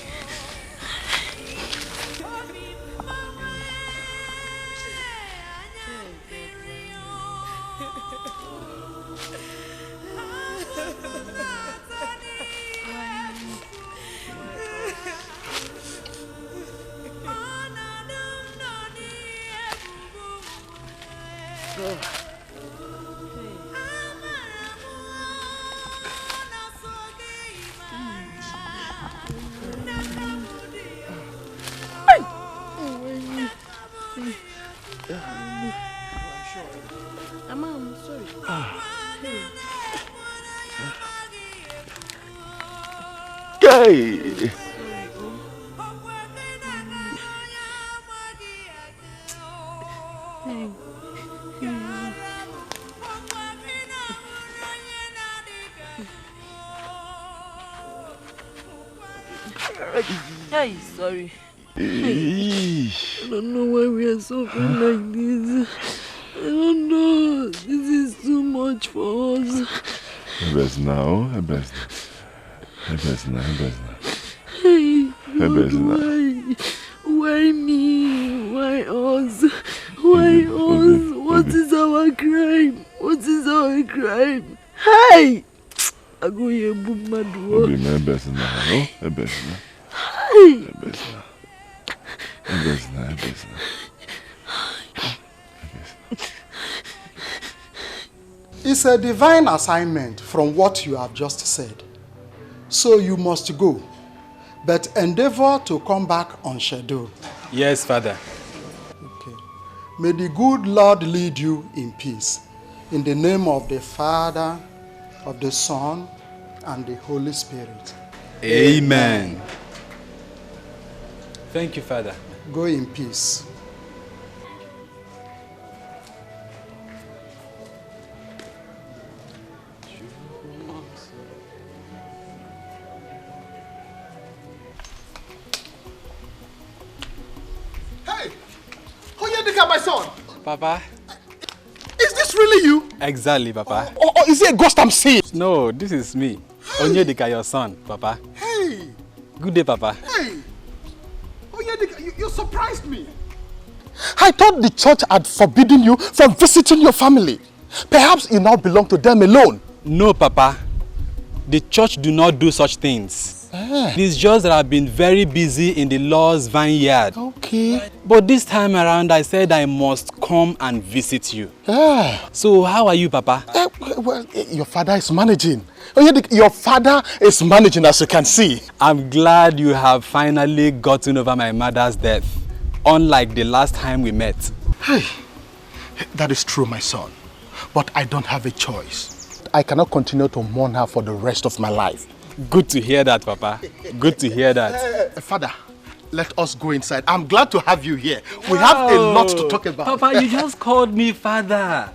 Hey, sorry. I don't know why we are suffering like this. I don't know. This is too much for us. Hebes now. Hey, why me? Why us? Why us? What is our crime? What is our crime? Hey! I go here, boom, my door. Hebes now. Hey! It's a divine assignment from what you have just said. So you must go, but endeavor to come back on schedule. Yes, Father. Okay. May the good Lord lead you in peace. In the name of the Father, of the Son, and the Holy Spirit. Amen. Thank you, Father. Go in peace. Hey! Onyedika, my son! Papa? Is this really you? Exactly, Papa. Or is it a ghost I'm seeing? No, this is me. Onyedika, your son, Papa. Hey! Good day, Papa. Hey! Onyedika, you surprised me. I thought the church had forbidden you from visiting your family. Perhaps you now belong to them alone. No, Papa. The church do not do such things. It's just that I've been very busy in the Lord's vineyard. Okay. But this time around, I said I must come and visit you. So how are you, Papa? Well, your father is managing. Your father is managing, as you can see. I'm glad you have finally gotten over my mother's death, unlike the last time we met. Hey, that is true, my son. But I don't have a choice. I cannot continue to mourn her for the rest of my life. Good to hear that, Papa. Good to hear that. Father, let us go inside. I'm glad to have you here. We have a lot to talk about. Papa, you just called me father.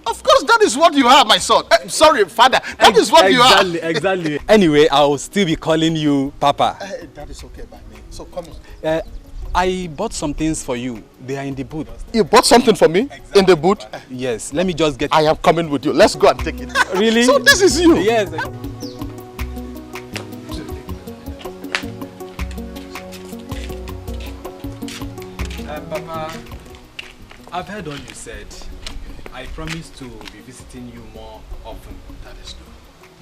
Of course, that is what you are, my son. Sorry, father. That is what you are. Exactly. Anyway, I will still be calling you Papa. That is okay by me. So come on. I bought some things for you. They are in the boot. You bought something for me? In the boot? Yes. Let me just get... I am coming with you. Let's go and take it. Really? So this is you? Yes. Papa, I've heard all you said. I promise to be visiting you more often. That is good.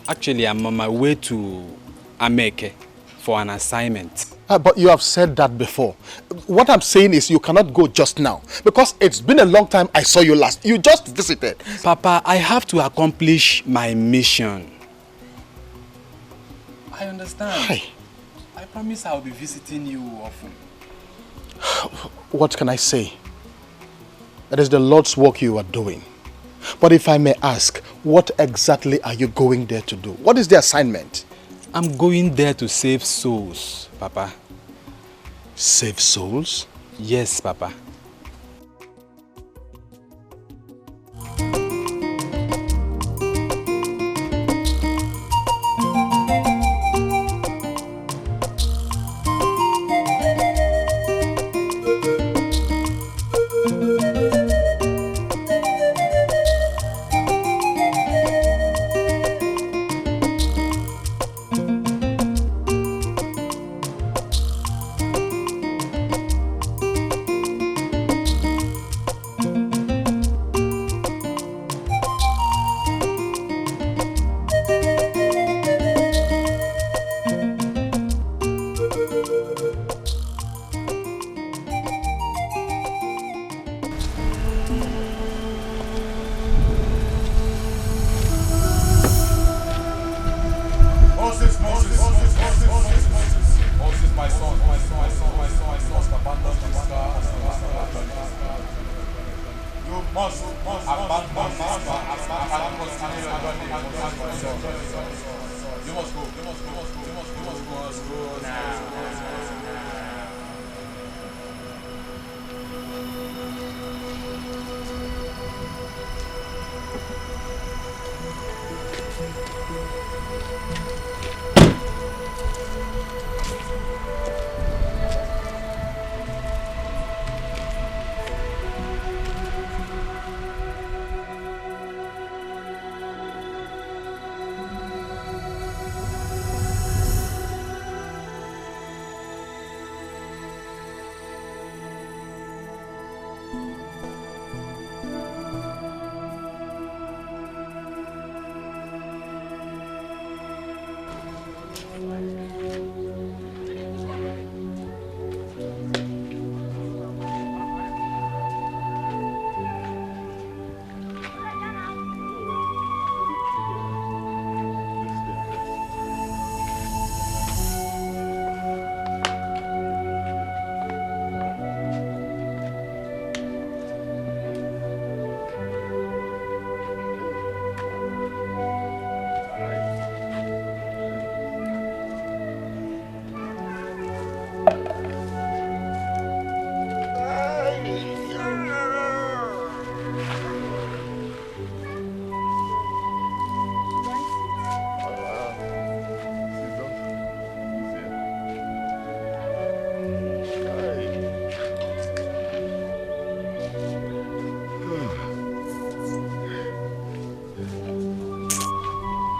Actually, I'm on my way to Ameke for an assignment. But you have said that before. What I'm saying is you cannot go just now. Because it's been a long time I saw you last. You just visited. Papa, I have to accomplish my mission. I understand. Hi. I promise I'll be visiting you often. What can I say? It is the Lord's work you are doing. But if I may ask, what exactly are you going there to do? What is the assignment? I'm going there to save souls, Papa. Save souls? Yes, Papa.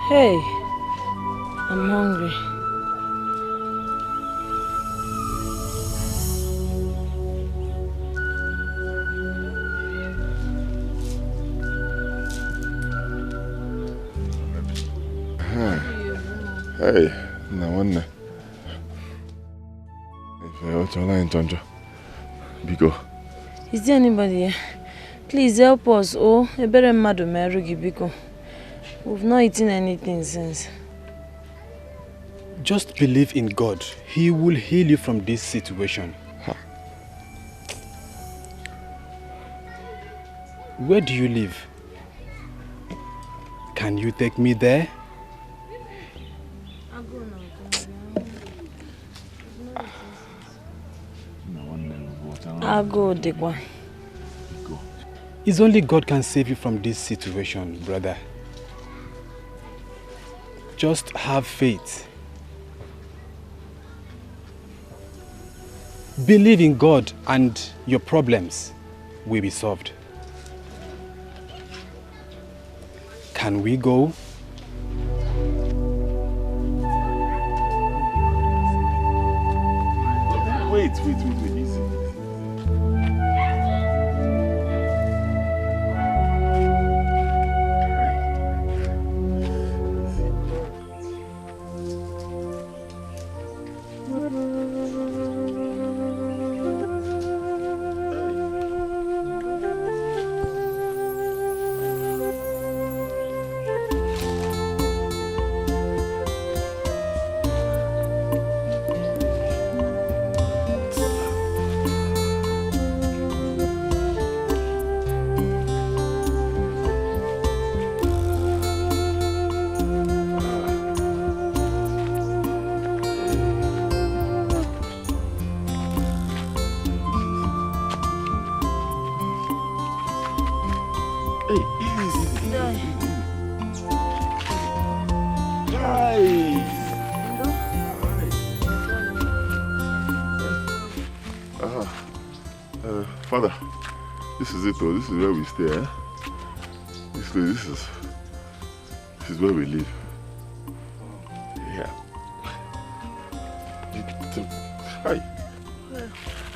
Hey, I'm hungry. Hey, no wonder. What's your line, Tonjo? Biko. Is there anybody here? Please help us. Oh, a better madam, Biko. We've not eaten anything since. Just believe in God. He will heal you from this situation. Huh. Where do you live? Can you take me there? I'll go, Degwa. It's only God can save you from this situation, brother. Just have faith. Believe in God and your problems will be solved. Can we go? Wait, easy. Father, this is it, though. This is where we stay, eh? This is where we live. Yeah. Hi.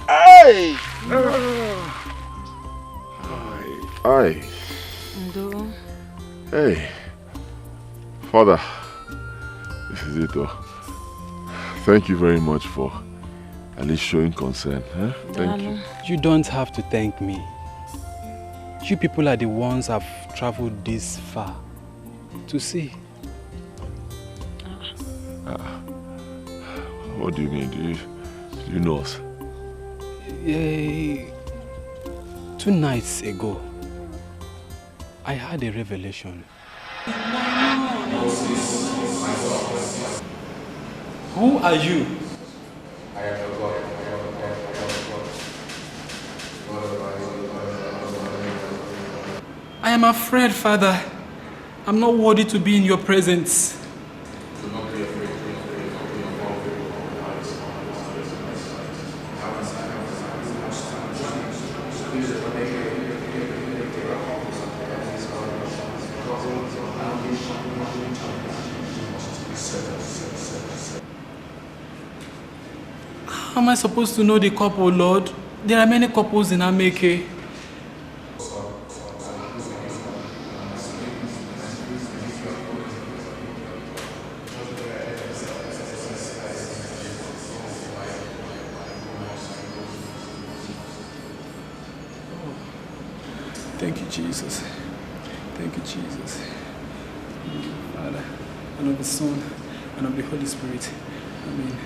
Hey! Hi. Hey. Father, this is it, though. Thank you very much for at least showing concern. Huh? Thank you. You don't have to thank me. You people are the ones who have traveled this far to see. What do you mean? Do you know us? 2 nights ago, I had a revelation. Who are you? I am your God. I am afraid, Father. I'm not worthy to be in your presence. Do not be afraid. How am I supposed to know the couple, Lord? There are many couples in Ameke. Thank you, Jesus. Thank you, Jesus. Father, and of the Son, and of the Holy Spirit. Amen.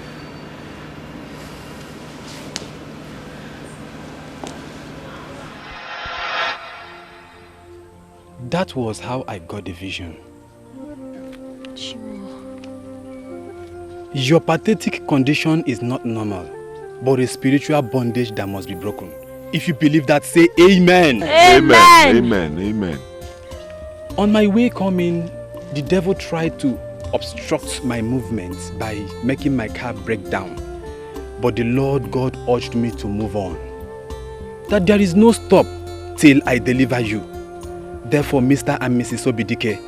That was how I got the vision. Your pathetic condition is not normal, but a spiritual bondage that must be broken. If you believe that, say amen. Amen. Amen. Amen. On my way coming, the devil tried to obstruct my movements by making my car break down. But the Lord God urged me to move on. That there is no stop till I deliver you. Therefore, Mr. and Mrs. Obidike,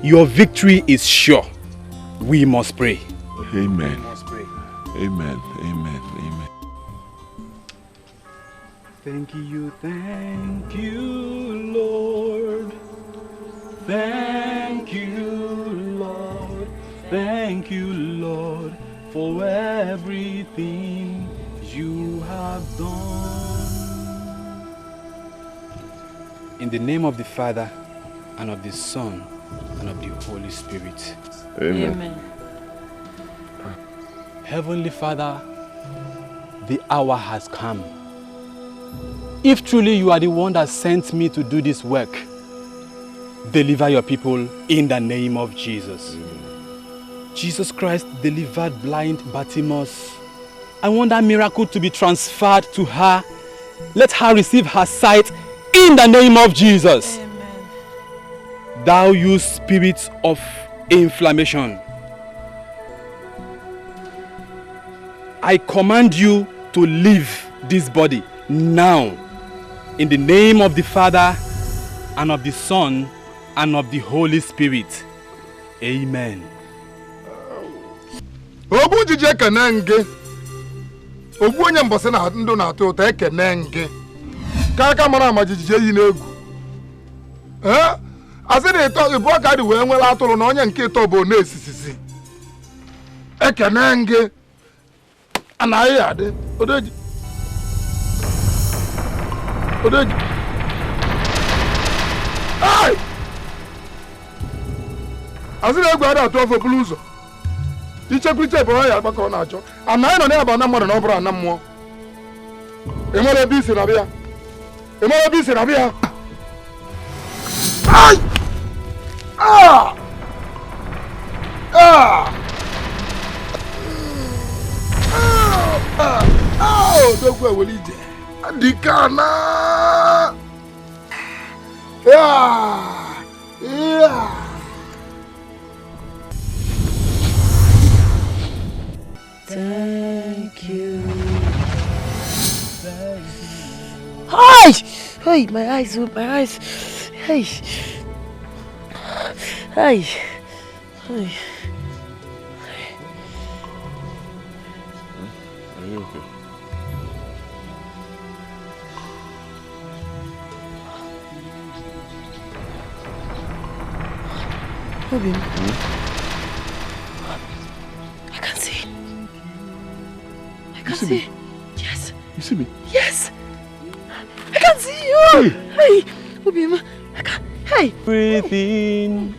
Your victory is sure. We must pray. Amen. We must pray. Amen. Amen. Amen. Thank you, Lord. Thank you, Lord. Thank you, Lord, for everything you have done. In the name of the Father, and of the Son, and of the Holy Spirit. Amen. Amen. Heavenly Father, the hour has come. If truly you are the one that sent me to do this work, deliver your people in the name of Jesus. Jesus Christ delivered blind Bartimaeus. I want that miracle to be transferred to her. Let her receive her sight in the name of Jesus. Amen. Thou you spirit of inflammation, I command you to leave this body now, in the name of the Father, and of the Son, and of the Holy Spirit. Amen. Obu jije ekene nge. Obu onye mbọsị na ndụ na-atọ ụtọ ekene nge. Ka aka mara ama jijije yi n'egwu. Asị na ịtọ ibu aka dị wee nwere atụrụ na onye nke ịtọ bụ na-esisisi. Ekene nge. Anaghị adị. Odeji. Odeji. Ai! Asị na egwu adị atụ ọfọ bulu ụzọ. Ichekwiche bụ ya akpaka ọ na-achọ. Anaghị nọ n'ebe na mmadụ na ọ bụrụ ana mmụọ. Enwere ebe isi na bịa. Enwere ebe isi na bịa. Ai! Ah! Ah! Oh, dogwe welije. Adikana. Yeah. Yeah. Thank you. Hi! Hey, my eyes, my eyes. Hey. Hey. Hey. Are you okay? Robin. I can see. I can see. Yes. You see me? Yes. I can see you. Hey. Robin. I can. Hey. Everything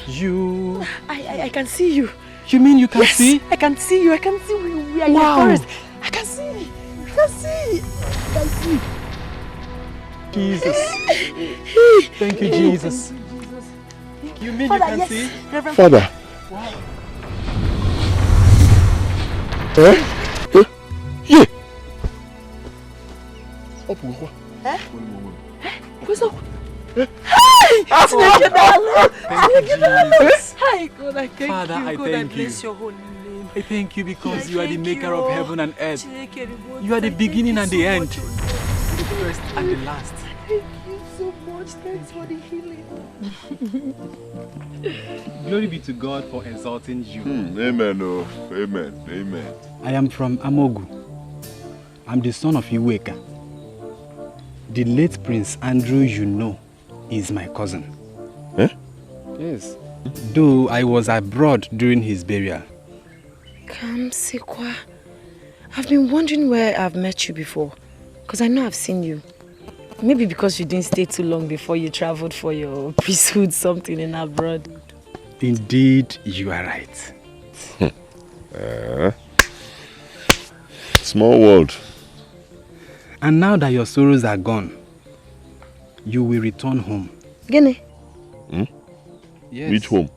you. I can see you. You mean you can see? I can see you. I can see we are in the forest. I can see. I can see. I can see. Jesus. Thank you, Jesus. You mean Father, you can yes. see? Reverend Father. Wow. Yeah. What's up? Hey! Snake darling! Snake darling! Hi, God, I thank Father, you. I God, thank I bless you. your holy name. I thank you because I you are the thank maker you. of heaven and earth. You are the beginning and the end. The first and the last. Thank you so much. Thanks for the healing. Glory be to God for exalting you. Amen. Oh. Amen. Amen. I am from Amogu. I'm the son of Iweka. The late Prince Andrew you know is my cousin. Eh? Yes. Though I was abroad during his burial. Kamsikwa, I've been wondering where I've met you before. Because I know I've seen you. Maybe because you didn't stay too long before you traveled for your priesthood something in abroad. Indeed, you are right. Small world. And now that your sorrows are gone, you will return home. Gene? Yes. Which home?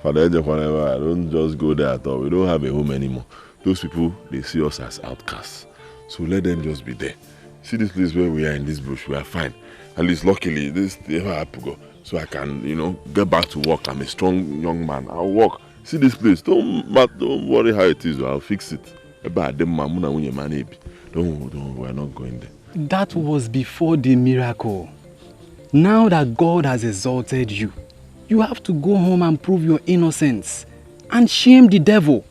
Father, don't just go there at all. We don't have a home anymore. Those people, they see us as outcasts. So let them just be there. See this place where we are in this bush, we are fine. At least luckily, this never had to go. So I can, get back to work. I'm a strong young man. I'll work. See this place. Don't worry how it is. I'll fix it. Don't, we're not going there. That was before the miracle. Now that God has exalted you, you have to go home and prove your innocence and shame the devil.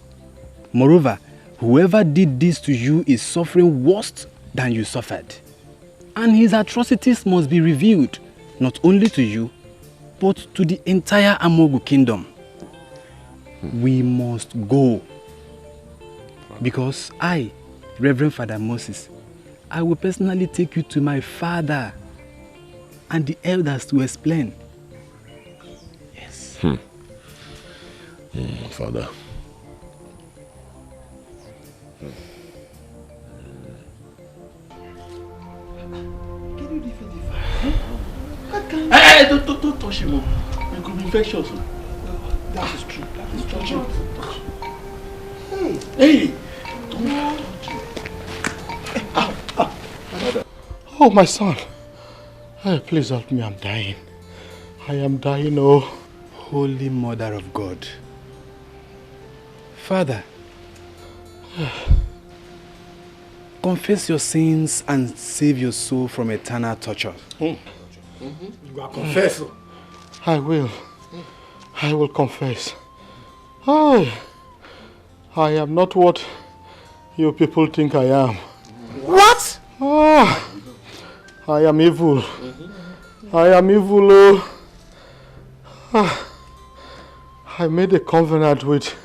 Moreover, whoever did this to you is suffering worse than you suffered. And his atrocities must be revealed, not only to you, but to the entire Amogu kingdom. We must go. Because I, Reverend Father Moses, I will personally take you to my father and the elders to explain. Yes. Father. Hey, don't touch him. It could be infectious. That is true. That is true. Hey, don't touch him. Oh, my son. Hey, please help me. I'm dying. I am dying, oh. Holy Mother of God. Father, confess your sins and save your soul from eternal torture. You are confessing. I will. I will confess. I am not what you people think I am. What? I am evil. I am evil, oh. I made a covenant with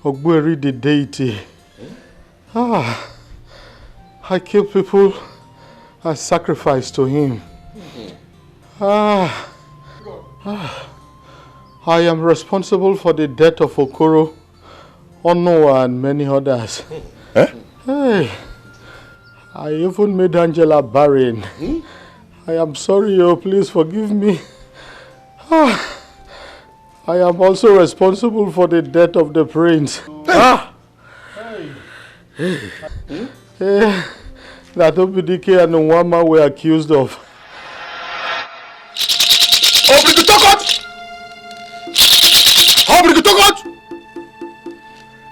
Ogberi, the deity. I kill people and sacrifice to him. I am responsible for the death of Okoro, Onoa, and many others. Hey, I even made Angela barren. I am sorry, oh, please forgive me. I am also responsible for the death of the prince. That Obidike and Nwama were accused of.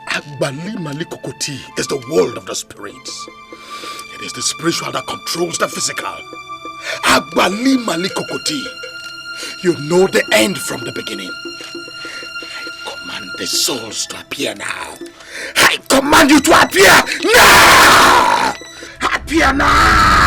Agbali Malikokoti is the world of the spirits. It is the spiritual that controls the physical. Agbali Malikokoti. You know the end from the beginning. I command the souls to appear now. I command you to appear now! Appear now!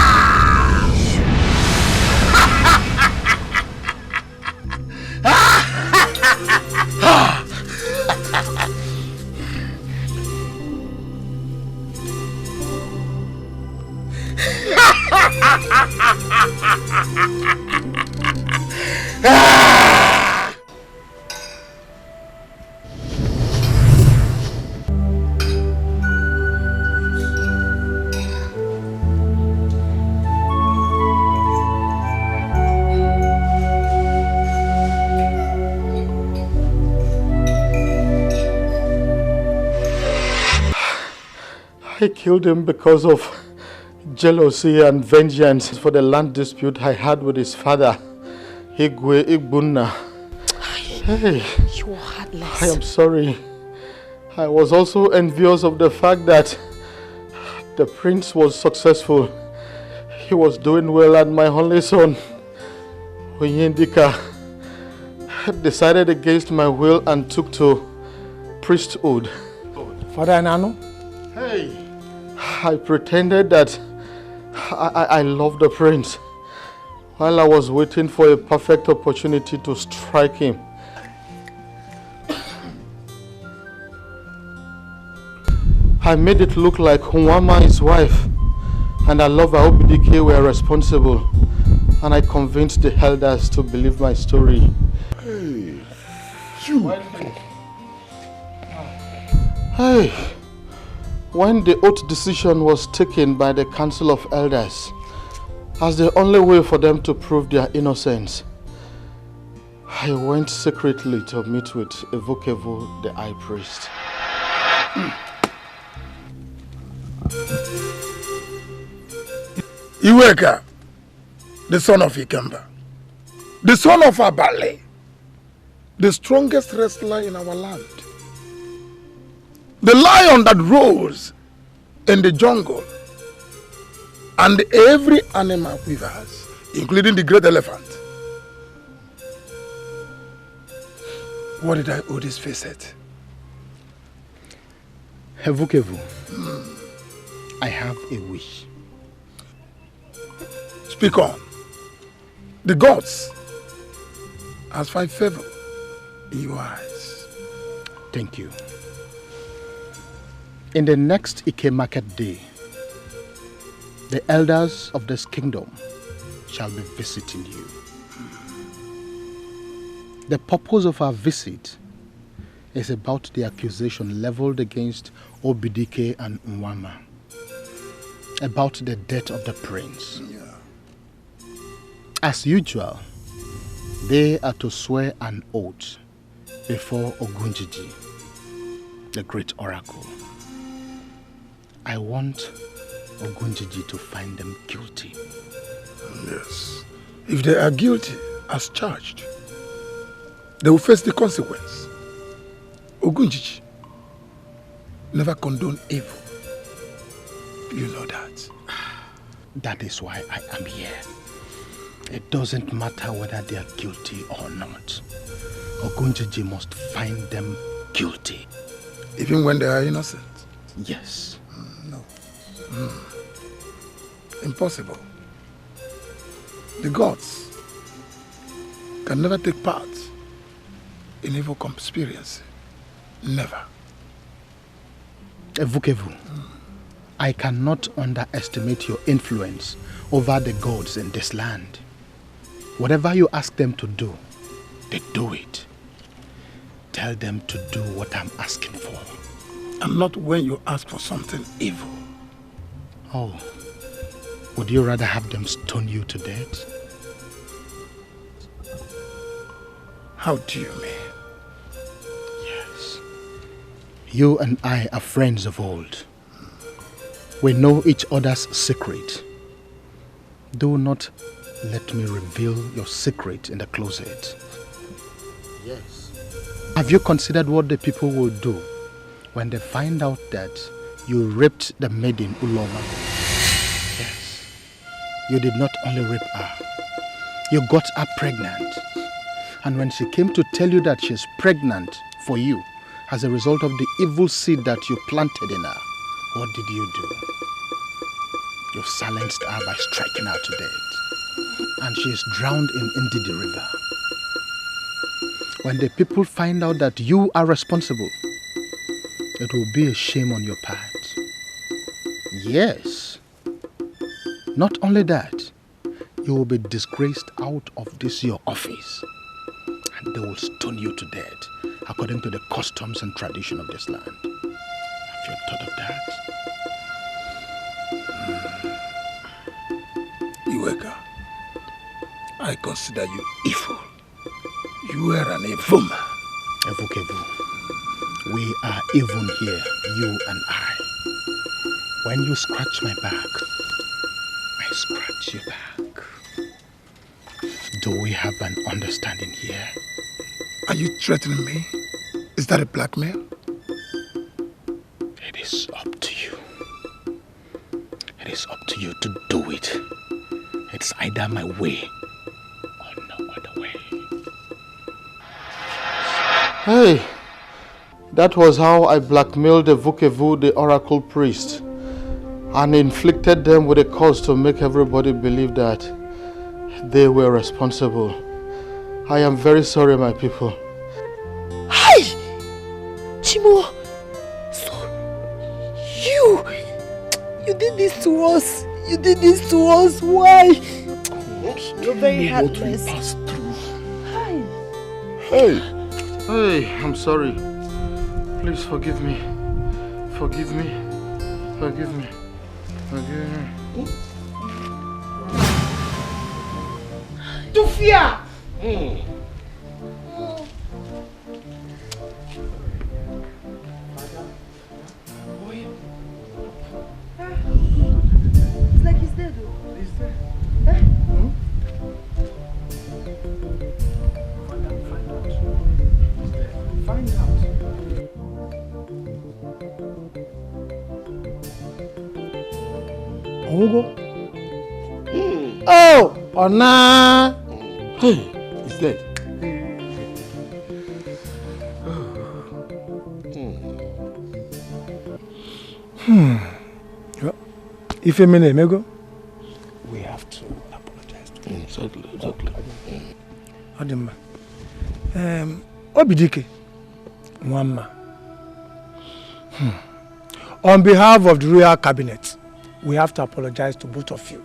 I killed him because of jealousy and vengeance for the land dispute I had with his father, Igwe Igbunna. Hey, you are heartless. I am sorry. I was also envious of the fact that the prince was successful. He was doing well, and my only son, Onyendika, decided against my will and took to priesthood. Father Nano? Hey, I pretended that I loved the prince while I was waiting for a perfect opportunity to strike him. I made it look like Nwama, his wife, and her lover Obidike were responsible, and I convinced the elders to believe my story. Hey, you! Hey! When the oath decision was taken by the Council of Elders as the only way for them to prove their innocence, I went secretly to meet with Evokevo, the high priest. Iweka, the son of Ikemba, the son of Abale, the strongest wrestler in our land. The lion that rose in the jungle, and every animal with us, including the great elephant, What did I owe this visit? Hevukevu, I have a wish. Speak on. The gods has find favor in your eyes. Thank you. In the next Ike market day, the elders of this kingdom shall be visiting you. The purpose of our visit is about the accusation leveled against Obidike and Nwama about the death of the prince. As usual, they are to swear an oath before Ogunjiji, the great oracle. I want Ogunjiji to find them guilty. Yes. If they are guilty as charged, they will face the consequence. Ogunjiji never condone evil. You know that. That is why I am here. It doesn't matter whether they are guilty or not. Ogunjiji must find them guilty. Even when they are innocent? Yes. No. Impossible. The gods can never take part in evil conspiracy. Never. Evukevu, I cannot underestimate your influence over the gods in this land. Whatever you ask them to do, they do it. Tell them to do what I'm asking for. And not when you ask for something evil. Oh, would you rather have them stone you to death? How do you mean? Yes. You and I are friends of old. We know each other's secret. Do not let me reveal your secret in the closet. Yes. Have you considered what the people will do when they find out that you raped the maiden Uloma? Yes. You did not only rape her, you got her pregnant. And when she came to tell you that she's pregnant for you as a result of the evil seed that you planted in her, what did you do? You silenced her by striking her to death. And she is drowned in Ndidi River. When the people find out that you are responsible, it will be a shame on your part. Yes. Not only that, you will be disgraced out of this your office. And they will stone you to death according to the customs and tradition of this land. Have you thought of that? Iweka, I consider you evil. You are an evil man. Evukevu, we are even here, you and I. When you scratch my back, I scratch your back. Do we have an understanding here? Are you threatening me? Is that a blackmail? It is up to you. It is up to you to do it. It's either my way or no other way. Hey, that was how I blackmailed the Vukevu, the oracle priest, and inflicted them with a curse to make everybody believe that they were responsible. I am very sorry, my people. Hi! Chimo! So, you did this to us. You did this to us. Why? You're very heartless. Hi. Hey, I'm sorry. Please forgive me. Forgive me. Forgive me. Forgive me. Tufia! It's like he's dead though. He's dead. Find out. Ongo? Oh, Ona! Hey, he's dead. If a minute, Mego, we have to apologize to him. Exactly. Adima. Obidike, Mwama. On behalf of the Royal Cabinet, we have to apologize to both of you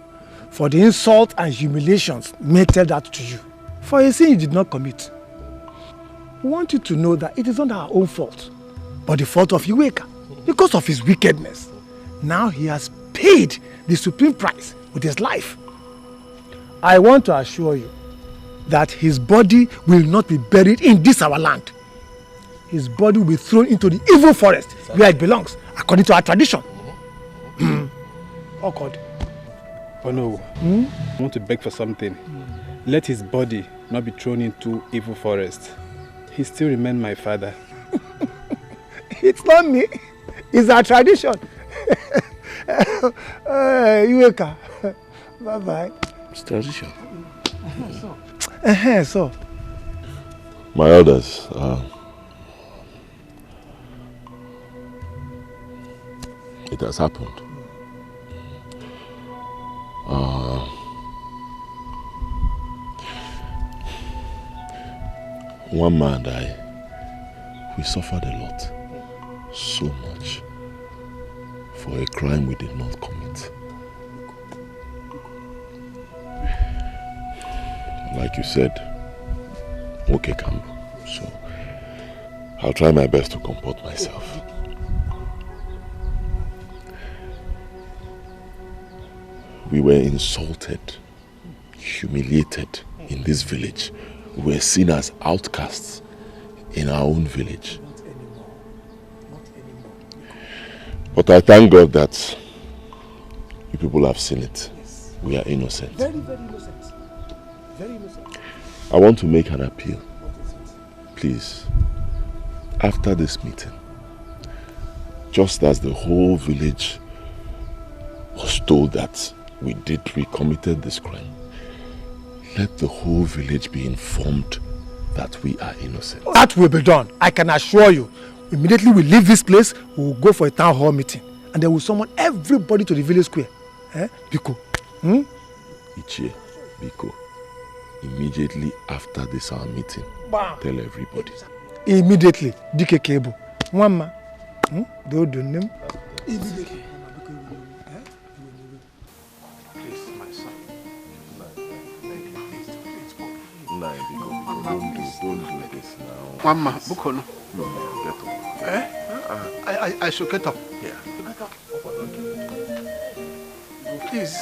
for the insult and humiliations meted out to you for a sin you did not commit. We want you to know that it is not our own fault, but the fault of Iweka because of his wickedness. Now he has paid the supreme price with his life. I want to assure you that his body will not be buried in this our land. His body will be thrown into the evil forest where it belongs, according to our tradition. Oh God. Oh no, I want to beg for something. Let his body not be thrown into evil forest. He still remains my father. It's not me. It's our tradition. Iweka. Bye-bye. It's tradition. So. My elders, it has happened. One man and I, we suffered a lot, so much, for a crime we did not commit. Like you said, okay, Kambu. So I'll try my best to comport myself. We were insulted, humiliated in this village. We were seen as outcasts in our own village. But I thank God that you people have seen it. We are innocent. Very, very innocent. Very innocent. I want to make an appeal. Please, after this meeting, just as the whole village was told that we committed this crime, let the whole village be informed that we are innocent. That will be done. I can assure you. Immediately we leave this place, we will go for a town hall meeting. And then we'll summon everybody to the village square. Biko. Ichie, Biko. Immediately after this our meeting, tell everybody. Immediately. Dike Kebo. Mama. Do name. Immediately. Please, my son. Don't do this now. Mama, Bukono. Get up. I should get up. Yeah. Please.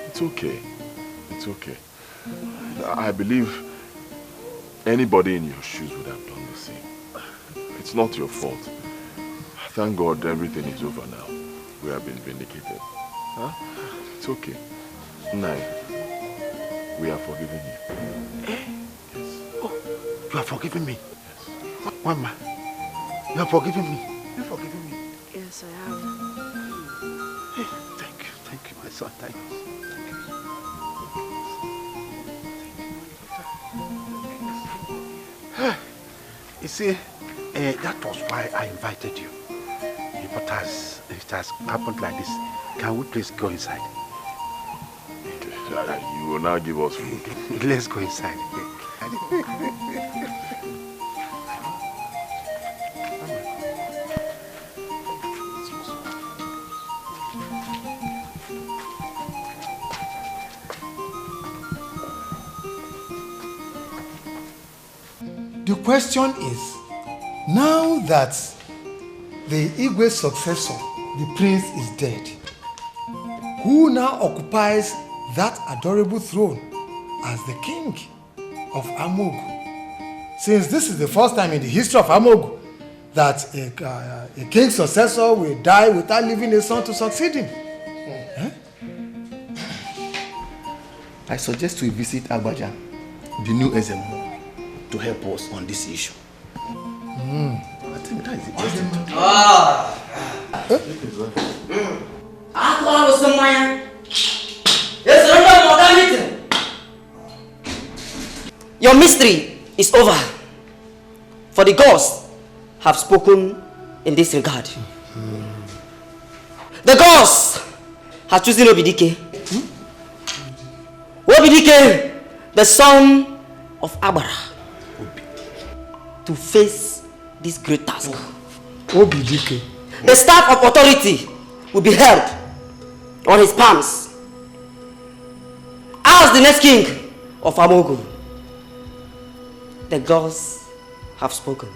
It's okay. It's okay. I believe anybody in your shoes would have done the same. It's not your fault. Thank God everything is over now. We have been vindicated. It's okay. Nai, we are forgiving you. Yes. Oh, you are forgiving me? Yes. Mama, you are forgiving me? You are forgiving me? Yes, I have. Hey, thank you, my son, thank you. You see, that was why I invited you. But it has happened like this. Can we please go inside? Okay. You will now give us food. Let's go inside. The question is, now that the Igwe successor, the prince, is dead, who now occupies that adorable throne as the king of Amogu? Since this is the first time in the history of Amogu that a king's successor will die without leaving a son to succeed him. I suggest we visit Agbaja, the new Ezemo, to help us on this issue. I think that is the best thing to do. Your mystery is over, for the gods have spoken in this regard. The gods have chosen Obidike. Obidike, the son of Abara, to face this great task. Obidike. The staff of authority will be held on his palms as the next king of Amogo. The gods have spoken,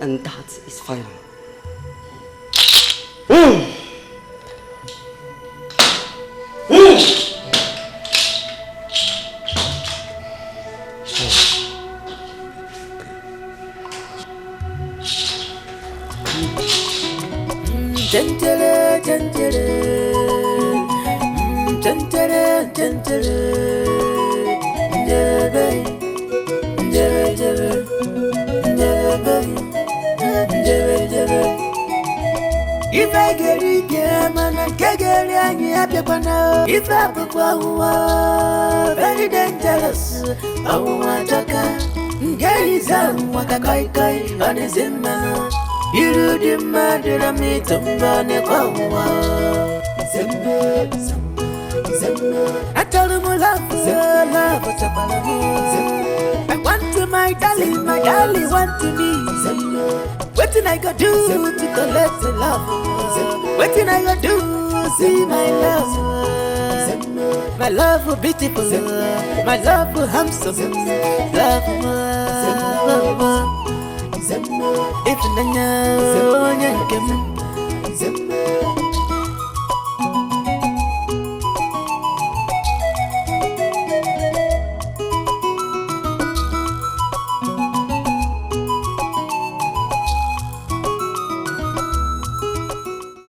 and that is final. Gentile, gentile, gentile, gentile, if I get it, man, I can't get any up your banner. If I put very dangerous, I want to come. There is a Wakakai on his man. You do the murder of me to burn a power. I told him I love, what's up, I want to my darling want to me. What did I go do to collect the love? What did I go do? See my love. My love for beautiful, my love for handsome, love for if